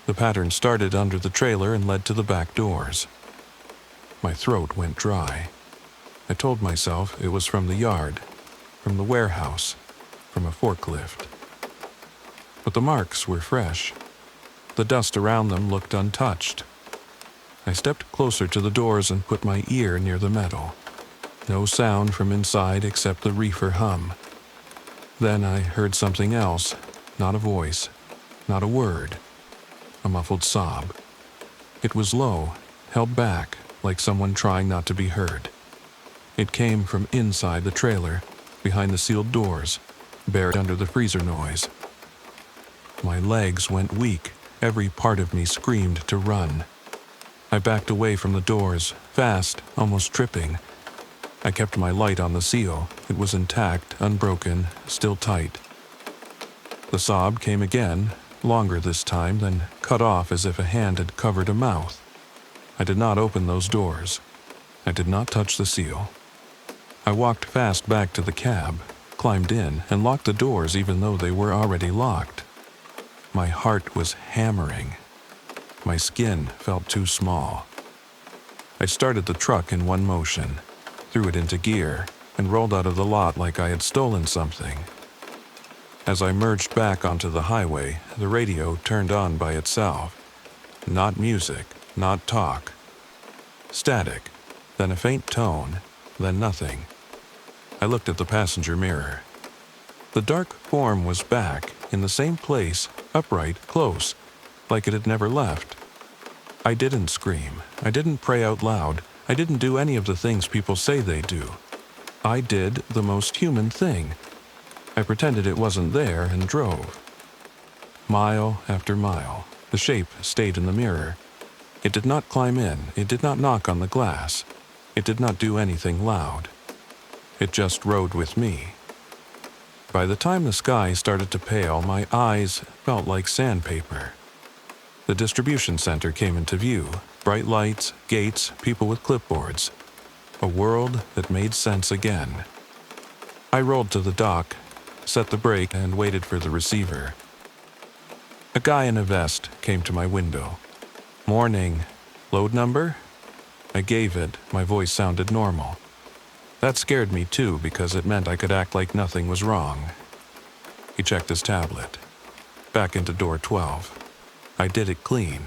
The pattern started under the trailer and led to the back doors. My throat went dry. I told myself it was from the yard, from the warehouse, from a forklift. But the marks were fresh. The dust around them looked untouched. I stepped closer to the doors and put my ear near the metal. No sound from inside except the reefer hum. Then I heard something else, not a voice, not a word. A muffled sob. It was low, held back, like someone trying not to be heard. It came from inside the trailer, behind the sealed doors, buried under the freezer noise. My legs went weak. Every part of me screamed to run. I backed away from the doors, fast, almost tripping. I kept my light on the seal. It was intact, unbroken, still tight. The sob came again, longer this time, then cut off as if a hand had covered a mouth. I did not open those doors. I did not touch the seal. I walked fast back to the cab, climbed in, and locked the doors even though they were already locked. My heart was hammering. My skin felt too small. I started the truck in one motion, threw it into gear, and rolled out of the lot like I had stolen something. As I merged back onto the highway, the radio turned on by itself. Not music, not talk. Static, then a faint tone, then nothing. I looked at the passenger mirror. The dark form was back, in the same place, upright, close, like it had never left. I didn't scream. I didn't pray out loud. I didn't do any of the things people say they do. I did the most human thing. I pretended it wasn't there and drove. Mile after mile, the shape stayed in the mirror. It did not climb in. It did not knock on the glass. It did not do anything loud. It just rode with me. By the time the sky started to pale, my eyes felt like sandpaper. The distribution center came into view. Bright lights, gates, people with clipboards. A world that made sense again. I rolled to the dock, set the brake, and waited for the receiver. A guy in a vest came to my window. "Morning. Load number?" I gave it. My voice sounded normal. That scared me too because it meant I could act like nothing was wrong. He checked his tablet. Back into door 12. I did it clean.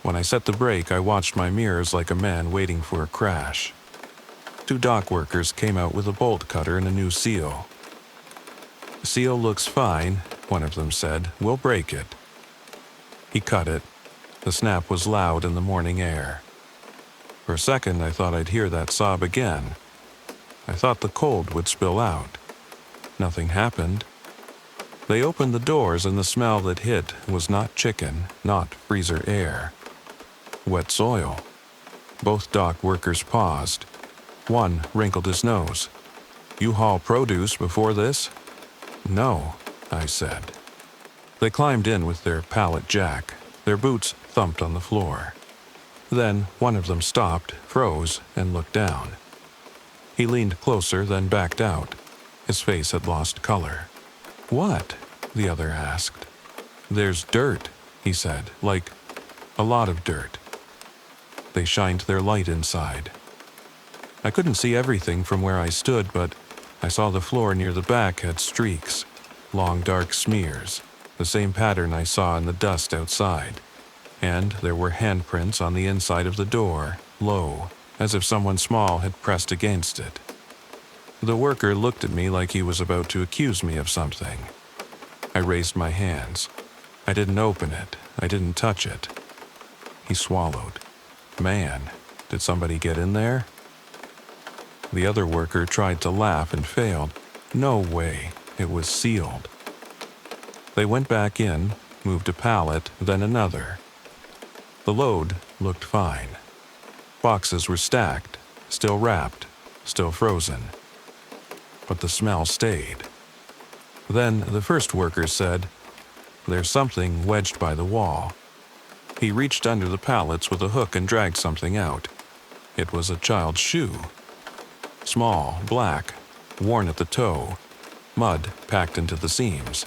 When I set the brake, I watched my mirrors like a man waiting for a crash. 2 dock workers came out with a bolt cutter and a new seal. "Seal looks fine," one of them said. "We'll break it." He cut it. The snap was loud in the morning air. For a second, I thought I'd hear that sob again. I thought the cold would spill out. Nothing happened. They opened the doors and the smell that hit was not chicken, not freezer air. Wet soil. Both dock workers paused. One wrinkled his nose. "You haul produce before this?" "No," I said. They climbed in with their pallet jack. Their boots thumped on the floor. Then one of them stopped, froze, and looked down. He leaned closer, then backed out. His face had lost color. "What?" the other asked. "There's dirt," he said, "like a lot of dirt." They shined their light inside. I couldn't see everything from where I stood, but I saw the floor near the back had streaks, long dark smears, the same pattern I saw in the dust outside. And there were handprints on the inside of the door, low, as if someone small had pressed against it. The worker looked at me like he was about to accuse me of something. I raised my hands. I didn't open it. I didn't touch it. He swallowed. "Man, did somebody get in there?" The other worker tried to laugh and failed. "No way. It was sealed." They went back in, moved a pallet, then another. The load looked fine. Boxes were stacked, still wrapped, still frozen. But the smell stayed. Then the first worker said, "There's something wedged by the wall." He reached under the pallets with a hook and dragged something out. It was a child's shoe. Small, black, worn at the toe, mud packed into the seams.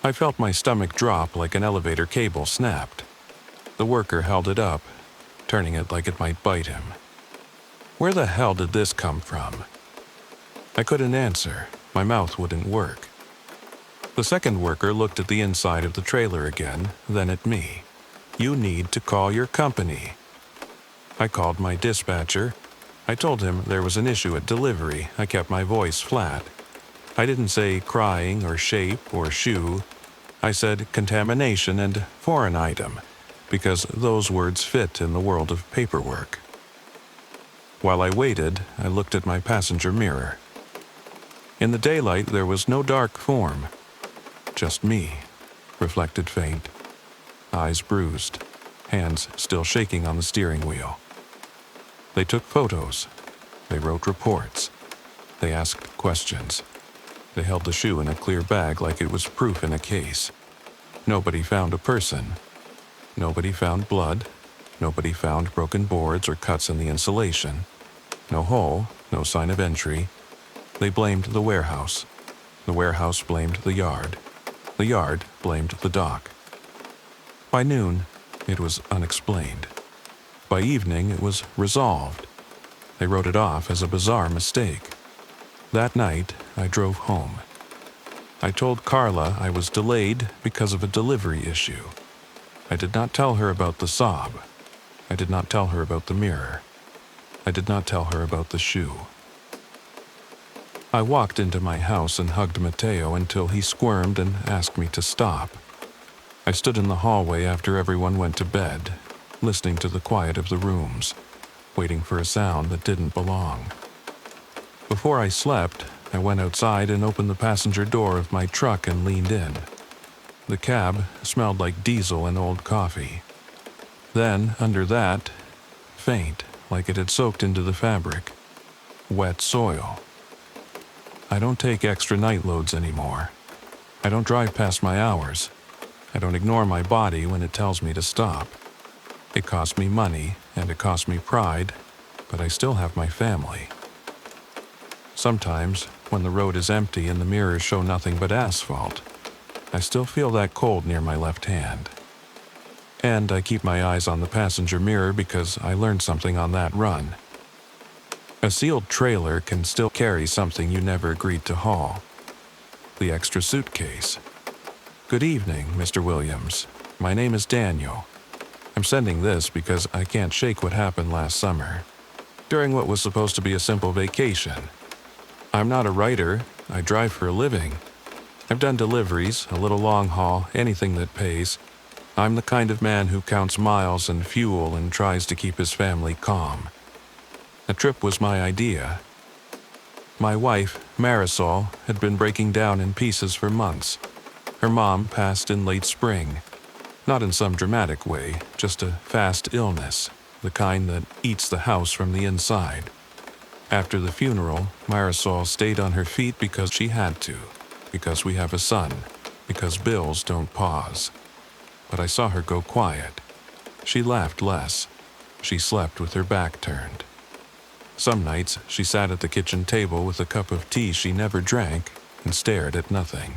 I felt my stomach drop like an elevator cable snapped. The worker held it up, turning it like it might bite him. Where the hell did this come from? I couldn't answer. My mouth wouldn't work. The second worker looked at the inside of the trailer again, then at me. "You need to call your company." I called my dispatcher. I told him there was an issue at delivery. I kept my voice flat. I didn't say crying or shape or shoe. I said contamination and foreign item, because those words fit in the world of paperwork. While I waited, I looked at my passenger mirror. In the daylight, there was no dark form. Just me, reflected faint. Eyes bruised, hands still shaking on the steering wheel. They took photos. They wrote reports. They asked questions. They held the shoe in a clear bag like it was proof in a case. Nobody found a person. Nobody found blood. Nobody found broken boards or cuts in the insulation. No hole, No sign of entry. They blamed the warehouse. The warehouse blamed the yard. The yard blamed the dock. By noon, it was unexplained. By evening, it was resolved. They wrote it off as a bizarre mistake. That night, I drove home. I told Carla I was delayed because of a delivery issue. I did not tell her about the sob. I did not tell her about the mirror. I did not tell her about the shoe. I walked into my house and hugged Mateo until he squirmed and asked me to stop. I stood in the hallway after everyone went to bed, listening to the quiet of the rooms, waiting for a sound that didn't belong. Before I slept, I went outside and opened the passenger door of my truck and leaned in. The cab smelled like diesel and old coffee. Then, under that, faint, like it had soaked into the fabric, wet soil. I don't take extra night loads anymore. I don't drive past my hours. I don't ignore my body when it tells me to stop. It cost me money and it cost me pride, but I still have my family. Sometimes, when the road is empty and the mirrors show nothing but asphalt, I still feel that cold near my left hand. And I keep my eyes on the passenger mirror because I learned something on that run. A sealed trailer can still carry something you never agreed to haul. The extra suitcase. Good evening, Mr. Williams. My name is Daniel. I'm sending this because I can't shake what happened last summer, during what was supposed to be a simple vacation. I'm not a writer. I drive for a living. I've done deliveries, a little long haul, anything that pays. I'm the kind of man who counts miles and fuel and tries to keep his family calm. The trip was my idea. My wife, Marisol, had been breaking down in pieces for months. Her mom passed in late spring. Not in some dramatic way, just a fast illness, the kind that eats the house from the inside. After the funeral, Marisol stayed on her feet because she had to, because we have a son, because bills don't pause. But I saw her go quiet. She laughed less. She slept with her back turned. Some nights, she sat at the kitchen table with a cup of tea she never drank and stared at nothing.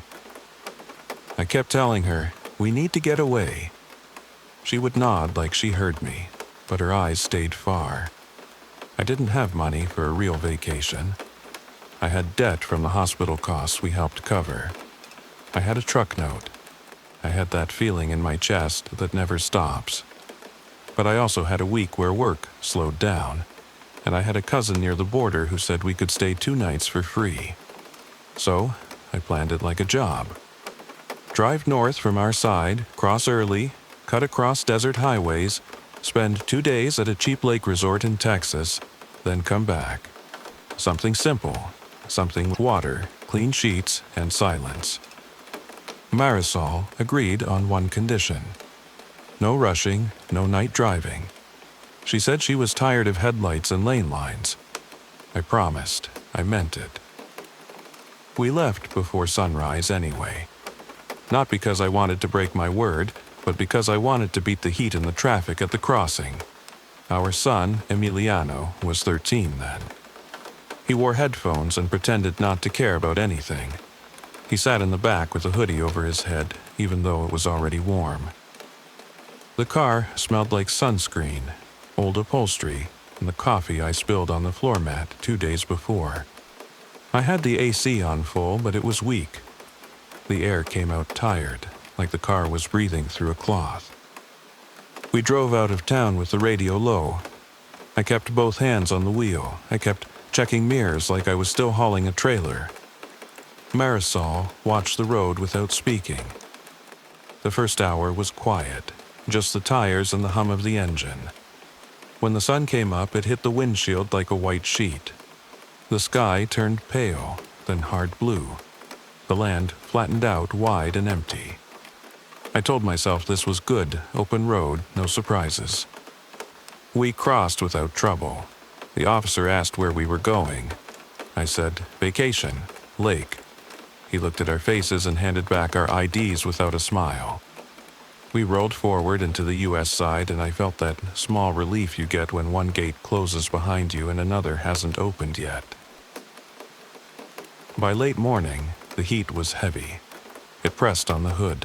I kept telling her, "We need to get away." She would nod like she heard me, but her eyes stayed far. I didn't have money for a real vacation. I had debt from the hospital costs we helped cover. I had a truck note. I had that feeling in my chest that never stops. But I also had a week where work slowed down. And I had a cousin near the border who said we could stay 2 nights for free. So, I planned it like a job. Drive north from our side, cross early, cut across desert highways, spend 2 days at a cheap lake resort in Texas, then come back. Something simple, something with water, clean sheets, and silence. Marisol agreed on one condition. No rushing, no night driving. She said she was tired of headlights and lane lines. I promised. I meant it. We left before sunrise anyway. Not because I wanted to break my word, but because I wanted to beat the heat in the traffic at the crossing. Our son, Emiliano, was 13 then. He wore headphones and pretended not to care about anything. He sat in the back with a hoodie over his head, even though it was already warm. The car smelled like sunscreen, old upholstery, and the coffee I spilled on the floor mat 2 days before. I had the AC on full, but it was weak. The air came out tired, like the car was breathing through a cloth. We drove out of town with the radio low. I kept both hands on the wheel. I kept checking mirrors like I was still hauling a trailer. Marisol watched the road without speaking. The first hour was quiet, just the tires and the hum of the engine. When the sun came up, it hit the windshield like a white sheet. The sky turned pale, then hard blue. The land flattened out wide and empty. I told myself this was good, open road, no surprises. We crossed without trouble. The officer asked where we were going. I said, vacation, lake. He looked at our faces and handed back our IDs without a smile. We rolled forward into the U.S. side, and I felt that small relief you get when one gate closes behind you and another hasn't opened yet. By late morning, the heat was heavy. It pressed on the hood.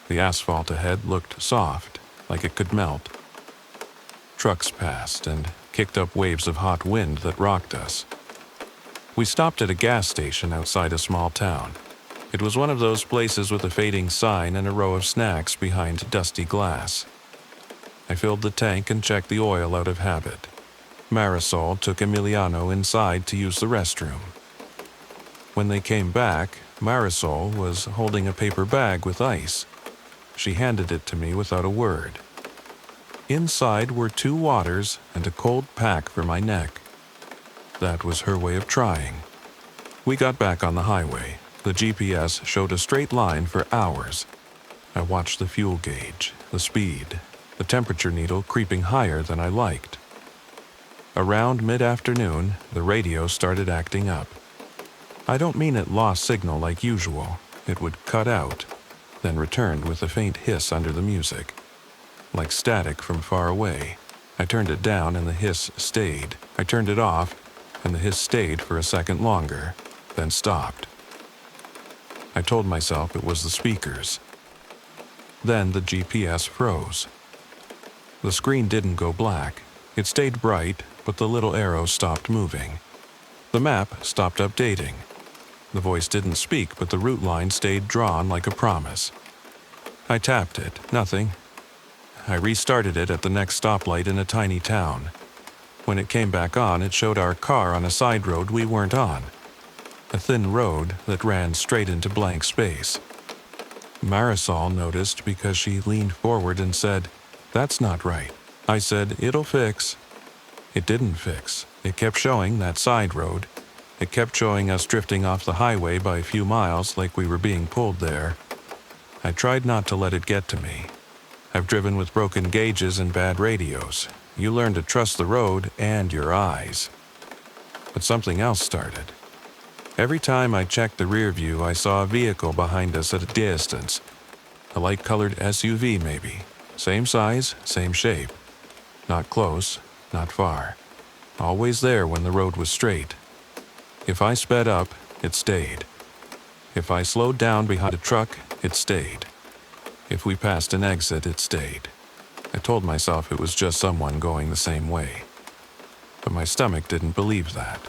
The asphalt ahead looked soft, like it could melt. Trucks passed and kicked up waves of hot wind that rocked us. We stopped at a gas station outside a small town. It was one of those places with a fading sign and a row of snacks behind dusty glass. I filled the tank and checked the oil out of habit. Marisol took Emiliano inside to use the restroom. When they came back, Marisol was holding a paper bag with ice. She handed it to me without a word. Inside were 2 waters and a cold pack for my neck. That was her way of trying. We got back on the highway. The GPS showed a straight line for hours. I watched the fuel gauge, the speed, the temperature needle creeping higher than I liked. Around mid-afternoon, the radio started acting up. I don't mean it lost signal like usual. It would cut out, then returned with a faint hiss under the music, like static from far away. I turned it down and the hiss stayed. I turned it off and the hiss stayed for a second longer, then stopped. I told myself it was the speakers. Then the GPS froze. The screen didn't go black. It stayed bright, but the little arrow stopped moving. The map stopped updating. The voice didn't speak, but the route line stayed drawn like a promise. I tapped it. Nothing. I restarted it at the next stoplight in a tiny town. When it came back on, it showed our car on a side road we weren't on. A thin road that ran straight into blank space. Marisol noticed because she leaned forward and said, "That's not right." I said, "It'll fix." It didn't fix. It kept showing that side road. It kept showing us drifting off the highway by a few miles like we were being pulled there. I tried not to let it get to me. I've driven with broken gauges and bad radios. You learn to trust the road and your eyes. But something else started. Every time I checked the rear view, I saw a vehicle behind us at a distance. A light-colored SUV, maybe. Same size, same shape. Not close, not far. Always there when the road was straight. If I sped up, it stayed. If I slowed down behind a truck, it stayed. If we passed an exit, it stayed. I told myself it was just someone going the same way. But my stomach didn't believe that.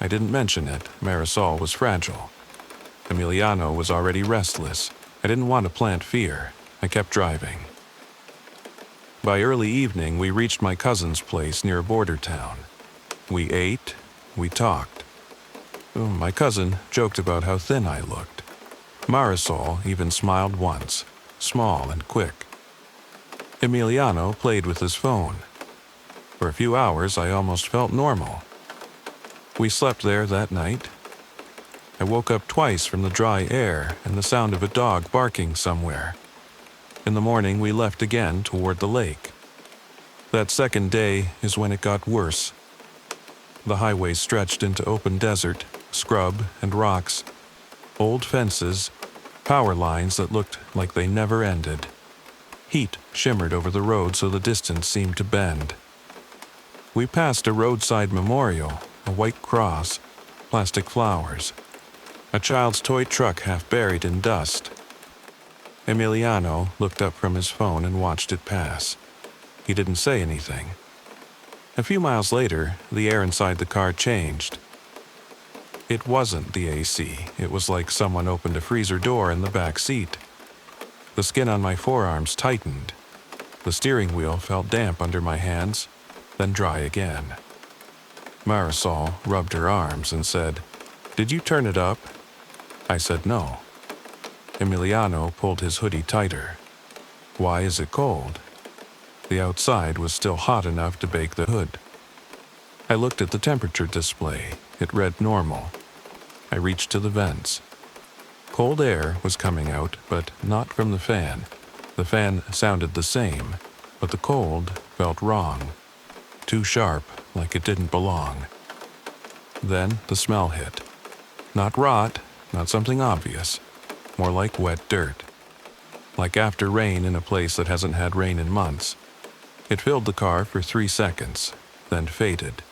I didn't mention it. Marisol was fragile. Emiliano was already restless. I didn't want to plant fear. I kept driving. By early evening, we reached my cousin's place near a border town. We ate, we talked. My cousin joked about how thin I looked. Marisol even smiled once, small and quick. Emiliano played with his phone. For a few hours, I almost felt normal. We slept there that night. I woke up twice from the dry air and the sound of a dog barking somewhere. In the morning, we left again toward the lake. That second day is when it got worse. The highway stretched into open desert, scrub and rocks, old fences, power lines that looked like they never ended. Heat shimmered over the road so the distance seemed to bend. We passed a roadside memorial, a white cross, plastic flowers, a child's toy truck half buried in dust. Emiliano looked up from his phone and watched it pass. He didn't say anything. A few miles later, the air inside the car changed. It wasn't the AC. It was like someone opened a freezer door in the back seat. The skin on my forearms tightened. The steering wheel felt damp under my hands, then dry again. Marisol rubbed her arms and said, "Did you turn it up?" I said no. Emiliano pulled his hoodie tighter. "Why is it cold?" The outside was still hot enough to bake the hood. I looked at the temperature display. It read normal. I reached to the vents. Cold air was coming out, but not from the fan. The fan sounded the same, but the cold felt wrong. Too sharp, like it didn't belong. Then the smell hit. Not rot, not something obvious. More like wet dirt. like after rain in a place that hasn't had rain in months. It filled the car for 3 seconds, then faded.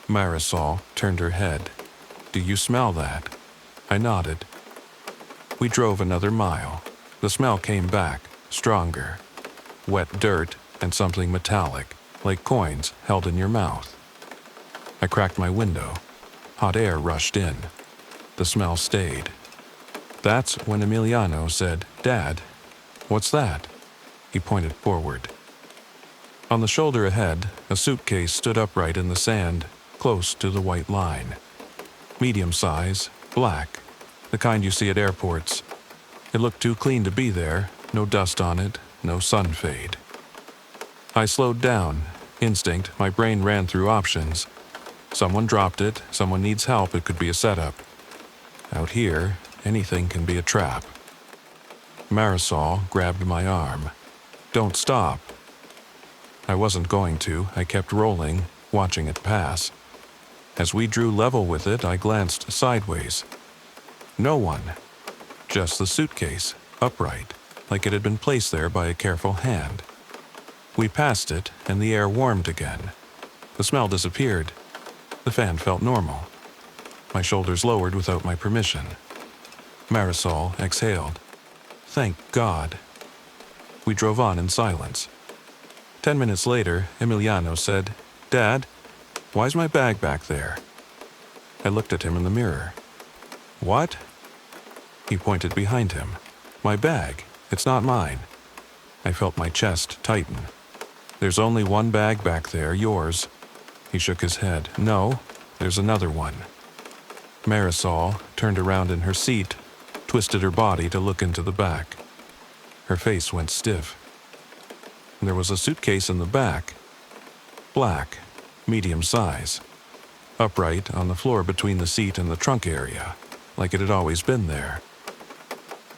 Marisol turned her head. "Do you smell that?" I nodded. We drove another mile. The smell came back, stronger. Wet dirt and something metallic, like coins held in your mouth. I cracked my window. Hot air rushed in. The smell stayed. That's when Emiliano said, "Dad, what's that?" He pointed forward. On the shoulder ahead, a suitcase stood upright in the sand, close to the white line. Medium size, black, the kind you see at airports. It looked too clean to be there, no dust on it, no sun fade. I slowed down. Instinct, my brain ran through options. Someone dropped it, someone needs help, it could be a setup. Out here, anything can be a trap. Marisol grabbed my arm. "Don't stop." I wasn't going to. I kept rolling, watching it pass. As we drew level with it, I glanced sideways. No one. Just the suitcase, upright, like it had been placed there by a careful hand. We passed it, and the air warmed again. The smell disappeared. The fan felt normal. My shoulders lowered without my permission. Marisol exhaled. Thank God. We drove on in silence. 10 minutes later, Emiliano said, "Dad, why's my bag back there?" I looked at him in the mirror. "What?" He pointed behind him. "My bag. It's not mine." I felt my chest tighten. "There's only one bag back there, yours." He shook his head. "No, there's another one." Marisol turned around in her seat, twisted her body to look into the back. Her face went stiff. There was a suitcase in the back. Black, medium size. Upright on the floor between the seat and the trunk area, like it had always been there.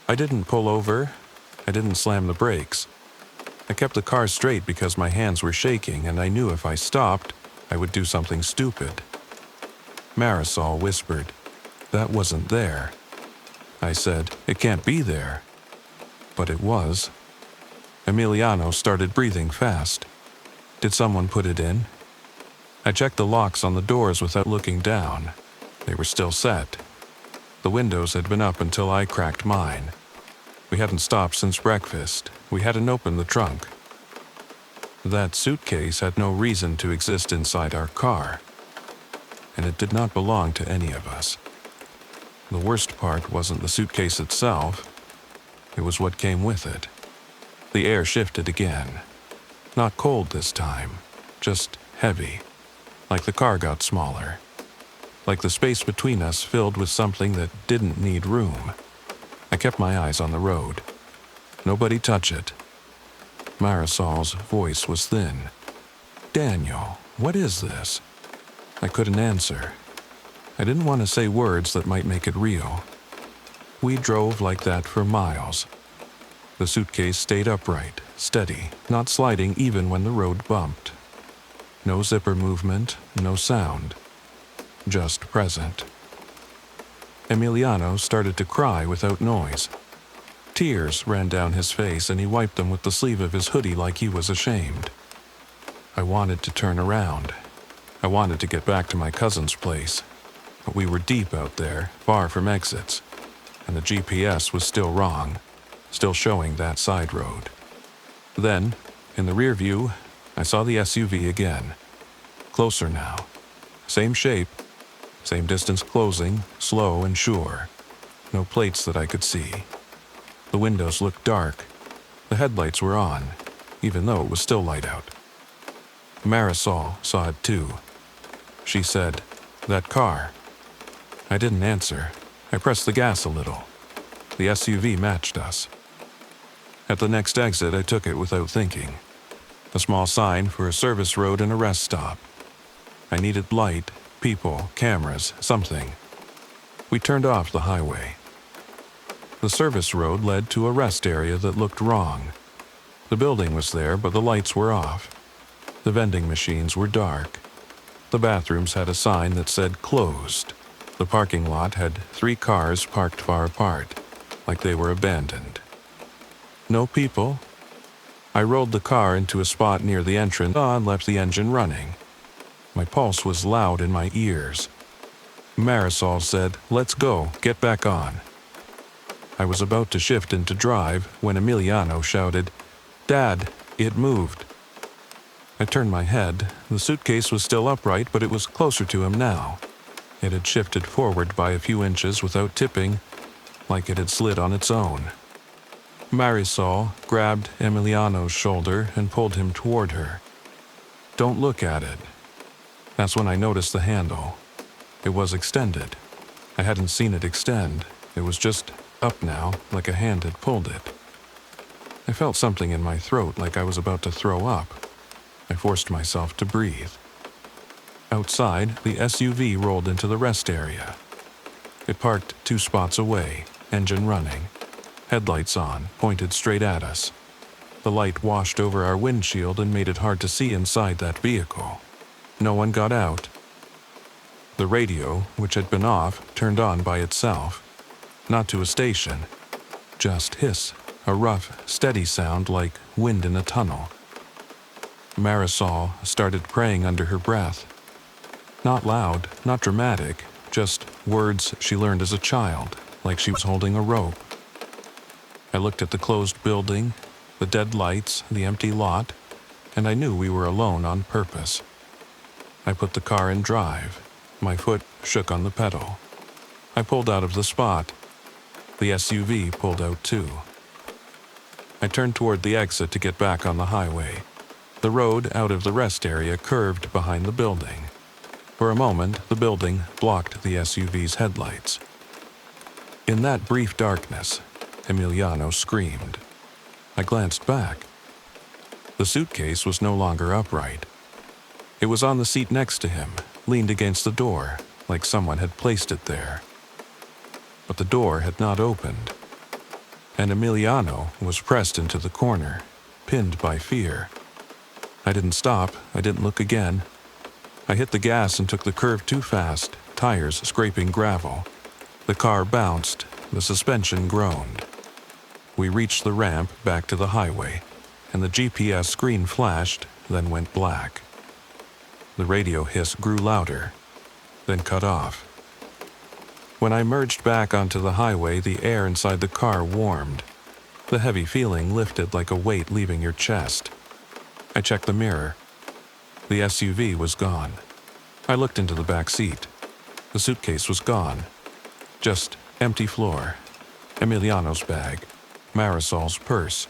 I didn't pull over. I didn't slam the brakes. I kept the car straight because my hands were shaking and I knew if I stopped, I would do something stupid. Marisol whispered, "That wasn't there." I said, "It can't be there." But it was. Emiliano started breathing fast. Did someone put it in? I checked the locks on the doors without looking down. They were still set. The windows had been up until I cracked mine. We hadn't stopped since breakfast. We hadn't opened the trunk. That suitcase had no reason to exist inside our car, and it did not belong to any of us. The worst part wasn't the suitcase itself. It was what came with it. The air shifted again. Not cold this time, just heavy, like the car got smaller, like the space between us filled with something that didn't need room. I kept my eyes on the road. "Nobody touch it." Marisol's voice was thin. "Daniel, what is this?" I couldn't answer. I didn't want to say words that might make it real. We drove like that for miles. The suitcase stayed upright, steady, not sliding even when the road bumped. No zipper movement, no sound. Just present. Emiliano started to cry without noise. Tears ran down his face and he wiped them with the sleeve of his hoodie like he was ashamed. I wanted to turn around. I wanted to get back to my cousin's place. But we were deep out there, far from exits, and the GPS was still wrong, still showing that side road. Then, in the rear view, I saw the SUV again. Closer now. Same shape, same distance closing, slow and sure. No plates that I could see. The windows looked dark. The headlights were on, even though it was still light out. Marisol saw it too. She said, "That car." I didn't answer. I pressed the gas a little. The SUV matched us. At the next exit, I took it without thinking. A small sign for a service road and a rest stop. I needed light, people, cameras, something. We turned off the highway. The service road led to a rest area that looked wrong. The building was there, but the lights were off. The vending machines were dark. The bathrooms had a sign that said closed. The parking lot had 3 cars parked far apart, like they were abandoned. No people. I rolled the car into a spot near the entrance and left the engine running. My pulse was loud in my ears. Marisol said, "Let's go, get back on." I was about to shift into drive when Emiliano shouted, "Dad, it moved." I turned my head. The suitcase was still upright, but it was closer to him now. It had shifted forward by a few inches without tipping, like it had slid on its own. Marisol grabbed Emiliano's shoulder and pulled him toward her. "Don't look at it." That's when I noticed the handle. It was extended. I hadn't seen it extend. It was just up now, like a hand had pulled it. I felt something in my throat, like I was about to throw up. I forced myself to breathe. Outside, the SUV rolled into the rest area. It parked 2 spots away, engine running. Headlights on, pointed straight at us. The light washed over our windshield and made it hard to see inside that vehicle. No one got out. The radio, which had been off, turned on by itself. Not to a station. Just hiss, a rough, steady sound like wind in a tunnel. Marisol started praying under her breath. Not loud, not dramatic, just words she learned as a child, like she was holding a rope. I looked at the closed building, the dead lights, the empty lot, and I knew we were alone on purpose. I put the car in drive. My foot shook on the pedal. I pulled out of the spot. The SUV pulled out too. I turned toward the exit to get back on the highway. The road out of the rest area curved behind the building. For a moment, the building blocked the SUV's headlights. In that brief darkness, Emiliano screamed. I glanced back. The suitcase was no longer upright. It was on the seat next to him, leaned against the door, like someone had placed it there. But the door had not opened, and Emiliano was pressed into the corner, pinned by fear. I didn't stop. I didn't look again. I hit the gas and took the curve too fast, tires scraping gravel. The car bounced. The suspension groaned. We reached the ramp back to the highway, and the GPS screen flashed, then went black. The radio hiss grew louder, then cut off. When I merged back onto the highway, the air inside the car warmed. The heavy feeling lifted like a weight leaving your chest. I checked the mirror. The SUV was gone. I looked into the back seat. The suitcase was gone. Just empty floor. Emiliano's bag. Marisol's purse.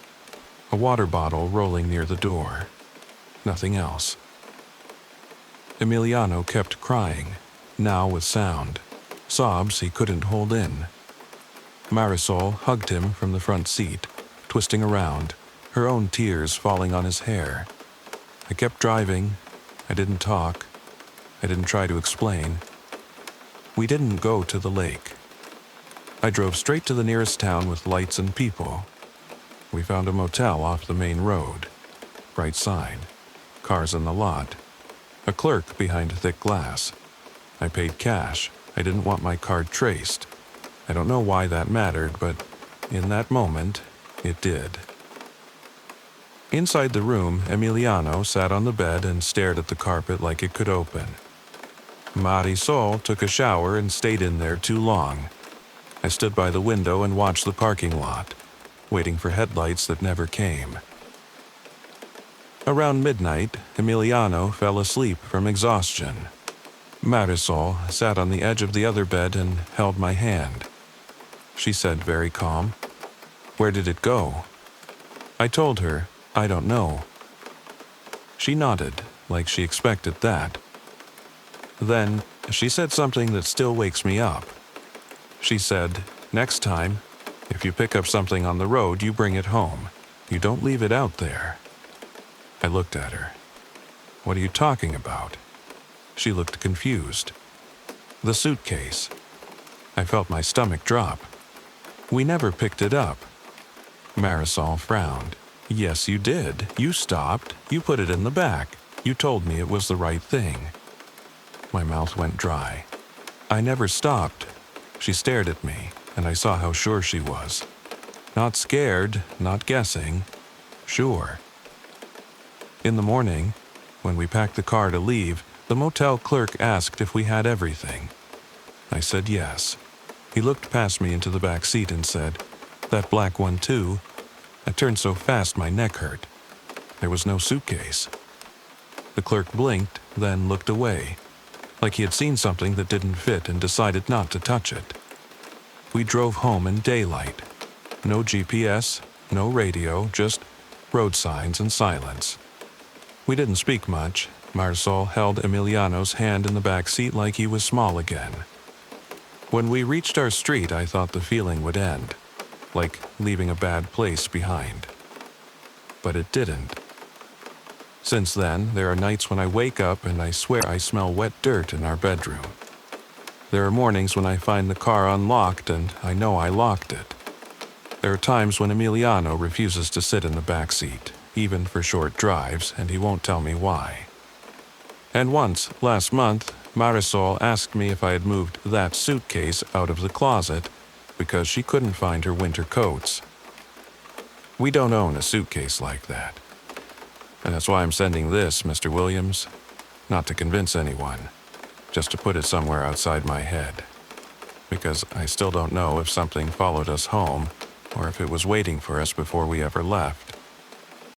A water bottle rolling near the door. Nothing else. Emiliano kept crying, now with sound. Sobs he couldn't hold in. Marisol hugged him from the front seat, twisting around, her own tears falling on his hair. I kept driving. I didn't talk. I didn't try to explain. We didn't go to the lake. I drove straight to the nearest town with lights and people. We found a motel off the main road. Bright sign. Cars in the lot. A clerk behind thick glass. I paid cash. I didn't want my card traced. I don't know why that mattered, but in that moment, it did. Inside the room, Emiliano sat on the bed and stared at the carpet like it could open. Marisol took a shower and stayed in there too long. I stood by the window and watched the parking lot, waiting for headlights that never came. Around midnight, Emiliano fell asleep from exhaustion. Marisol sat on the edge of the other bed and held my hand. She said very calm, "Where did it go?" I told her, "I don't know." She nodded, like she expected that. Then, she said something that still wakes me up. She said, "Next time, if you pick up something on the road, you bring it home. You don't leave it out there." I looked at her. "What are you talking about?" She looked confused. "The suitcase." I felt my stomach drop. "We never picked it up." Marisol frowned. "Yes, you did. You stopped. You put it in the back. You told me it was the right thing." My mouth went dry. "I never stopped." She stared at me, and I saw how sure she was. Not scared, not guessing, sure. In the morning, when we packed the car to leave, the motel clerk asked if we had everything. I said yes. He looked past me into the back seat and said, "That black one too?" I turned so fast my neck hurt. There was no suitcase. The clerk blinked, then looked away, like he had seen something that didn't fit and decided not to touch it. We drove home in daylight. No GPS, no radio, just road signs and silence. We didn't speak much. Marisol held Emiliano's hand in the back seat like he was small again. When we reached our street, I thought the feeling would end, like leaving a bad place behind. But it didn't. Since then, there are nights when I wake up and I swear I smell wet dirt in our bedroom. There are mornings when I find the car unlocked and I know I locked it. There are times when Emiliano refuses to sit in the back seat, even for short drives, and he won't tell me why. And once, last month, Marisol asked me if I had moved that suitcase out of the closet because she couldn't find her winter coats. We don't own a suitcase like that. And that's why I'm sending this, Mr. Williams. Not to convince anyone, just to put it somewhere outside my head. Because I still don't know if something followed us home or if it was waiting for us before we ever left.